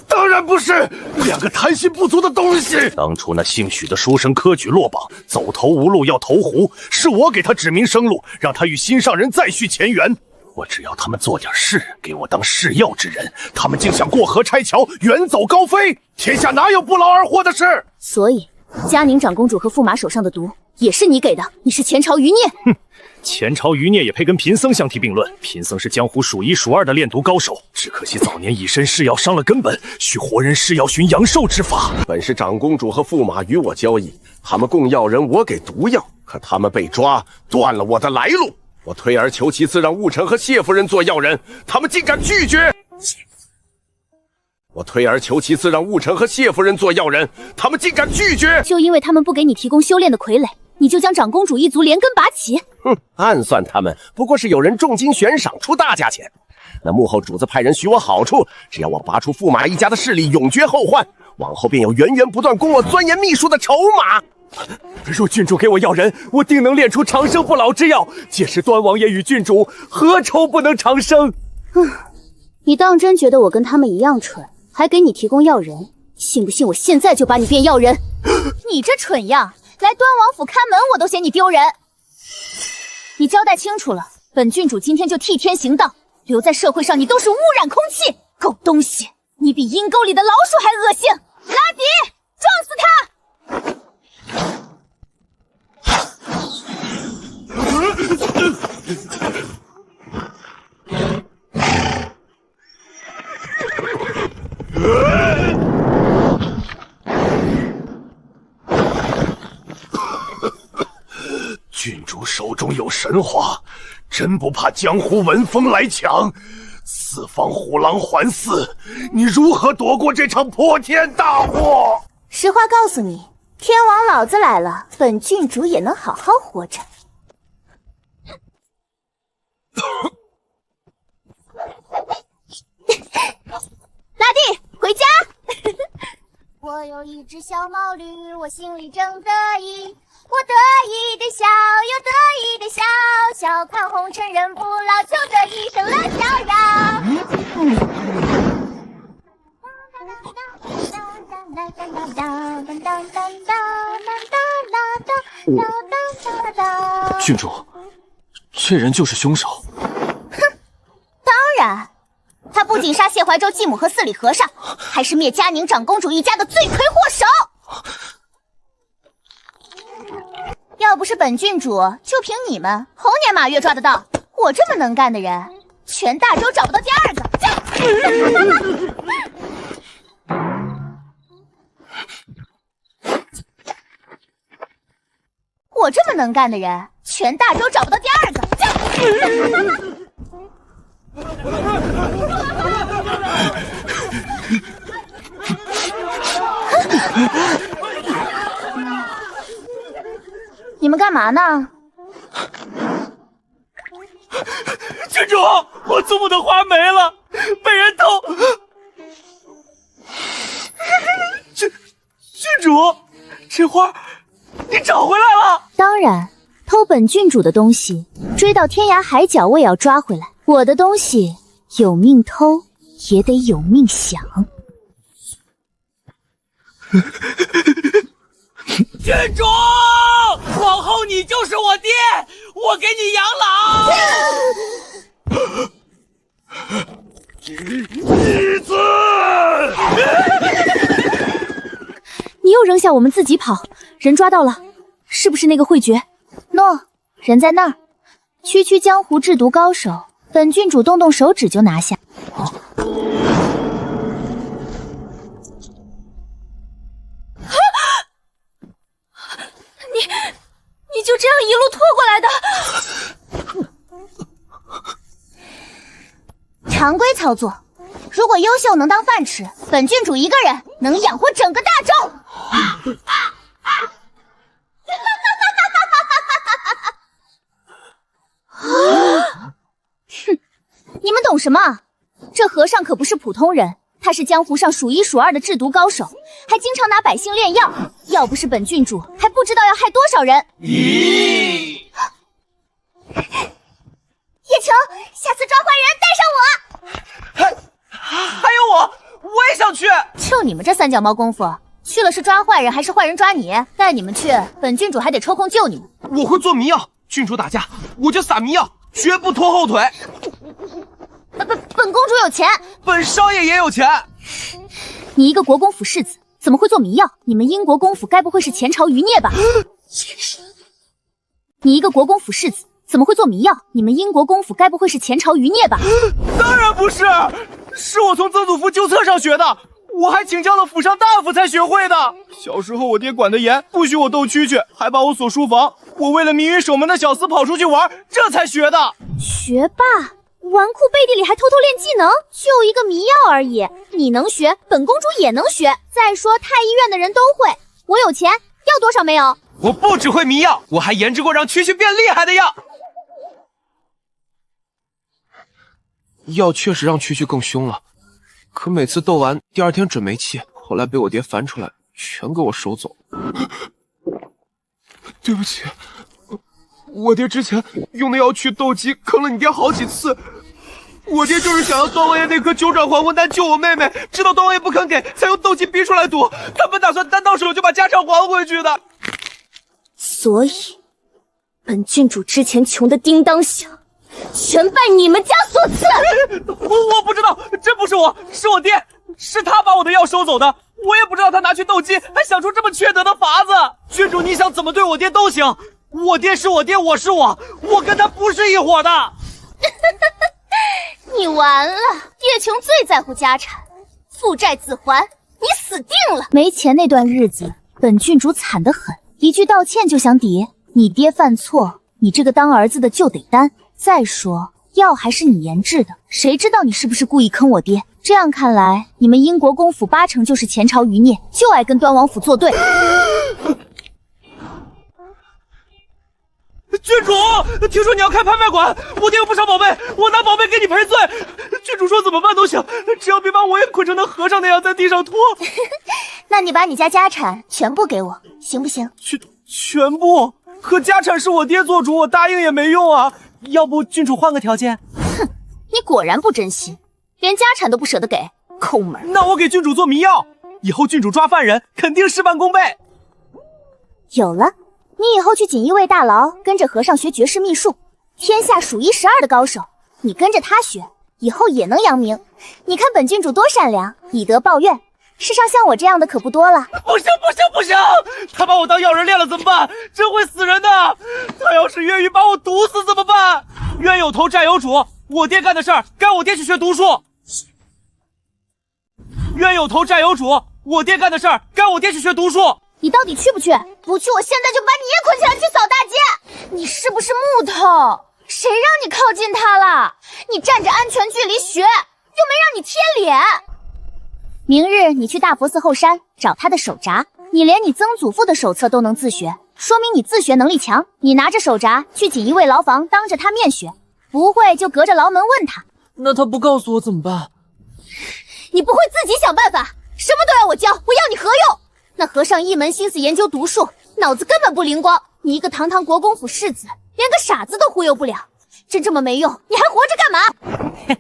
当然不是，两个贪心不足的东西。当初那姓许的书生科举落榜，走投无路要投湖，是我给他指明生路，让他与心上人再续前缘。我只要他们做点事，给我当试药之人，他们竟想过河拆桥，远走高飞。天下哪有不劳而获的事？所以，嘉宁长公主和驸马手上的毒也是你给的，你是前朝余孽。哼，前朝余孽也配跟贫僧相提并论？贫僧是江湖数一数二的炼毒高手，只可惜早年以身试药伤了根本，需活人试药寻阳寿之法。本是长公主和驸马与我交易，他们供药人，我给毒药，可他们被抓，断了我的来路。我退而求其次，让务臣和谢夫人做药人，他们竟敢拒绝。我退而求其次，让务尘和谢夫人做要人，他们竟敢拒绝！就因为他们不给你提供修炼的傀儡，你就将长公主一族连根拔起？哼，暗算他们不过是有人重金悬赏出大价钱。那幕后主子派人许我好处，只要我拔出驸马一家的势力，永绝后患，往后便有源源不断供我钻研秘术的筹码。若郡主给我要人，我定能炼出长生不老之药。届时端王爷与郡主何愁不能长生？你当真觉得我跟他们一样蠢，还给你提供药人？信不信我现在就把你变药人？你这蠢样，来端王府看门我都嫌你丢人。你交代清楚了，本郡主今天就替天行道，留在社会上你都是污染空气，狗东西，你比阴沟里的老鼠还恶心！拉迪，撞死他！郡主手中有神花，真不怕江湖闻风来抢？四方虎狼环伺，你如何躲过这场泼天大祸？实话告诉你，天王老子来了，本郡主也能好好活着。拉蒂，回家！我有一只小毛驴，我心里正得意，我得意的笑，又得意的笑，笑看红尘人不老，就得一声乐逍遥。郡主，这人就是凶手。当然，他不仅杀谢怀州继母和四里和尚，还是灭嘉宁长公主一家的罪魁祸首。要不是本郡主，就凭你们，猴年马月抓得到。我这么能干的人，全大周找不到第二个。我这么能干的人，全大周找不到第二个。你们干嘛呢？郡主，我祖母的花没了，被人偷。郡主，这花你找回来了？当然，偷本郡主的东西，追到天涯海角我也要抓回来。我的东西有命偷，也得有命享。郡主，往后你就是我爹，我给你养老。儿子，你又扔下我们自己跑，人抓到了，是不是那个慧觉？喏，人在那儿。区区江湖制毒高手，本郡主动动手指就拿下。你就这样一路拖过来的？常规操作，如果优秀能当饭吃，本郡主一个人能养活整个大周。哼，你们懂什么？这和尚可不是普通人，他是江湖上数一数二的制毒高手，还经常拿百姓炼药。要不是本郡主，还不知道要害多少人。咦！叶秋，下次抓坏人带上我。还有我也想去。就你们这三脚猫功夫，去了是抓坏人还是坏人抓你？带你们去，本郡主还得抽空救你们。我会做迷药，郡主打架我就撒迷药，绝不拖后腿。本公主有钱，本少爷也有钱。你一个国公府世子，怎么会做迷药？你们英国公府该不会是前朝余孽吧？你一个国公府世子，怎么会做迷药？你们英国公府该不会是前朝余孽吧？当然不是，是我从曾祖父旧册上学的，我还请教了府上大夫才学会的。小时候我爹管得严，不许我斗蛐蛐，还把我锁书房。我为了迷晕守门的小厮跑出去玩，这才学的。学霸，纨绔背地里还偷偷练技能，就一个迷药而已。你能学，本公主也能学。再说太医院的人都会。我有钱，要多少没有？我不只会迷药，我还研制过让蛐蛐变厉害的药。药确实让蛐蛐更凶了，可每次斗完，第二天准没气，后来被我爹翻出来，全给我收走。对不起。我爹之前用的药去斗鸡，坑了你爹好几次。我爹就是想要端王爷那颗9转还魂丹救我妹妹，知道端王爷不肯给，才用斗鸡逼出来毒。他本打算单到手就把家产还回去的。所以，本郡主之前穷的叮当响，全拜你们家所赐。我不知道，真不是我，是我爹，是他把我的药收走的。我也不知道他拿去斗鸡，还想出这么缺德的法子。郡主，你想怎么对我爹都行。我爹是我爹，我是我，我跟他不是一伙的。你完了，叶琼最在乎家产，负债自还，你死定了。没钱那段日子，本郡主惨得很，一句道歉就想抵。你爹犯错，你这个当儿子的就得担。再说药还是你研制的，谁知道你是不是故意坑我爹？这样看来，你们英国公府8成就是前朝余孽，就爱跟端王府作对。郡主，听说你要开拍卖馆，我爹有不少宝贝，我拿宝贝给你赔罪。郡主说怎么办都行，只要别把我也捆成那和尚那样在地上拖。那你把你家家产全部给我，行不行？全部？可家产是我爹做主，我答应也没用啊。要不郡主换个条件？哼，你果然不珍惜，连家产都不舍得给，抠门。那我给郡主做迷药，以后郡主抓犯人肯定事半功倍。有了。你以后去锦衣卫大牢，跟着和尚学绝世秘术，天下数1、12的高手，你跟着他学，以后也能扬名。你看本郡主多善良，以德报怨，世上像我这样的可不多了。不行！他把我当药人练了怎么办？真会死人的！他要是越狱把我毒死怎么办？冤有头债有主，我爹干的事儿该我爹去学毒术。冤有头债有主，我爹干的事儿该我爹去学毒术。你到底去不去？不去，我现在就把你也捆起来去扫大街！你是不是木头？谁让你靠近他了？你站着安全距离学，又没让你贴脸。明日你去大佛寺后山找他的手札，你连你曾祖父的手册都能自学，说明你自学能力强。你拿着手札去锦衣卫牢房当着他面学，不会就隔着牢门问他。那他不告诉我怎么办？你不会自己想办法？什么都要我教，我要你何用？那和尚一门心思研究毒术，脑子根本不灵光。你一个堂堂国公府世子，连个傻子都忽悠不了，真这么没用，你还活着干嘛？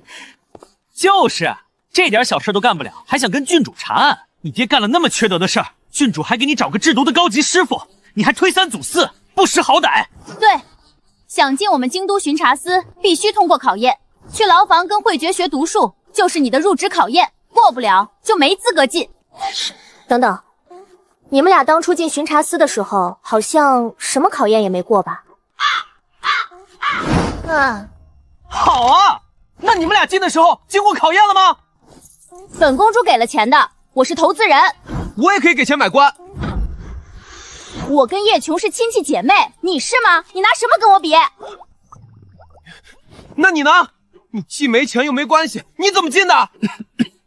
就是这点小事都干不了，还想跟郡主查案？你爹干了那么缺德的事儿，郡主还给你找个制毒的高级师傅，你还推三阻四，不识好歹。对，想进我们京都巡查司，必须通过考验。去牢房跟慧觉学毒术，就是你的入职考验，过不了就没资格进。等等。你们俩当初进巡查司的时候，好像什么考验也没过吧？好啊，那你们俩进的时候经过考验了吗？本公主给了钱的，我是投资人。我也可以给钱买官。我跟叶琼是亲戚姐妹，你是吗？你拿什么跟我比？那你呢？你既没钱又没关系，你怎么进的？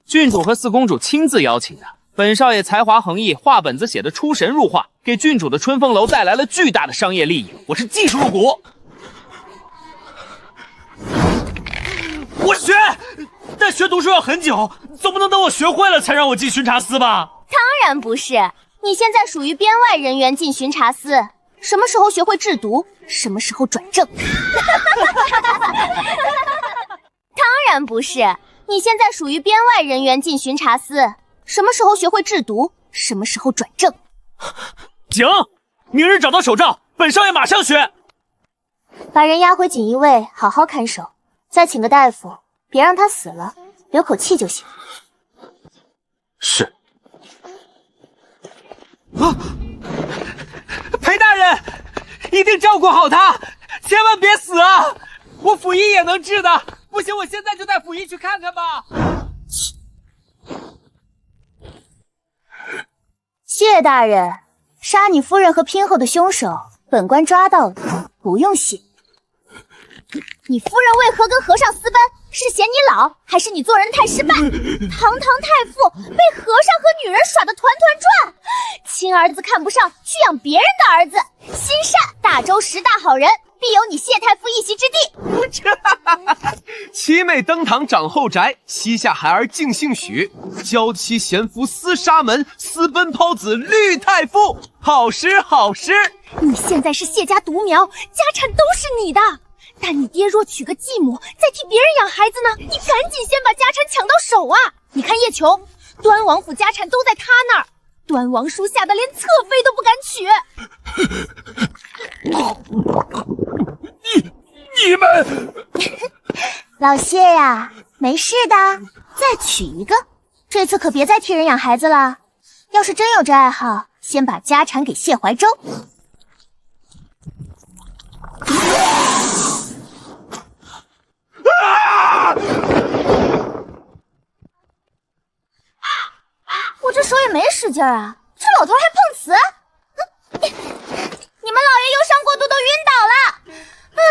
郡主和四公主亲自邀请的。本少爷才华横溢，画本子写的出神入化，给郡主的春风楼带来了巨大的商业利益。我是技术入股，我学，但学读书要很久，总不能等我学会了才让我进巡查司吧？当然不是，你现在属于编外人员进巡查司，什么时候学会制毒，什么时候转正。当然不是，你现在属于编外人员进巡查司。什么时候学会制毒，什么时候转正。行，明日找到手诏，本少爷马上学。把人押回锦衣卫，好好看守，再请个大夫，别让他死了，留口气就行。是。啊，裴大人，一定照顾好他，千万别死啊！我府医也能治的，不行，我现在就带府医去看看吧。谢大人，杀你夫人和嫔后的凶手，本官抓到了，不用谢。你夫人为何跟和尚私奔？是嫌你老，还是你做人太失败？堂堂太傅被和尚和女人耍得团团转，亲儿子看不上，去养别人的儿子，心善，大周10大好人，必有你谢太傅一席之地。七妹登堂长后宅，膝下孩儿尽姓许，娇妻贤夫私杀门，私奔抛子绿太傅，好诗好诗。你现在是谢家独苗，家产都是你的。但你爹若娶个继母，再替别人养孩子呢？你赶紧先把家产抢到手啊！你看叶琼，端王府家产都在他那儿，端王叔吓得连侧妃都不敢娶。你们老谢呀，没事的，再娶一个。这次可别再替人养孩子了。要是真有这爱好，先把家产给谢怀州。我这手也没使劲啊，这老头还碰瓷。你们老爷忧伤过度都晕倒了，唉，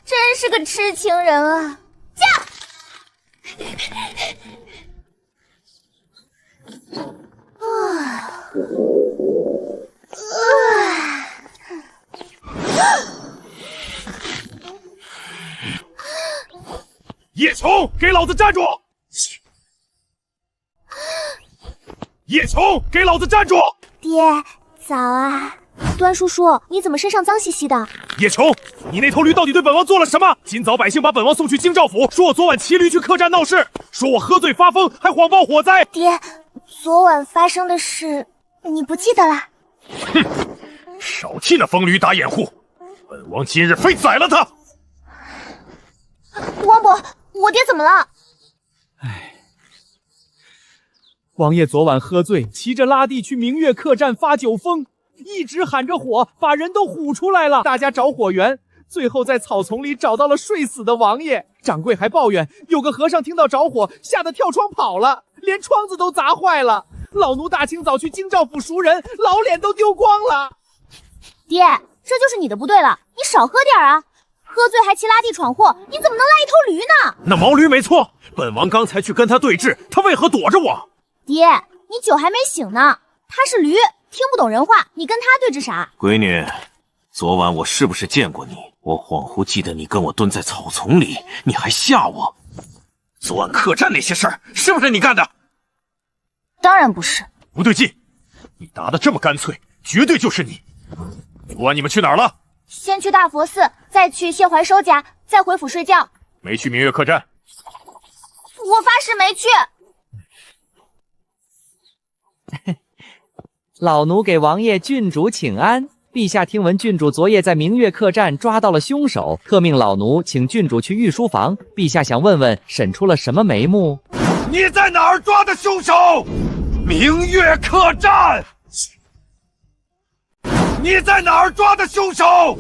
真是个痴情人啊！驾！叶琼，给老子站住！叶琼，给老子站住！爹，早啊！端叔叔，你怎么身上脏兮兮的？叶琼，你那头驴到底对本王做了什么？今早百姓把本王送去京兆府，说我昨晚骑驴去客栈闹事，说我喝醉发疯，还谎报火灾。爹，昨晚发生的事你不记得了？哼，少替那疯驴打掩护，本王今日非宰了他！王伯，我爹怎么了？王爷昨晚喝醉，骑着拉地去明月客栈发酒疯，一直喊着火，把人都唬出来了。大家找火源，最后在草丛里找到了睡死的王爷。掌柜还抱怨，有个和尚听到着火，吓得跳窗跑了，连窗子都砸坏了。老奴大清早去京兆府赎人，老脸都丢光了。爹，这就是你的不对了，你少喝点啊！喝醉还骑拉地闯祸，你怎么能拉一头驴呢？那毛驴没错，本王刚才去跟他对峙，他为何躲着我？爹，你酒还没醒呢，他是驴，听不懂人话，你跟他对峙啥？闺女，昨晚我是不是见过你？我恍惚记得你跟我蹲在草丛里，你还吓我。昨晚客栈那些事儿，是不是你干的？当然不是。不对劲，你答得这么干脆，绝对就是你。昨晚你们去哪儿了？先去大佛寺，再去谢怀收家，再回府睡觉。没去明月客栈？我发誓没去。老奴给王爷郡主请安。陛下听闻郡主昨夜在明月客栈抓到了凶手，特命老奴请郡主去御书房。陛下想问问，审出了什么眉目？你在哪儿抓的凶手？明月客栈。你在哪儿抓的凶手？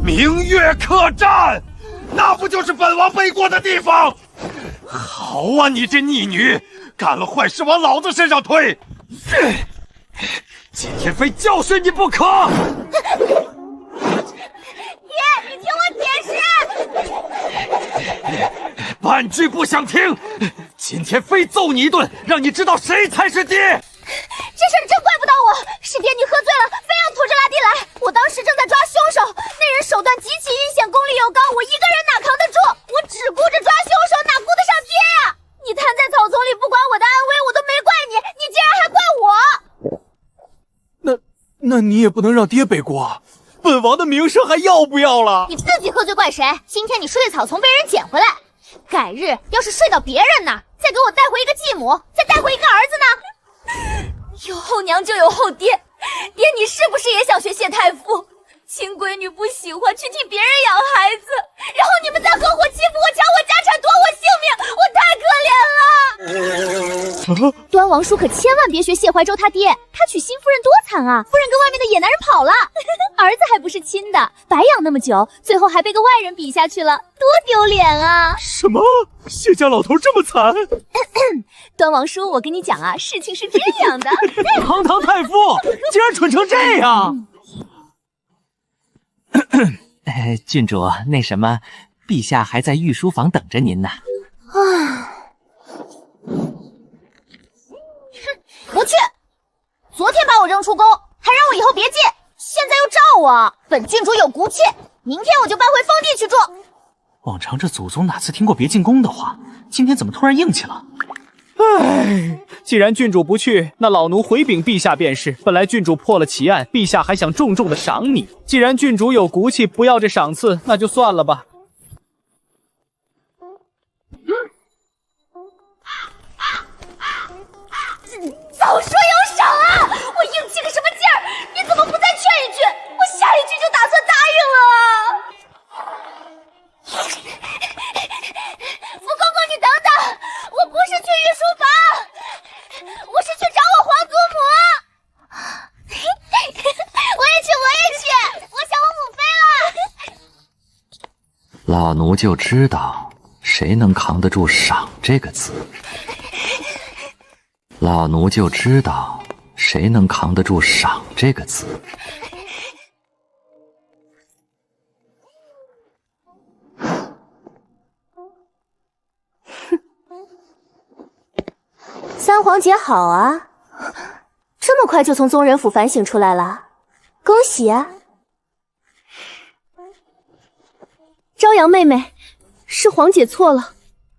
明月客栈，那不就是本王背过的地方？好啊，你这逆女，干了坏事往老子身上推，今天非教训你不可！爹，你听我解释。半句不想听，今天非揍你一顿，让你知道谁才是爹。这事儿真怪不到我，是爹你喝醉了，非要拖着拉地来。我当时正在抓凶手，那人手段极其阴险，功力又高，我一个人哪扛得住？我只顾着抓凶手，哪顾得上爹呀？你瘫在草丛里，不管我的安危，我都没怪你，你竟然还怪我！那你也不能让爹背锅，本王的名声还要不要了？你自己喝醉怪谁？今天你睡的草丛被人捡回来，改日要是睡到别人那儿，再给我带回一个继母，再带回一个儿子呢？有后娘就有后爹，爹你是不是也想学谢太傅？亲闺女不喜欢去替别人养孩子，然后你们再合伙欺负我，抢我家产，夺我性命，我太可怜了。端王叔可千万别学谢怀州他爹，他娶新夫人多惨啊！夫人跟外面的野男人跑了，儿子还不是亲的，白养那么久，最后还被个外人比下去了，多丢脸啊！什么？谢家老头这么惨？端王叔，我跟你讲啊，事情是这样的。堂堂太傅竟然蠢成这样！郡主，那什么，陛下还在御书房等着您呢。不去！昨天把我扔出宫，还让我以后别进，现在又召我，本郡主有骨气，明天我就搬回封地去住。往常这祖宗哪次听过别进宫的话，今天怎么突然硬气了？唉，既然郡主不去，那老奴回禀陛下便是。本来郡主破了奇案，陛下还想重重的赏你。既然郡主有骨气，不要这赏赐，那就算了吧。早说有赏啊！我硬气个什么劲儿？你怎么不再劝一句？我下一句就打算答应了。福公公，你等等，我不是去御书房，我是去找我皇祖母。我也去，我想我母妃了。老奴就知道谁能扛得住赏这个字。老奴就知道谁能扛得住赏这个字。三皇姐好啊，这么快就从宗人府反省出来了，恭喜啊！朝阳妹妹，是皇姐错了。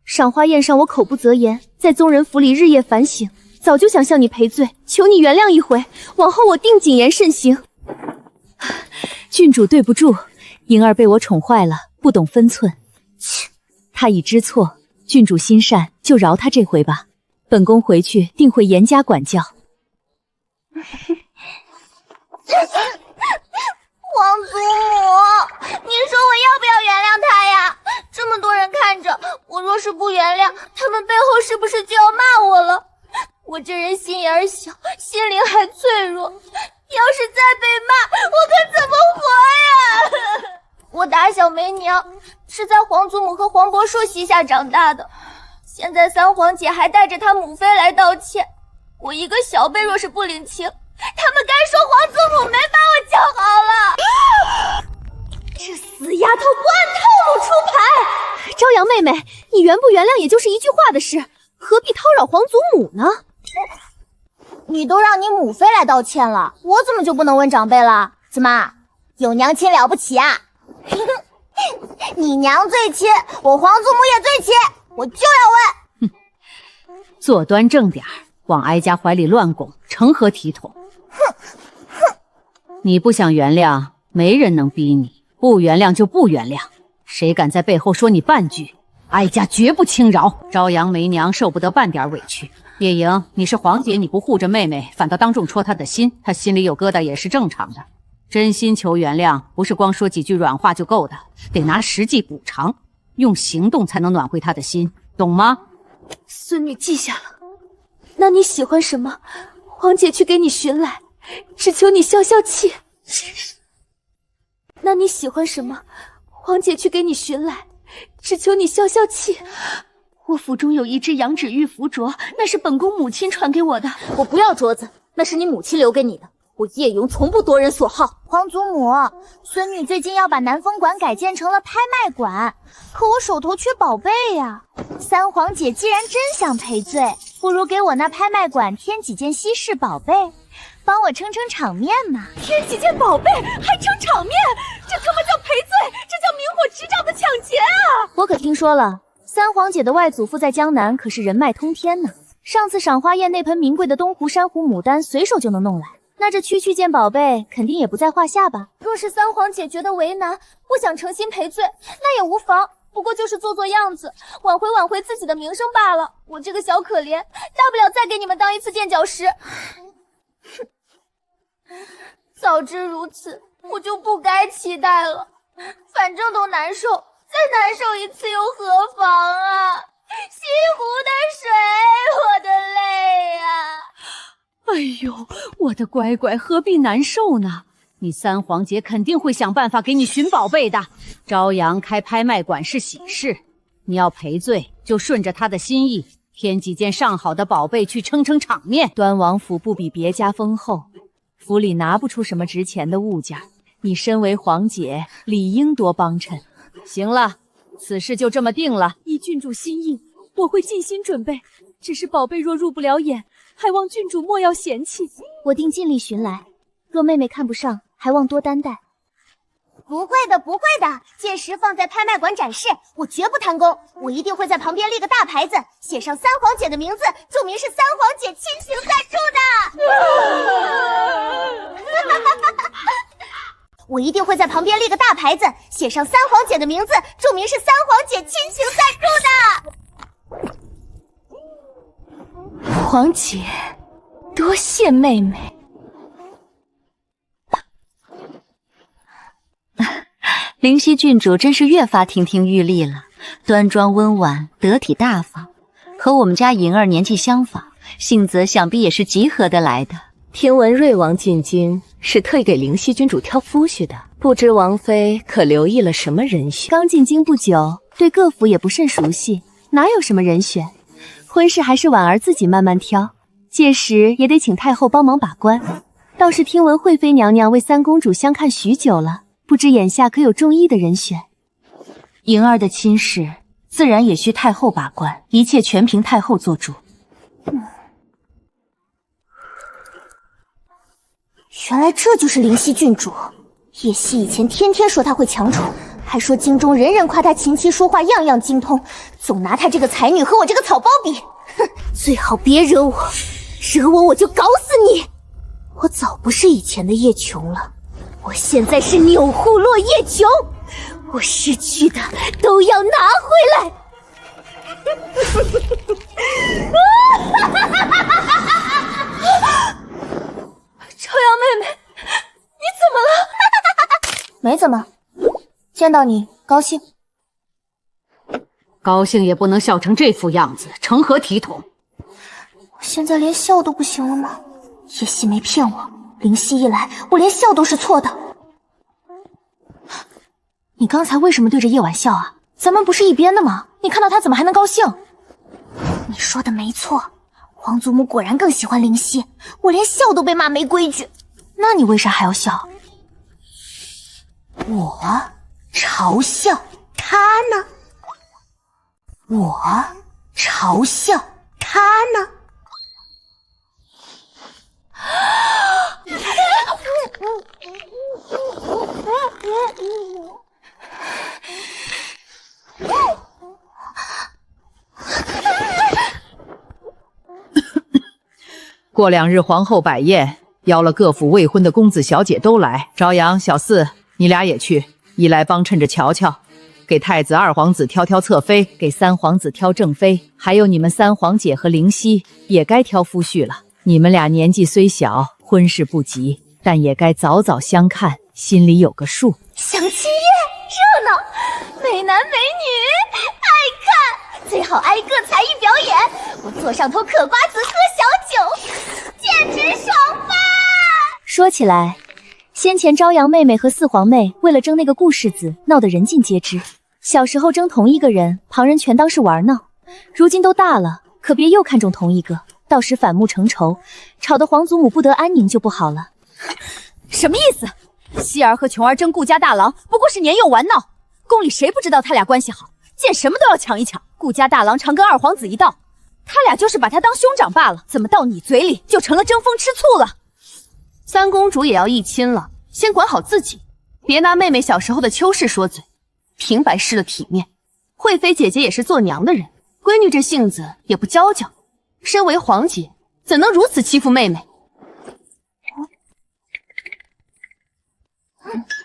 赏花宴上我口不择言，在宗人府里日夜反省，早就想向你赔罪，求你原谅一回，往后我定谨言慎行。郡主对不住，莹儿被我宠坏了，不懂分寸。切，她已知错，郡主心善，就饶她这回吧。本宫回去定会严加管教。皇祖母，你说我要不要原谅他呀？这么多人看着，我若是不原谅，他们背后是不是就要骂我了？我这人心眼小，心灵还脆弱，要是再被骂，我可怎么活呀？我打小没娘，是在皇祖母和皇伯叔膝下长大的，现在三皇姐还带着她母妃来道歉，我一个小辈若是不领情，他们该说皇祖母没把我教好了。这死丫头不按套路出牌！朝阳妹妹，你原不原谅也就是一句话的事，何必叨扰皇祖母呢？你都让你母妃来道歉了，我怎么就不能问长辈了？怎么有娘亲了不起啊？你娘最亲，我皇祖母也最亲，我就要问。坐端正点儿，往哀家怀里乱拱，成何体统？你不想原谅，没人能逼你；不原谅就不原谅。谁敢在背后说你半句，哀家绝不轻饶。朝阳梅娘受不得半点委屈。叶莹，你是皇姐，你不护着妹妹，反倒当众戳她的心，她心里有疙瘩也是正常的。真心求原谅，不是光说几句软话就够的，得拿实际补偿，用行动才能暖回她的心，懂吗？孙女记下了。那你喜欢什么？皇姐去给你寻来，只求你消消气。那你喜欢什么？皇姐去给你寻来，只求你消消气。我府中有一只羊脂玉符镯，那是本宫母亲传给我的。我不要镯子，那是你母亲留给你的。我叶云从不夺人所好。皇祖母，孙女最近要把南风馆改建成了拍卖馆，可我手头缺宝贝呀。三皇姐既然真想赔罪，不如给我那拍卖馆添几件稀世宝贝，帮我撑撑场面嘛。添几件宝贝还撑场面，这他妈叫赔罪，这叫明火执仗的抢劫啊！我可听说了，三皇姐的外祖父在江南可是人脉通天呢。上次赏花宴那盆名贵的东湖珊瑚牡丹，随手就能弄来。那这区件宝贝肯定也不在话下吧？若是三皇姐觉得为难，不想诚心赔罪，那也无妨，不过就是做做样子，挽回自己的名声罢了。我这个小可怜，大不了再给你们当一次垫脚石。早知如此，我就不该期待了。反正都难受，再难受一次又何妨啊？西湖的水，我的泪啊！哎呦，我的乖乖，何必难受呢？你三皇姐肯定会想办法给你寻宝贝的。朝阳开拍卖馆是喜事，你要赔罪就顺着他的心意，添几件上好的宝贝去撑撑场面。端王府不比别家丰厚，府里拿不出什么值钱的物件，你身为皇姐，理应多帮衬。行了，此事就这么定了。依郡主心意，我会尽心准备。只是宝贝若入不了眼，还望郡主莫要嫌弃。我定尽力寻来，若妹妹看不上，还望多担待。不会的，不会的，届时放在拍卖馆展示，我绝不贪功。我一定会在旁边立个大牌子，写上三皇姐的名字，注明是三皇姐亲情赞助的。我一定会在旁边立个大牌子，写上三皇姐的名字，注明是三皇姐亲情赞助的。皇姐，多谢妹妹。灵犀郡主真是越发亭亭玉立了，端庄温婉，得体大方，和我们家莹儿年纪相仿，性子想必也是极合得来的。听闻瑞王进京是特意给灵犀郡主挑夫婿的，不知王妃可留意了什么人选？刚进京不久，对各府也不甚熟悉，哪有什么人选？婚事还是婉儿自己慢慢挑，届时也得请太后帮忙把关。倒是听闻惠妃娘娘为三公主相看许久了，不知眼下可有中意的人选？莹儿的亲事自然也需太后把关，一切全凭太后做主。原来这就是灵犀郡主。叶夕以前天天说她会强宠，还说京中人人夸她琴棋书画样样精通，总拿她这个才女和我这个草包比。哼，最好别惹我，惹我就搞死你！我早不是以前的叶琼了，我现在是钮祜禄叶琼，我失去的都要拿回来。朝阳妹妹，你怎么了？没怎么，见到你高兴。高兴也不能笑成这副样子，成何体统？我现在连笑都不行了吗？叶夕没骗我，灵犀一来，我连笑都是错的。你刚才为什么对着叶婉笑啊？咱们不是一边的吗？你看到他怎么还能高兴？你说的没错，皇祖母果然更喜欢灵犀，我连笑都被骂没规矩，那你为啥还要笑？我嘲笑他呢？我嘲笑他呢？过2日皇后摆宴，邀了各府未婚的公子小姐都来。朝阳、小四，你俩也去，一来帮衬着瞧瞧，给太子二皇子挑挑侧妃，给三皇子挑正妃，还有你们三皇姐和灵犀也该挑夫婿了。你们俩年纪虽小，婚事不急，但也该早早相看，心里有个数。享七夜热闹，美男美女爱看，最好挨个才艺表演，我坐上头嗑瓜子喝小酒，简直爽翻！说起来，先前朝阳妹妹和四皇妹为了争那个顾世子，闹得人尽皆知。小时候争同一个人，旁人全当是玩闹，如今都大了，可别又看中同一个，到时反目成仇，吵得皇祖母不得安宁就不好了。什么意思？希儿和琼儿争顾家大郎，不过是年幼玩闹，宫里谁不知道他俩关系好，见什么都要抢一抢。顾家大郎常跟二皇子一道，他俩就是把他当兄长罢了，怎么到你嘴里就成了争风吃醋了？三公主也要议亲了，先管好自己，别拿妹妹小时候的邱氏说嘴，平白失了体面。惠妃姐姐也是做娘的人，闺女这性子也不娇娇，身为皇姐，怎能如此欺负妹妹？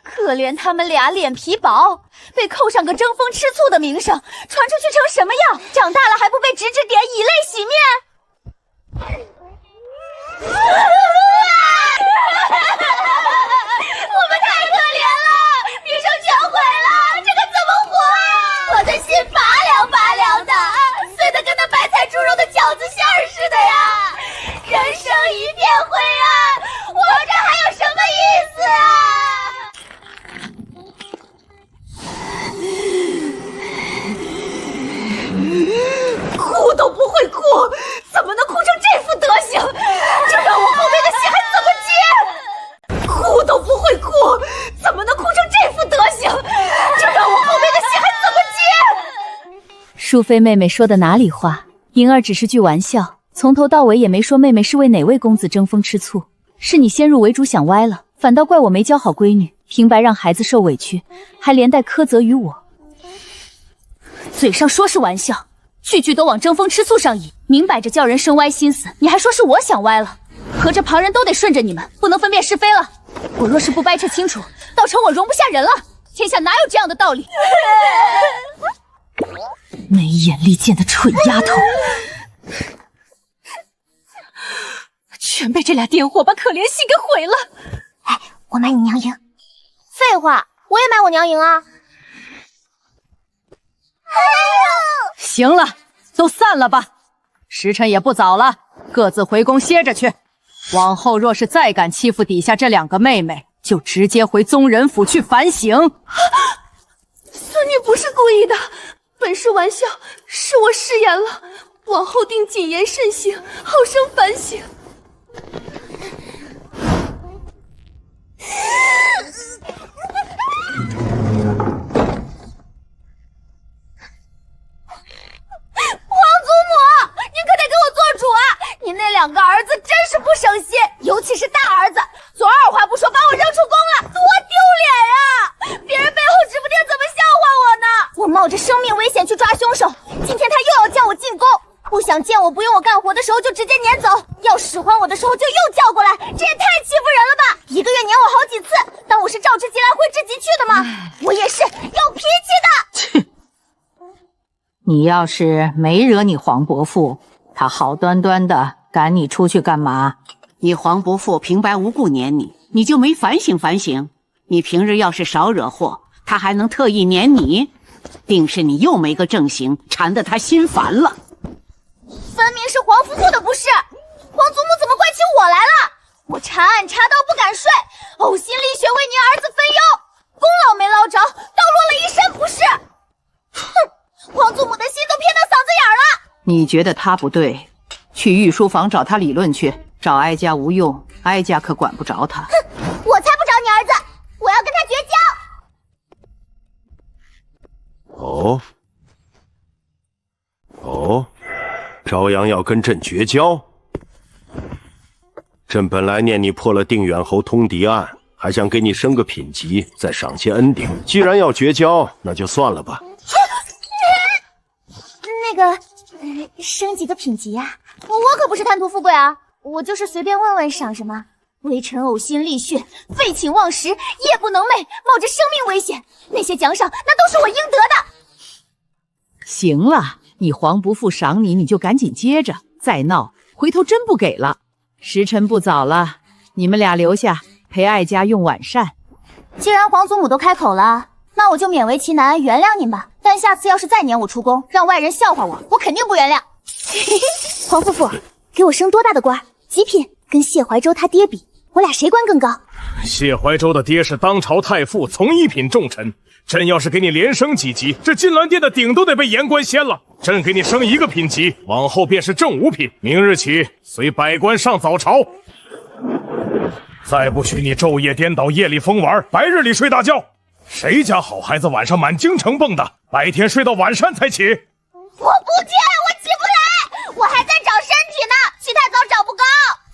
可怜他们俩脸皮薄，被扣上个争风吃醋的名声，传出去成什么样？长大了还不被指指点，以泪洗面？我们太可怜了，名声全毁了，这可怎么活啊？我的心拔凉拔凉的，碎得跟那白菜猪肉的饺子馅儿似的呀！人生一片灰暗，活着还有什么意思啊？哭都不会哭，怎么能哭成这副德行？这让我后面的戏还怎么接？哭都不会哭，怎么能哭成这副德行？这让我后面的戏还怎么接？淑妃妹妹说的哪里话？莹儿只是句玩笑，从头到尾也没说妹妹是为哪位公子争风吃醋。是你先入为主想歪了，反倒怪我没教好闺女，平白让孩子受委屈，还连带苛责于我。嘴上说是玩笑，句句都往争风吃醋上引，明摆着叫人生歪心思，你还说是我想歪了？合着旁人都得顺着你们，不能分辨是非了。我若是不掰扯清楚，倒成我容不下人了。天下哪有这样的道理？没眼力见的蠢丫头，全被这俩颠货把可怜兮给毁了。哎，我买你娘营。废话，我也买我娘营啊。行了，都散了吧，时辰也不早了，各自回宫歇着去。往后若是再敢欺负底下这两个妹妹，就直接回宗人府去反省。孙女不是故意的，本是玩笑，是我失言了，往后定谨言慎行，好生反省。皇祖母，您可得给我做主啊！您那两个儿子真是不省心，尤其是大儿子，昨儿二话不说把我扔出宫了，多丢脸啊！别人背后指不定怎么笑话我呢。我冒着生命危险去抓凶手，今天他又要叫我进宫，不想见我不用我干活的时候就直接撵走，要使唤我的时候就又叫过来，这也太欺负人了吧！一个月撵我好几次，当我是召之即来挥之即去的吗？我也是有脾气的。你要是没惹你黄伯父，他好端端的赶你出去干嘛？你黄伯父平白无故撵你，你就没反省反省？你平日要是少惹祸，他还能特意撵你？定是你又没个正形，缠得他心烦了。分明是皇夫妇的不是，皇祖母怎么怪起我来了？我查案查到不敢睡，呕心沥血为您儿子分忧，功劳没捞着，倒落了一身不是。哼，皇祖母的心都偏到嗓子眼了。你觉得他不对，去御书房找他理论去，找哀家无用，哀家可管不着他。哼，我才不找你儿子，我要跟他绝交。哦，朝阳要跟朕绝交？朕本来念你破了定远侯通敌案，还想给你升个品级，再赏些恩典。既然要绝交，那就算了吧。那个，升几个品级啊？我可不是贪图富贵啊，我就是随便问问赏什么。微臣呕心沥血，废寝忘食，夜不能寐，冒着生命危险，那些奖赏那都是我应得的。行了，你黄伯父赏你，你就赶紧接着，再闹回头真不给了。时辰不早了，你们俩留下陪哀家用晚膳。既然皇祖母都开口了，那我就勉为其难原谅您吧。但下次要是再撵我出宫，让外人笑话我，我肯定不原谅。皇夫妇，给我升多大的官？极品，跟谢怀州他爹比，我俩谁官更高？谢怀州的爹是当朝太傅，从一品重臣。朕要是给你连升几级，这金銮殿的顶都得被言官掀了。朕给你升一个品级，往后便是正五品。明日起，随百官上早朝。再不许你昼夜颠倒，夜里疯玩，白日里睡大觉。谁家好孩子晚上满京城蹦跶，白天睡到晚膳才起？我不去，我起不来，我还在长身体呢，起太早长不高。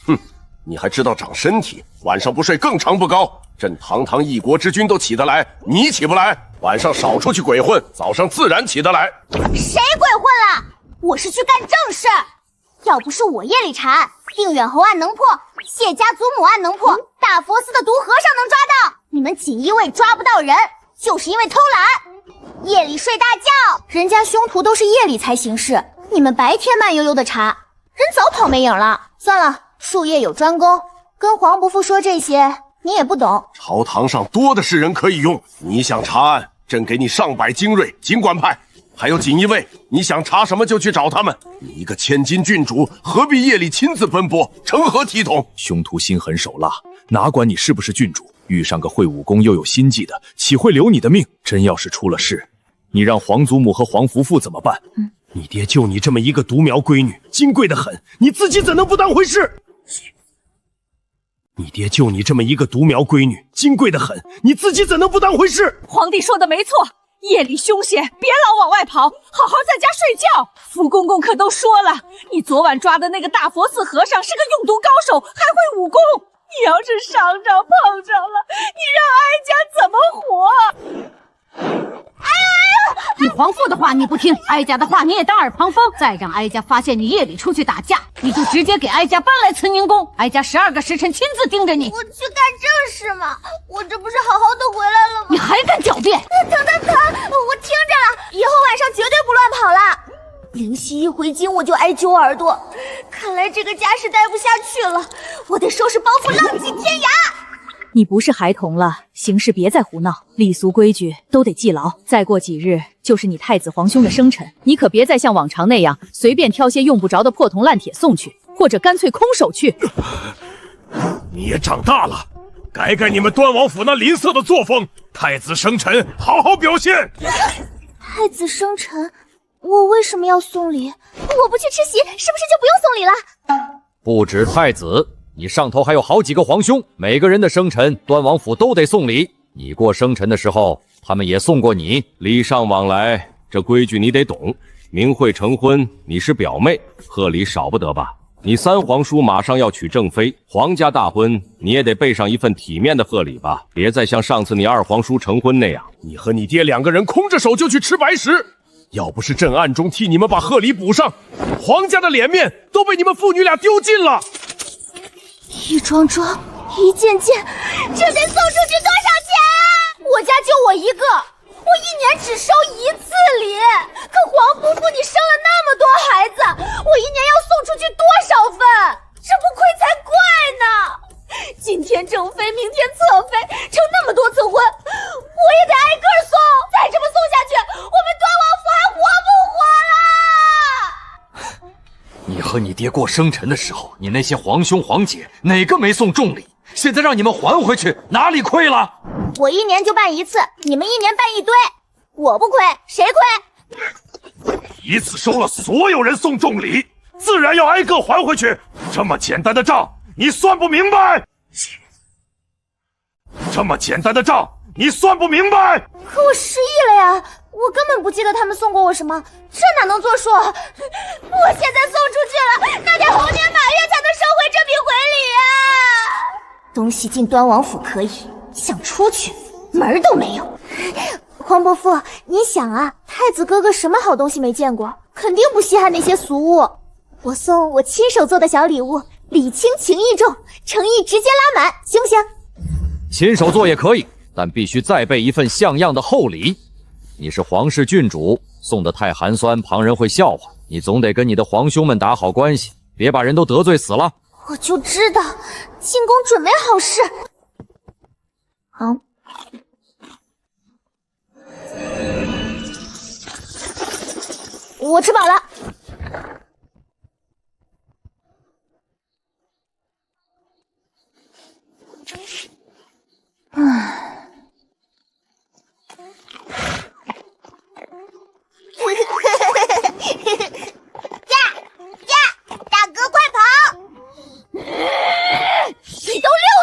哼，你还知道长身体？晚上不睡更长不高。朕堂堂一国之君都起得来，你起不来。晚上少出去鬼混，早上自然起得来。谁鬼混了？我是去干正事。要不是我夜里查案，定远侯案能破，谢家祖母案能破，大佛寺的毒和尚能抓到。你们锦衣卫抓不到人，就是因为偷懒，夜里睡大觉。人家凶徒都是夜里才行事，你们白天慢悠悠的查，人早跑没影了。算了，术业有专攻，跟黄伯父说这些你也不懂。朝堂上多的是人可以用，你想查案，朕给你上百精锐，尽管派。还有锦衣卫，你想查什么就去找他们。你一个千金郡主，何必夜里亲自奔波，成何体统？凶徒心狠手辣，哪管你是不是郡主，遇上个会武功又有心计的，岂会留你的命？真要是出了事，你让皇祖母和皇福父怎么办？你爹就你这么一个独苗闺女，金贵的很，你自己怎能不当回事？你爹就你这么一个独苗闺女，金贵的很，你自己怎能不当回事？皇帝说的没错，夜里凶险，别老往外跑，好好在家睡觉。福公公可都说了，你昨晚抓的那个大佛寺和尚是个用毒高手，还会武功。你要是伤着碰着了，你让哀家怎么活？你皇父的话你不听，哀家的话你也当耳旁风。再让哀家发现你夜里出去打架，你就直接给哀家搬来慈宁宫，哀家12个时辰亲自盯着你。我去干正事嘛，我这不是好好的回来了吗？你还敢狡辩？疼！我听着了，以后晚上绝对不乱跑了。灵犀一回京我就挨揪耳朵，看来这个家是待不下去了，我得收拾包袱浪迹天涯。你不是孩童了，行事别再胡闹，礼俗规矩都得记牢。再过几日就是你太子皇兄的生辰，你可别再像往常那样随便挑些用不着的破铜烂铁送去，或者干脆空手去。你也长大了，改改你们端王府那吝啬的作风。太子生辰，好好表现。太子生辰，我为什么要送礼？我不去吃席，是不是就不用送礼了？不止太子，你上头还有好几个皇兄，每个人的生辰，端王府都得送礼。你过生辰的时候，他们也送过你，礼尚往来，这规矩你得懂。明慧成婚，你是表妹，贺礼少不得吧？你三皇叔马上要娶正妃，皇家大婚，你也得备上一份体面的贺礼吧？别再像上次你二皇叔成婚那样，你和你爹2个人空着手就去吃白食。要不是朕暗中替你们把贺礼补上，皇家的脸面都被你们父女俩丢尽了。一桩桩，一件件，这得送出去多少钱？我家就我一个，我1年只收1次礼，可皇夫妇你生了那么多孩子，我1年要送出去多少份？这不亏才怪呢！今天正妃，明天侧妃，成那么多次婚，我也得挨个送。再这么送下去，我们端王府还活不活了？你和你爹过生辰的时候，你那些皇兄皇姐哪个没送重礼？现在让你们还回去，哪里亏了？我1年就办1次，你们1年办一堆，我不亏，谁亏？一次收了所有人送重礼，自然要挨个还回去。这么简单的账，你算不明白？这么简单的账，你算不明白？可我失忆了呀，我根本不记得他们送过我什么，这哪能作数？我现在送出去了，那得猴年马月才能收回这笔回礼啊！东西进端王府可以，想出去门儿都没有。皇伯父，您想啊，太子哥哥什么好东西没见过，肯定不稀罕那些俗物。我送我亲手做的小礼物，礼轻情意重，诚意直接拉满，行不行？亲手做也可以，但必须再备一份像样的厚礼。你是皇室郡主，送的太寒酸，旁人会笑话。你总得跟你的皇兄们打好关系，别把人都得罪死了。我就知道，进宫准没好事。好。我吃饱了。大哥快跑！你都6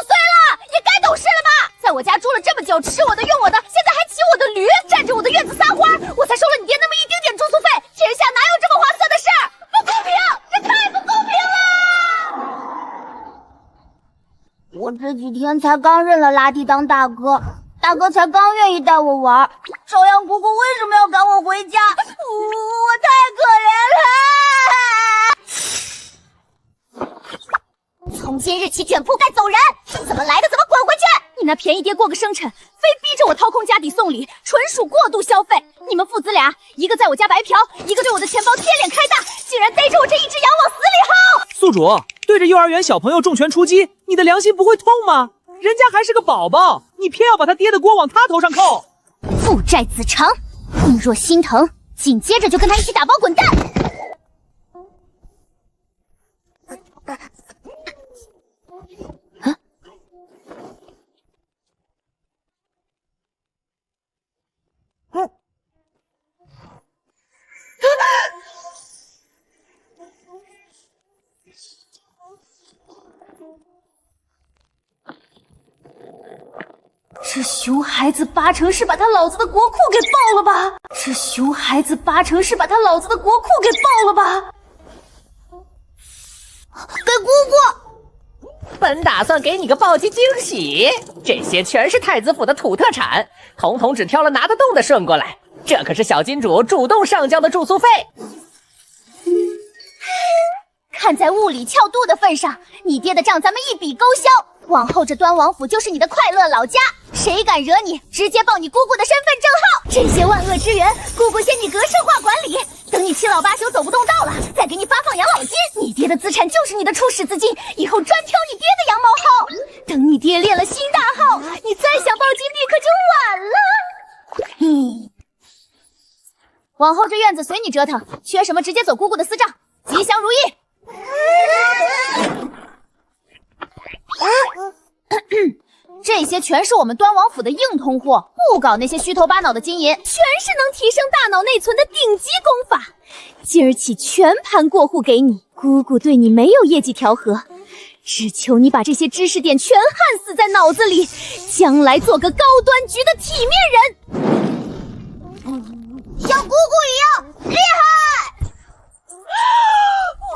岁了，也该懂事了吧？在我家住了这么久，吃我的用我的，现在还骑我的驴，占着我的院子撒欢，我才收了你爹那么一丁点住宿费，天下哪有这么划算的事儿？不公平，这太不公平了！我这几天才刚认了拉蒂当大哥，大哥才刚愿意带我玩，朝阳姑姑为什么要赶我回家？我太可怜了！从今日起卷铺盖走人，怎么来的怎么滚回去！你那便宜爹过个生辰，非逼着我掏空家底送礼，纯属过度消费。你们父子俩，一个在我家白嫖，一个对我的钱包贴脸开大，竟然逮着我这一只羊往死里薅！宿主对着幼儿园小朋友重拳出击，你的良心不会痛吗？人家还是个宝宝，你偏要把他爹的锅往他头上扣。父债子偿，你若心疼，紧接着就跟他一起打包滚蛋。这熊孩子八成是把他老子的国库给爆了吧？这熊孩子八成是把他老子的国库给爆了吧？给姑姑！本打算给你个暴击惊喜，这些全是太子府的土特产，统统只挑了拿得动的顺过来。这可是小金主主动上交的住宿费。看在物里撬度的份上，你爹的账咱们一笔勾销。往后这端王府就是你的快乐老家，谁敢惹你，直接报你姑姑的身份证号。这些万恶之人，姑姑先你格式化管理，等你7老8朽走不动道了，再给你发放养老金。你爹的资产就是你的初始资金，以后专挑你爹的羊毛号。等你爹练了新大号，你再想暴击币可就晚了。往后这院子随你折腾，缺什么直接走姑姑的私账。吉祥如意。这些全是我们端王府的硬通货，不搞那些虚头巴脑的金银，全是能提升大脑内存的顶级功法。今儿起全盘过户给你，姑姑对你没有业绩调和，只求你把这些知识点全焊死在脑子里，将来做个高端局的体面人。像姑姑一样厉害！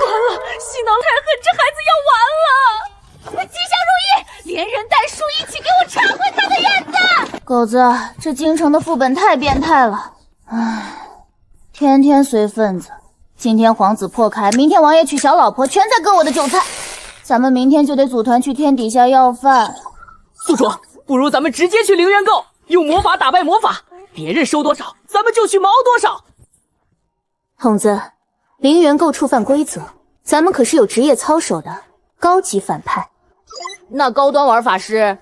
完了，心脑太狠，这孩子要完了！吉祥如意，连人带树一起给我铲回他的院子！狗子，这京城的副本太变态了，唉，天天随份子。今天皇子破开，明天王爷娶小老婆，全在割我的韭菜。咱们明天就得组团去天底下要饭。宿主，不如咱们直接去陵园购，用魔法打败魔法，别人收多少，咱们就去毛多少。筒子，陵园购触犯规则，咱们可是有职业操守的高级反派。那高端玩法是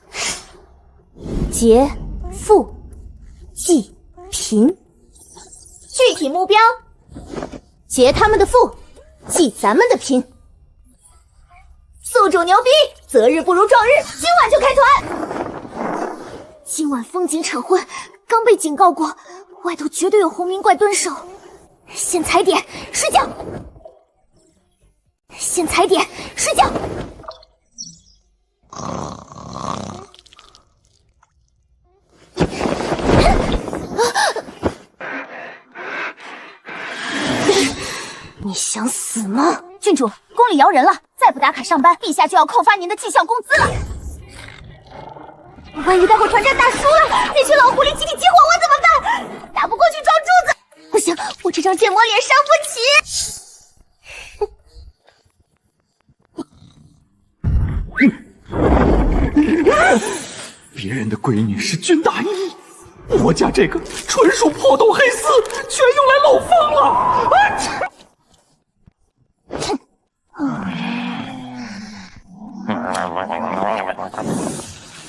劫、富、济、贫。具体目标：劫他们的富，济咱们的贫。宿主牛逼，择日不如撞日，今晚就开团。今晚风景场婚，刚被警告过，外头绝对有红名怪蹲守。先踩点，睡觉。先踩点，睡觉。你想死吗？郡主，宫里摇人了，再不打卡上班，陛下就要扣发您的绩效工资了。万一待会团战打输了，那群老狐狸集体激活我怎么办？打不过去撞柱子，不行，我这张芥末脸伤不起。别人的闺女是军大衣，我家这个纯属破洞黑丝，全用来漏风了。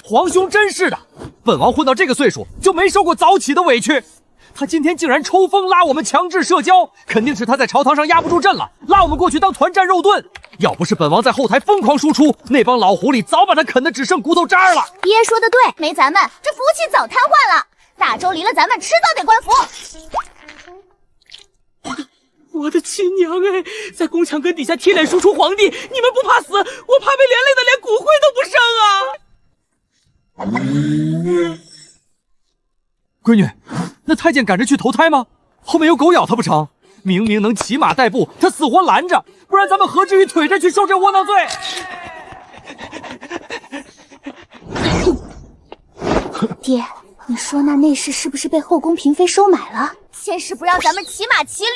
皇兄真是的，本王混到这个岁数就没受过早起的委屈。他今天竟然抽风拉我们强制社交，肯定是他在朝堂上压不住阵了，拉我们过去当团战肉盾。要不是本王在后台疯狂输出，那帮老狐狸早把他啃得只剩骨头渣了。爹说的对，没咱们这服务器早瘫痪了。大周离了咱们，迟早得官服。我的亲娘哎，在宫墙根底下贴脸输出皇帝，你们不怕死？我怕被连累的连骨灰都不剩啊！闺女，那太监赶着去投胎吗？后面有狗咬他不成？明明能骑马代步，他死活拦着，不然咱们何至于腿着去受这窝囊罪？爹，你说那内侍是不是被后宫嫔妃收买了？先是不让咱们骑马骑驴，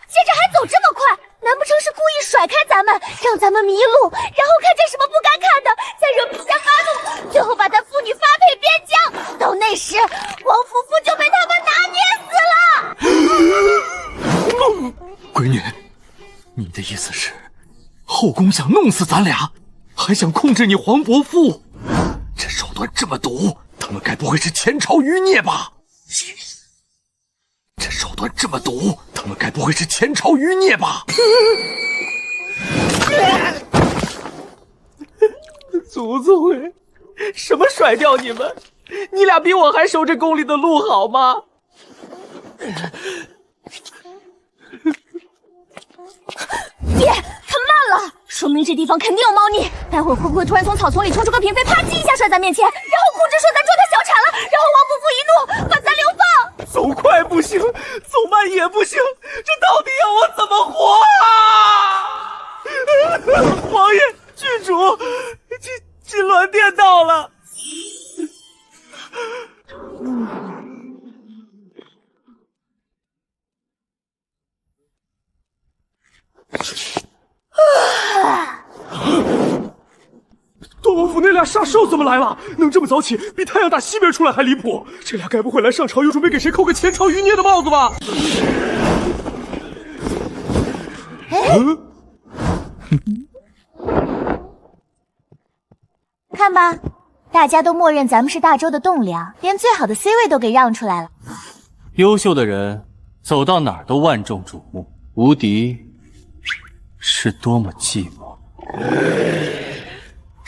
接着还走这么快，难不成是故意甩开咱们，让咱们迷路，然后看见什么不该看的，再惹陛下发怒，最后把咱父女发配边疆？到那时，王夫妇就被他们拿捏死了。闺女，你的意思是，后宫想弄死咱俩，还想控制你皇伯父？这手段这么毒，他们该不会是前朝余孽吧？这手段这么毒，他们该不会是前朝余孽吧？祖宗哎，什么甩掉你们？你俩比我还熟这宫里的路好吗？爹，他慢了，说明这地方肯定有猫腻。待会儿会不会突然从草丛里冲出个嫔妃，啪叽一下摔咱面前，然后哭着说咱捉他小产了，然走快不行，走慢也不行，这到底要我怎么活啊？王爷、郡主，金銮殿到了。端王府那俩杀手怎么来了？能这么早起，比太阳打西边出来还离谱。这俩该不会来上朝又准备给谁扣个前朝余孽的帽子吧？看吧，大家都默认咱们是大周的栋梁，连最好的 C 位都给让出来了。优秀的人走到哪儿都万众瞩目，无敌是多么寂寞。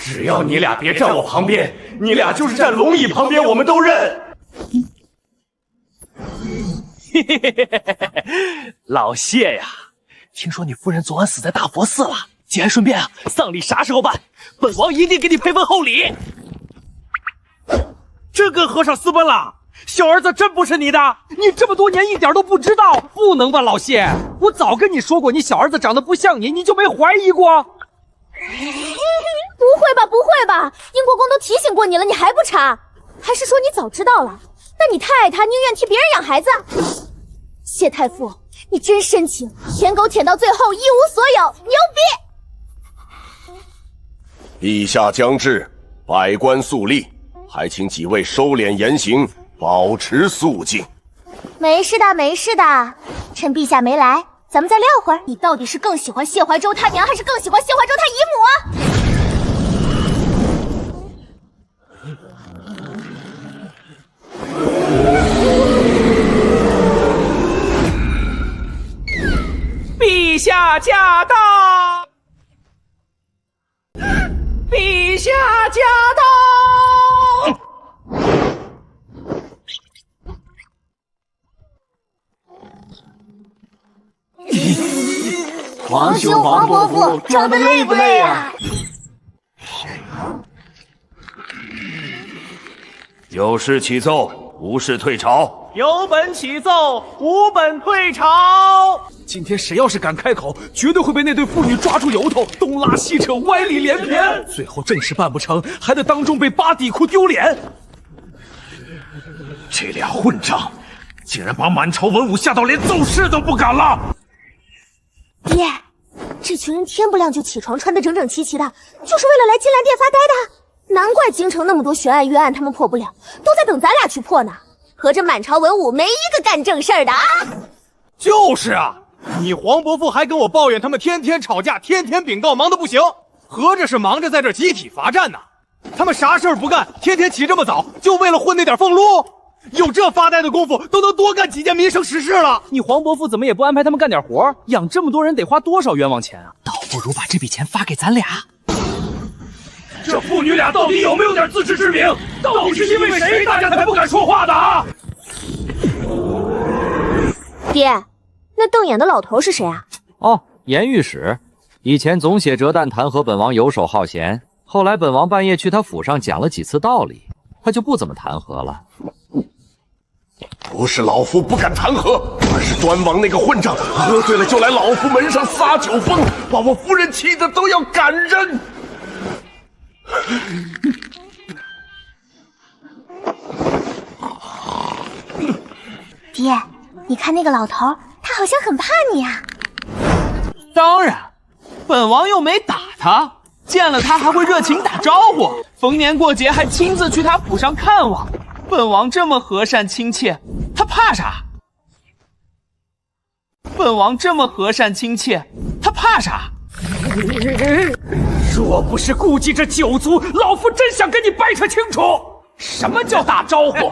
只要你俩别站我旁边，你俩就是站龙椅旁边，我们都认。老谢呀，听说你夫人昨晚死在大佛寺了，节哀顺变啊，丧礼啥时候办？本王一定给你配份厚礼。真跟和尚私奔了？小儿子真不是你的？你这么多年一点都不知道？不能吧，老谢，我早跟你说过，你小儿子长得不像你，你就没怀疑过？不会吧，不会吧！英国公都提醒过你了，你还不查？还是说你早知道了？那你太爱他，宁愿替别人养孩子？谢太傅，你真深情，舔狗舔到最后一无所有，牛逼！陛下将至，百官肃立，还请几位收敛言行，保持肃静。没事的，没事的，趁陛下没来，咱们再撂会儿。你到底是更喜欢谢怀州他娘，还是更喜欢谢怀州他姨母啊？陛下驾到！陛下驾到！皇兄皇伯父长得累不累啊？有事起奏，无事退朝。有本起奏，无本退朝。今天谁要是敢开口，绝对会被那对妇女抓住由头，东拉西扯，歪理连篇，最后正事办不成，还得当众被扒底裤丢脸。这俩混账，竟然把满朝文武吓到连奏事都不敢了！爹，这群人天不亮就起床，穿得整整齐齐的，就是为了来金兰殿发呆的。难怪京城那么多悬案冤案，他们破不了，都在等咱俩去破呢。合着满朝文武没一个干正事儿的啊！就是啊，你黄伯父还跟我抱怨他们天天吵架，天天禀告，忙得不行。合着是忙着在这集体罚站呢。他们啥事儿不干，天天起这么早，就为了混那点俸禄。有这发呆的功夫，都能多干几件民生实事了。你黄伯父怎么也不安排他们干点活？养这么多人得花多少冤枉钱啊？倒不如把这笔钱发给咱俩。这父女俩到底有没有点自知之明？到底是因为谁大家才不敢说话的啊？爹，那瞪眼的老头是谁啊？哦，严御史，以前总写折弹弹劾本王游手好闲，后来本王半夜去他府上讲了几次道理，他就不怎么弹劾了。不是老夫不敢弹劾，而是端王那个混账喝醉了就来老夫门上撒酒疯，把我夫人气得都要赶人。爹，你看那个老头，他好像很怕你啊。当然，本王又没打他，见了他还会热情打招呼，逢年过节还亲自去他府上看望。本王这么和善亲切，他怕啥？本王这么和善亲切，他怕啥？若不是顾忌这九族，老夫真想跟你掰扯清楚，什么叫打招呼？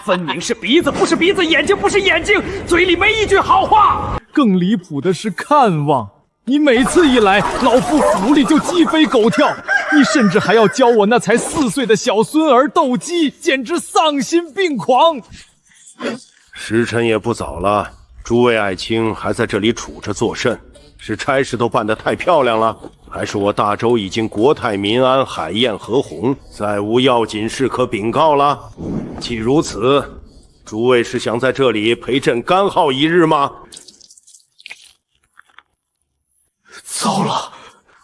分明是鼻子不是鼻子，眼睛不是眼睛，嘴里没一句好话。更离谱的是看望，你每次一来，老夫府里就鸡飞狗跳，你甚至还要教我那才4岁的小孙儿斗鸡，简直丧心病狂。时辰也不早了，诸位爱卿还在这里杵着作甚？是差事都办得太漂亮了，还是我大周已经国泰民安，海晏河洪，再无要紧事可禀告了？既如此，诸位是想在这里陪朕干耗一日吗？糟了，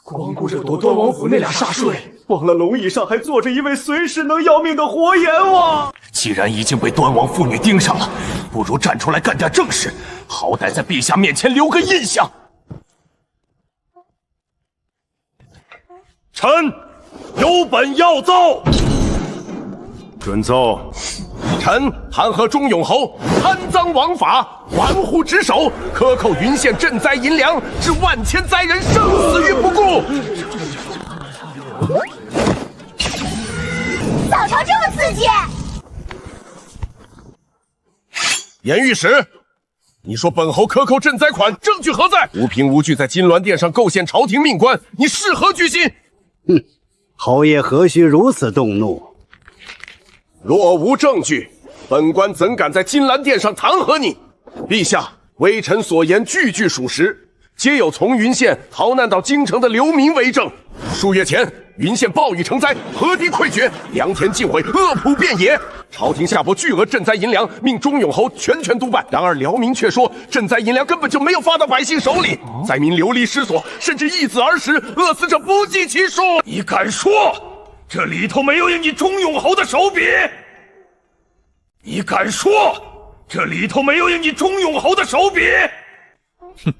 光顾着躲端王府那俩煞睡，忘了龙椅上还坐着一位随时能要命的活阎王。既然已经被端王妇女盯上了，不如站出来干点正事，好歹在陛下面前留个印象。臣有本要奏。准奏。臣弹劾钟永侯贪赃枉法，玩忽职守，克扣云县赈灾银两，致万千灾人生死于不顾。早朝这么刺激！严御史，你说本侯克扣赈灾款，证据何在？无凭无据在金銮殿上构陷朝廷命官，你是何居心？哼，侯爷何须如此动怒？若无证据，本官怎敢在金銮殿上弹劾你？陛下，微臣所言句句属实，皆有从云县逃难到京城的流民为证。数月前，云县暴雨成灾，河堤溃决，良田尽毁，恶仆遍野。朝廷下拨巨额赈灾银两，命钟永侯全权督办。然而辽民却说，赈灾银两根本就没有发到百姓手里，灾民流离失所，甚至易子而食，饿死者不计其数。你敢说这里头没有你钟永侯的手笔？你敢说这里头没有你钟永侯的手笔？哼！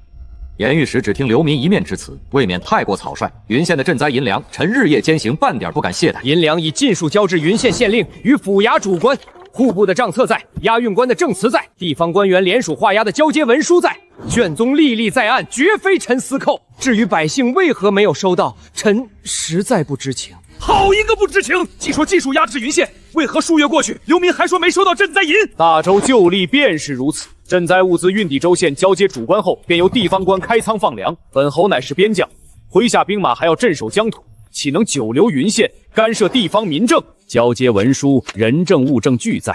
严御史只听流民一面之词，未免太过草率。云县的赈灾银两，臣日夜兼行，半点不敢懈怠。银两已尽数交至云县县令与府衙主官，户部的账册在，押运官的证词在，地方官员联署画押的交接文书在，卷宗历历在案，绝非臣私扣。至于百姓为何没有收到，臣实在不知情。好一个不知情！既说技术压制云县，为何数月过去，流民还说没收到赈灾银？大周旧例便是如此。赈灾物资运抵州县交接主官后，便由地方官开仓放粮。本侯乃是边将，麾下兵马还要镇守疆土，岂能久留云县，干涉地方民政？交接文书，人证物证俱在，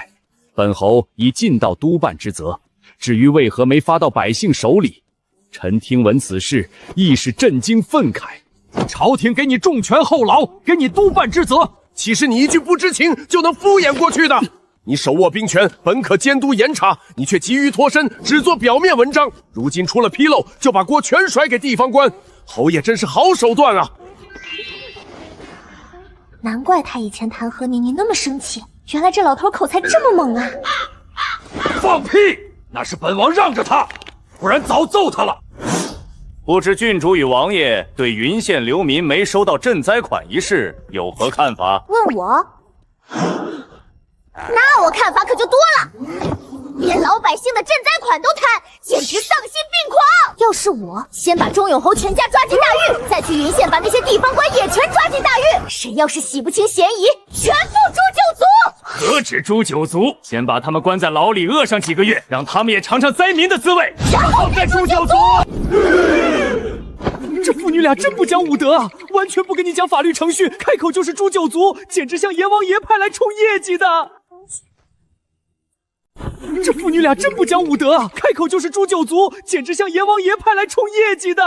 本侯已尽到督办之责。至于为何没发到百姓手里，臣听闻此事，亦是震惊愤慨。朝廷给你重权厚劳，给你督办之责，岂是你一句不知情就能敷衍过去的？你手握兵权，本可监督严查，你却急于脱身，只做表面文章。如今出了纰漏，就把锅全甩给地方官，侯爷真是好手段啊！难怪他以前弹劾你那么生气，原来这老头口才这么猛啊！放屁！那是本王让着他，不然早揍他了。不知郡主与王爷对云县流民没收到赈灾款一事有何看法？问我？那我看法可就多了，连老百姓的赈灾款都贪，简直丧心病狂！要是我，先把钟永侯全家抓进大狱，再去云县把那些地方官也全抓进大狱。谁要是洗不清嫌疑，全部诛九族！何止诛九族，先把他们关在牢里饿上几个月，让他们也尝尝灾民的滋味，然后再诛九族。这父女俩真不讲武德啊！完全不跟你讲法律程序，开口就是诛九族，简直像阎王爷派来冲业绩的。这父女俩真不讲武德啊！开口就是诛九族，简直像阎王爷派来冲业绩的。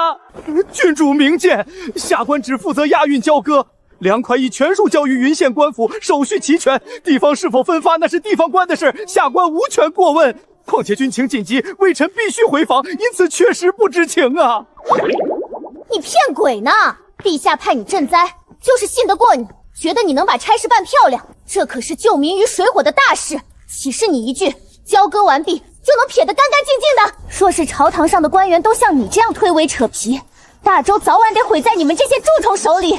郡主明鉴，下官只负责押运交割，粮款已全数交于云县官府，手续齐全。地方是否分发那是地方官的事，下官无权过问。况且军情紧急，微臣必须回访，因此确实不知情啊。你骗鬼呢！陛下派你赈灾，就是信得过你，觉得你能把差事办漂亮。这可是救民于水火的大事，岂是你一句交割完毕就能撇得干干净净的？若是朝堂上的官员都像你这样推诿扯皮，大周早晚得毁在你们这些蛀虫手里。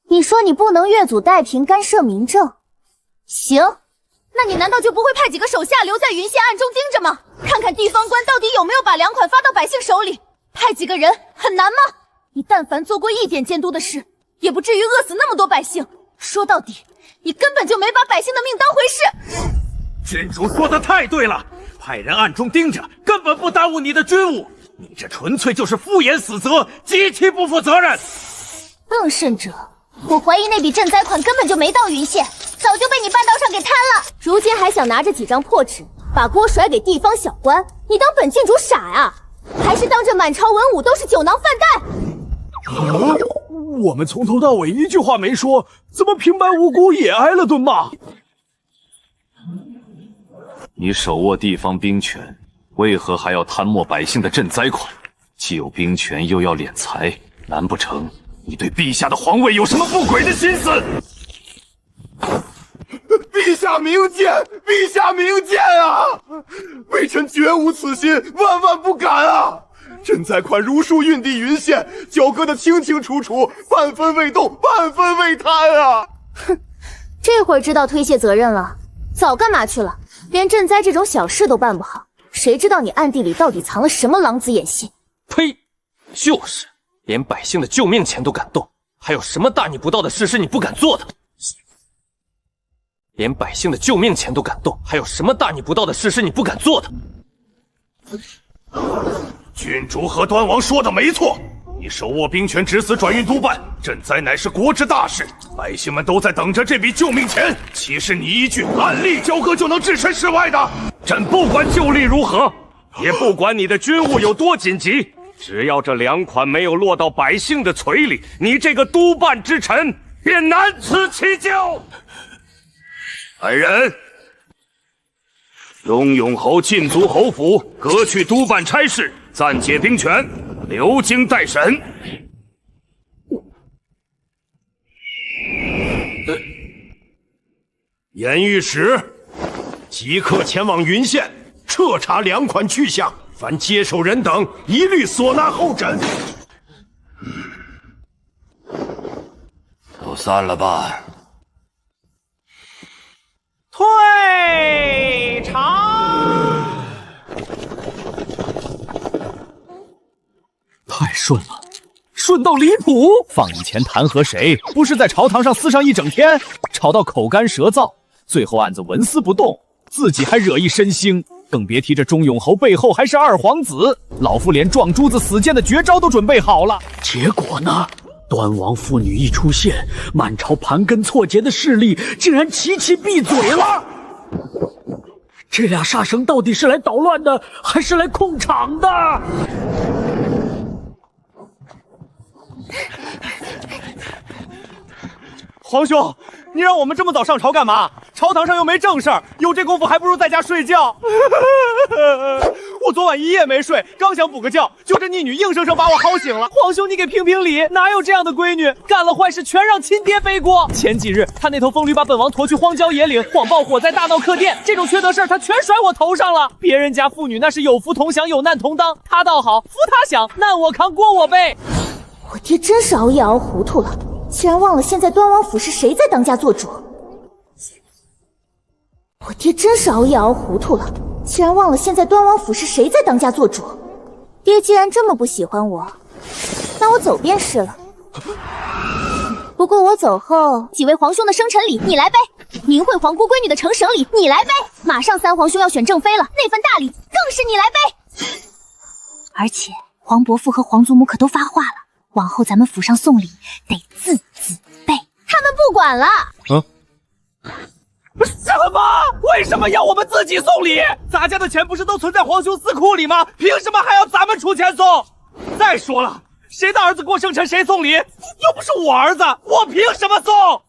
你说你不能越俎代庖干涉民政，行，那你难道就不会派几个手下留在云县暗中盯着吗？看看地方官到底有没有把粮款发到百姓手里？派几个人很难吗？你但凡做过一点监督的事，也不至于饿死那么多百姓。说到底，你根本就没把百姓的命当回事。郡主说的太对了，派人暗中盯着，根本不耽误你的军务。你这纯粹就是敷衍死责，极其不负责任。更甚者，我怀疑那笔赈灾款根本就没到云县，早就被你半道上给贪了。如今还想拿着几张破纸把锅甩给地方小官，你当本郡主傻呀？还是当着满朝文武都是酒囊饭袋？我们从头到尾一句话没说，怎么平白无故也挨了顿骂？你手握地方兵权，为何还要贪没百姓的赈灾款？既有兵权，又要敛财，难不成你对陛下的皇位有什么不轨的心思？陛下明鉴，陛下明鉴啊！微臣绝无此心，万万不敢啊！赈灾款如数运抵云县，交割的清清楚楚，半分未动，半分未贪啊！哼，这会儿知道推卸责任了，早干嘛去了？连赈灾这种小事都办不好，谁知道你暗地里到底藏了什么狼子野心？呸！就是，连百姓的救命钱都敢动，还有什么大逆不道的事是你不敢做的？连百姓的救命钱都敢动，还有什么大逆不道的事是你不敢做的？郡主和端王说的没错，你手握兵权，指使转运督办，赈灾乃是国之大事，百姓们都在等着这笔救命钱，岂是你一句按例交割就能置身事外的？朕不管旧例如何，也不管你的军务有多紧急，只要这2款没有落到百姓的嘴里，你这个督办之臣便难辞其咎。来人，雍永侯禁足侯府，革去督办差事，暂解兵权，留京待审。严御史，即刻前往云县彻查2款去向，凡接手人等一律索拿候审。都散了吧。退场。太顺了，顺到离谱！放以前弹劾谁，不是在朝堂上撕上一整天，吵到口干舌燥，最后案子纹丝不动，自己还惹一身腥，更别提这钟永侯背后还是2皇子。老夫连撞珠子死谏的绝招都准备好了，结果呢？端王父女一出现，满朝盘根错节的势力竟然齐齐闭嘴了。这俩杀生到底是来捣乱的，还是来控场的？皇兄，你让我们这么早上朝干嘛？朝堂上又没正事儿，有这功夫还不如在家睡觉。我昨晚一夜没睡，刚想补个觉，就这逆女硬生生把我薅醒了。皇兄，你给评评理，哪有这样的闺女？干了坏事全让亲爹背锅。前几日他那头疯驴把本王驮去荒郊野岭，谎报火灾大闹客店，这种缺德事儿他全甩我头上了。别人家妇女那是有福同享，有难同当，他倒好，福他享，难我扛，锅我背。我爹真是熬夜熬糊涂了，竟然忘了现在端王府是谁在当家做主。我爹真是熬夜熬糊涂了，竟然忘了现在端王府是谁在当家做主。爹既然这么不喜欢我，那我走便是了。不过我走后，几位皇兄的生辰礼你来背，明惠皇姑闺女的成省礼你来背，马上3皇兄要选正妃了，那份大礼更是你来背。而且皇伯父和皇祖母可都发话了，往后咱们府上送礼得字字背。他们不管了。什么？为什么要我们自己送礼？咱家的钱不是都存在皇兄司库里吗？凭什么还要咱们出钱送？再说了，谁的儿子过生辰谁送礼？又不是我儿子，我凭什么送？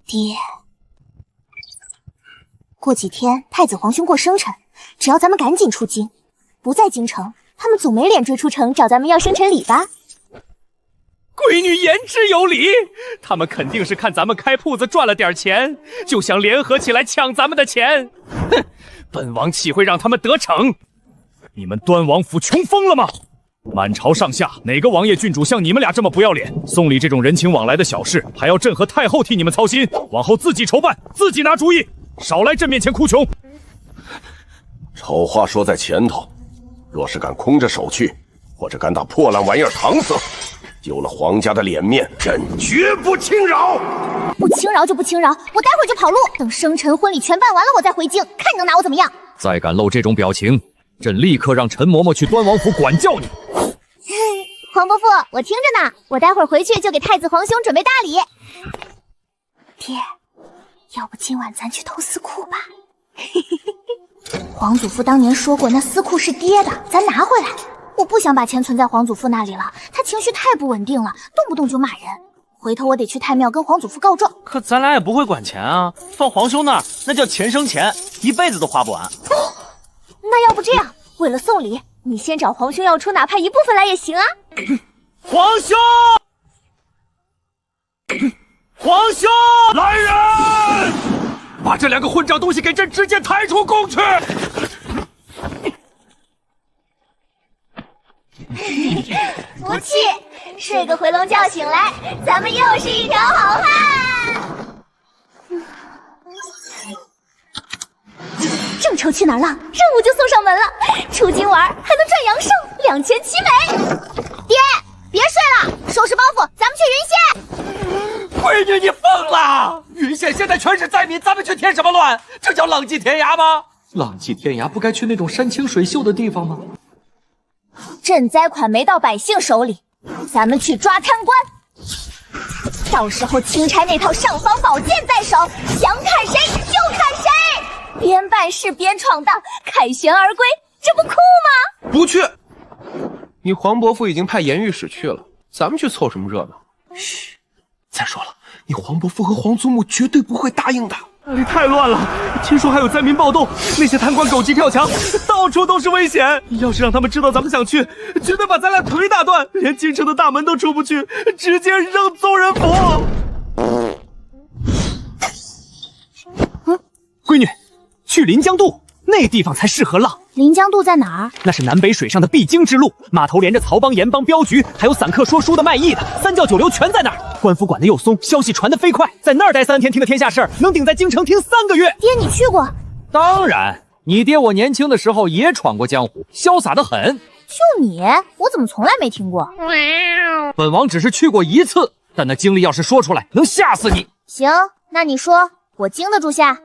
爹，过几天太子皇兄过生辰，只要咱们赶紧出京，不在京城，他们总没脸追出城找咱们要生辰礼吧？闺女言之有理，他们肯定是看咱们开铺子赚了点钱，就想联合起来抢咱们的钱。哼，本王岂会让他们得逞？你们端王府穷疯了吗？满朝上下哪个王爷郡主像你们俩这么不要脸？送礼这种人情往来的小事，还要朕和太后替你们操心？往后自己筹办，自己拿主意，少来朕面前哭穷。丑话说在前头，若是敢空着手去，或者敢把破烂玩意儿搪塞，丢了皇家的脸面，朕绝不轻饶。不轻饶就不轻饶，我待会儿就跑路，等生辰婚礼全办完了我再回京，看你能拿我怎么样。再敢露这种表情，朕立刻让陈嬷嬷去端王府管教你。皇伯父，我听着呢，我待会儿回去就给太子皇兄准备大礼。爹，要不今晚咱去偷司库吧？皇祖父当年说过，那司库是爹的，咱拿回来。我不想把钱存在皇祖父那里了，他情绪太不稳定了，动不动就骂人。回头我得去太庙跟皇祖父告状。可咱俩也不会管钱啊，放皇兄那儿那叫钱生钱，一辈子都花不完。那要不这样，为了送礼，你先找皇兄要出哪怕一部分来也行啊。皇兄，皇兄，来人，把这2个混账东西给朕直接抬出宫去！服气，睡个回笼觉醒来，咱们又是一条好汉。正愁去哪儿浪，任务就送上门了。出京玩还能赚阳寿，2全其美。爹，别睡了，收拾包袱，咱们去云县。闺女，你疯了！云县现在全是灾民，咱们去添什么乱？这叫浪迹天涯吗？浪迹天涯不该去那种山清水秀的地方吗？赈灾款没到百姓手里，咱们去抓贪官。到时候钦差那套尚方宝剑在手，想砍谁就砍谁，边办事边闯荡，凯旋而归，这不酷吗？不去，你黄伯父已经派严御史去了，咱们去凑什么热闹？嘘，再说了，你黄伯父和皇祖母绝对不会答应的。那里太乱了，听说还有灾民暴动，那些贪官狗急跳墙，到处都是危险。要是让他们知道咱们想去，绝对把咱俩腿打断，连京城的大门都出不去，直接扔宗人府。闺女，去临江渡，那地方才适合浪。临江渡在哪儿？那是南北水上的必经之路，码头连着曹帮、盐帮、镖局，还有散客说书的、卖艺的，三教九流全在那儿。官府管得又松，消息传得飞快，在那儿待3天听的天下事儿，能顶在京城听3个月。爹，你去过？当然，你爹我年轻的时候也闯过江湖，潇洒得很。就你，我怎么从来没听过？本王只是去过1次，但那经历要是说出来，能吓死你。行，那你说，我经得住下？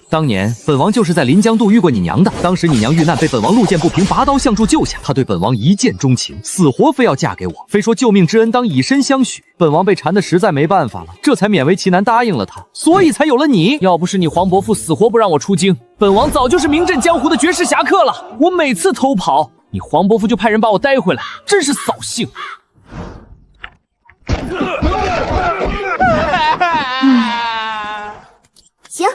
当年本王就是在临江渡遇过你娘的，当时你娘遇难，被本王路见不平，拔刀相助救下。她对本王一见钟情，死活非要嫁给我，非说救命之恩当以身相许。本王被缠得实在没办法了，这才勉为其难答应了她，所以才有了你。要不是你黄伯父死活不让我出京，本王早就是名震江湖的绝世侠客了。我每次偷跑，你黄伯父就派人把我带回来，真是扫兴。行，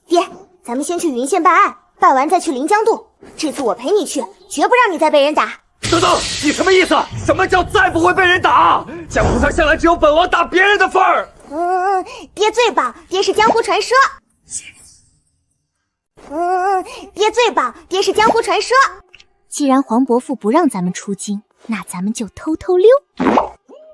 爹，咱们先去云县办案，办完再去临江渡。这次我陪你去，绝不让你再被人打。等等，你什么意思？什么叫再不会被人打？江湖上向来只有本王打别人的份儿。爹最棒，爹是江湖传说。爹最棒，爹是江湖传说。既然黄伯父不让咱们出京，那咱们就偷偷溜。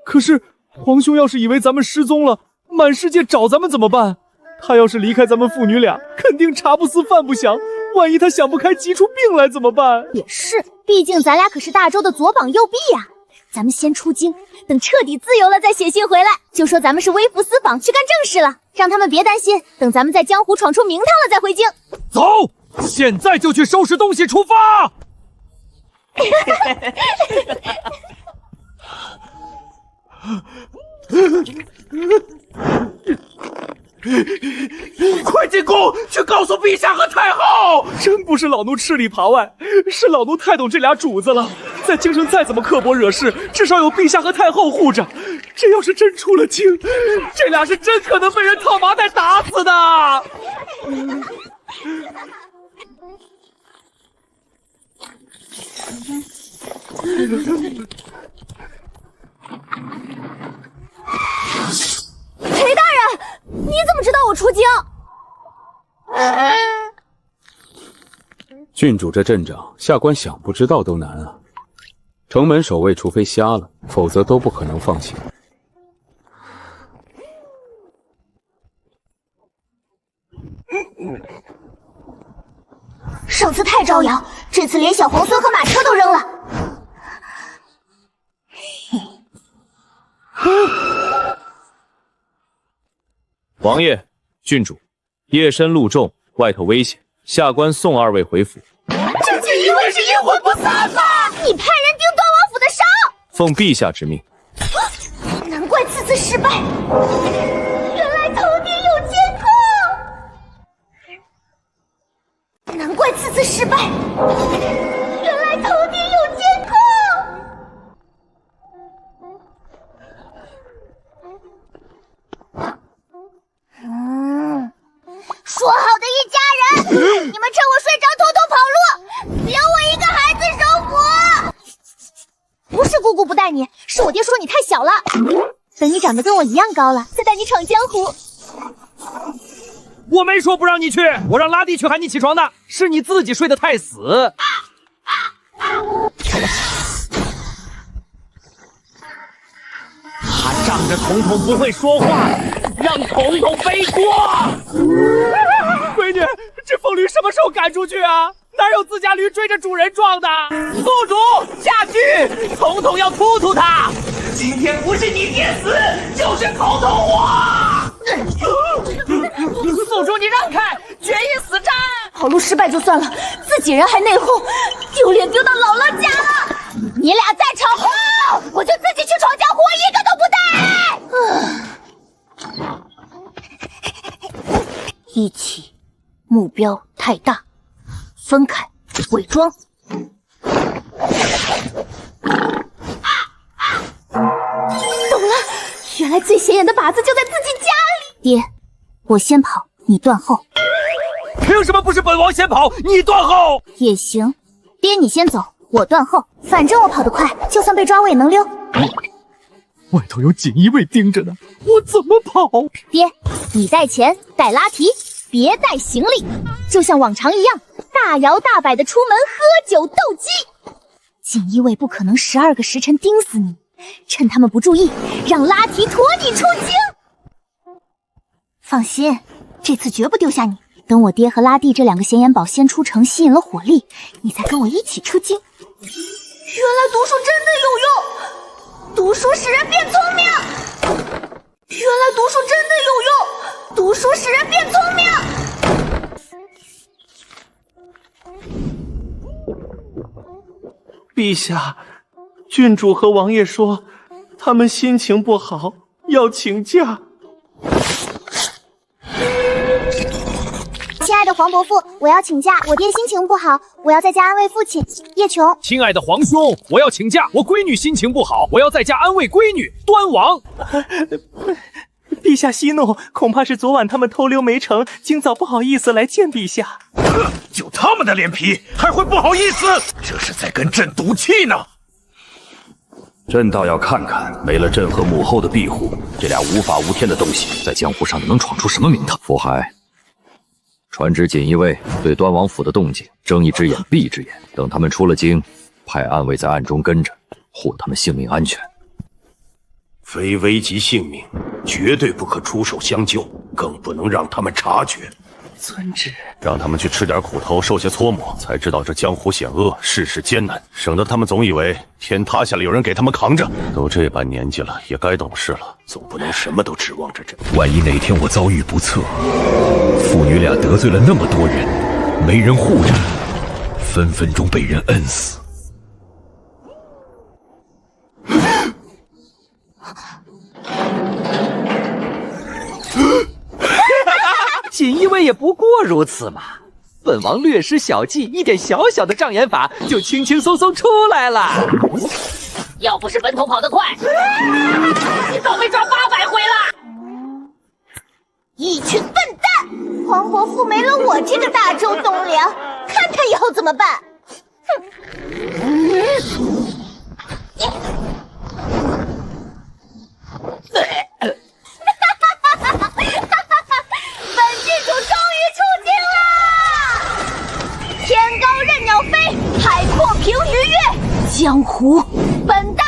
可是皇兄要是以为咱们失踪了，满世界找咱们怎么办？他要是离开咱们父女俩，肯定茶不思饭不想。万一他想不开，急出病来怎么办？也是，毕竟咱俩可是大周的左膀右臂呀。咱们先出京，等彻底自由了再写信回来，就说咱们是微服私访去干正事了，让他们别担心。等咱们在江湖闯出名堂了再回京。走，现在就去收拾东西出发。快进宫去告诉陛下和太后！真不是老奴吃里扒外，是老奴太懂这俩主子了。在京城再怎么刻薄惹事，至少有陛下和太后护着。这要是真出了京，这俩是真可能被人套麻袋打死的。裴大人，你怎么知道我出京？郡主这阵仗，下官想不知道都难啊。城门守卫除非瞎了，否则都不可能放行。上次太招摇，这次连小黄孙和马车都扔了。王爷、郡主，夜深路重，外头危险，下官送2位回府。这就因为是阴魂不散吧？你派人盯端王府的梢。奉陛下之命。难怪次次失败，原来头顶有监控。难怪次次失败，原来头顶有监控。姑姑不带你，是我爹说你太小了。等你长得跟我一样高了，再带你闯江湖。我没说不让你去，我让拉蒂去喊你起床的，是你自己睡得太死。他仗着彤彤不会说话，让彤彤背锅。闺女，这疯驴什么时候赶出去啊？哪有自家驴追着主人撞的？宿主下去，彤彤要突突他。今天不是你爹死，就是彤彤活。宿主你让开，决一死战。跑路失败就算了，自己人还内讧，丢脸丢到姥姥家了。你俩再吵，我就自己去闯江湖，一个都不带。一起，目标太大；分开，伪装。懂了，原来最显眼的靶子就在自己家里。爹，我先跑，你断后。凭什么不是本王先跑，你断后？也行，爹你先走，我断后。反正我跑得快，就算被抓我也能溜。外头有锦衣卫盯着呢，我怎么跑？爹，你带钱，带拉提，别带行李，就像往常一样，大摇大摆的出门喝酒斗鸡。锦衣卫不可能12个时辰盯死你，趁他们不注意，让拉提驮你出京。放心，这次绝不丢下你。等我爹和拉蒂这2个显眼宝先出城，吸引了火力，你再跟我一起出京。原来读书真的有用，读书使人变聪明。原来读书真的有用，读书使人变聪明。陛下，郡主和王爷说，他们心情不好，要请假。亲爱的黄伯父，我要请假，我爹心情不好，我要在家安慰父亲。叶琼，亲爱的皇兄，我要请假，我闺女心情不好，我要在家安慰闺女。端王，陛下息怒，恐怕是昨晚他们偷溜没成，今早不好意思来见陛下。就他们的脸皮，还会不好意思？这是在跟朕赌气呢。朕倒要看看，没了朕和母后的庇护，这俩无法无天的东西在江湖上能闯出什么名堂？福海，传旨锦衣卫对端王府的动静睁一只眼闭一只眼，等他们出了京，派暗卫在暗中跟着，护他们性命安全。非危及性命，绝对不可出手相救，更不能让他们察觉。遵旨。让他们去吃点苦头，受些搓磨，才知道这江湖险恶，世事艰难，省得他们总以为天塌下来有人给他们扛着。都这般年纪了，也该懂事了，总不能什么都指望着朕。万一哪天我遭遇不测，父女俩得罪了那么多人，没人护着，分分钟被人摁死。锦衣卫也不过如此嘛，本王略施小计，一点小小的障眼法就轻轻松松出来了。要不是本头跑得快，你早被抓800回了。一群笨蛋！黄伯父没了我这个大周栋梁，看他以后怎么办？本郡主终于出京啦！天高任鸟飞，海阔凭鱼跃，江湖本大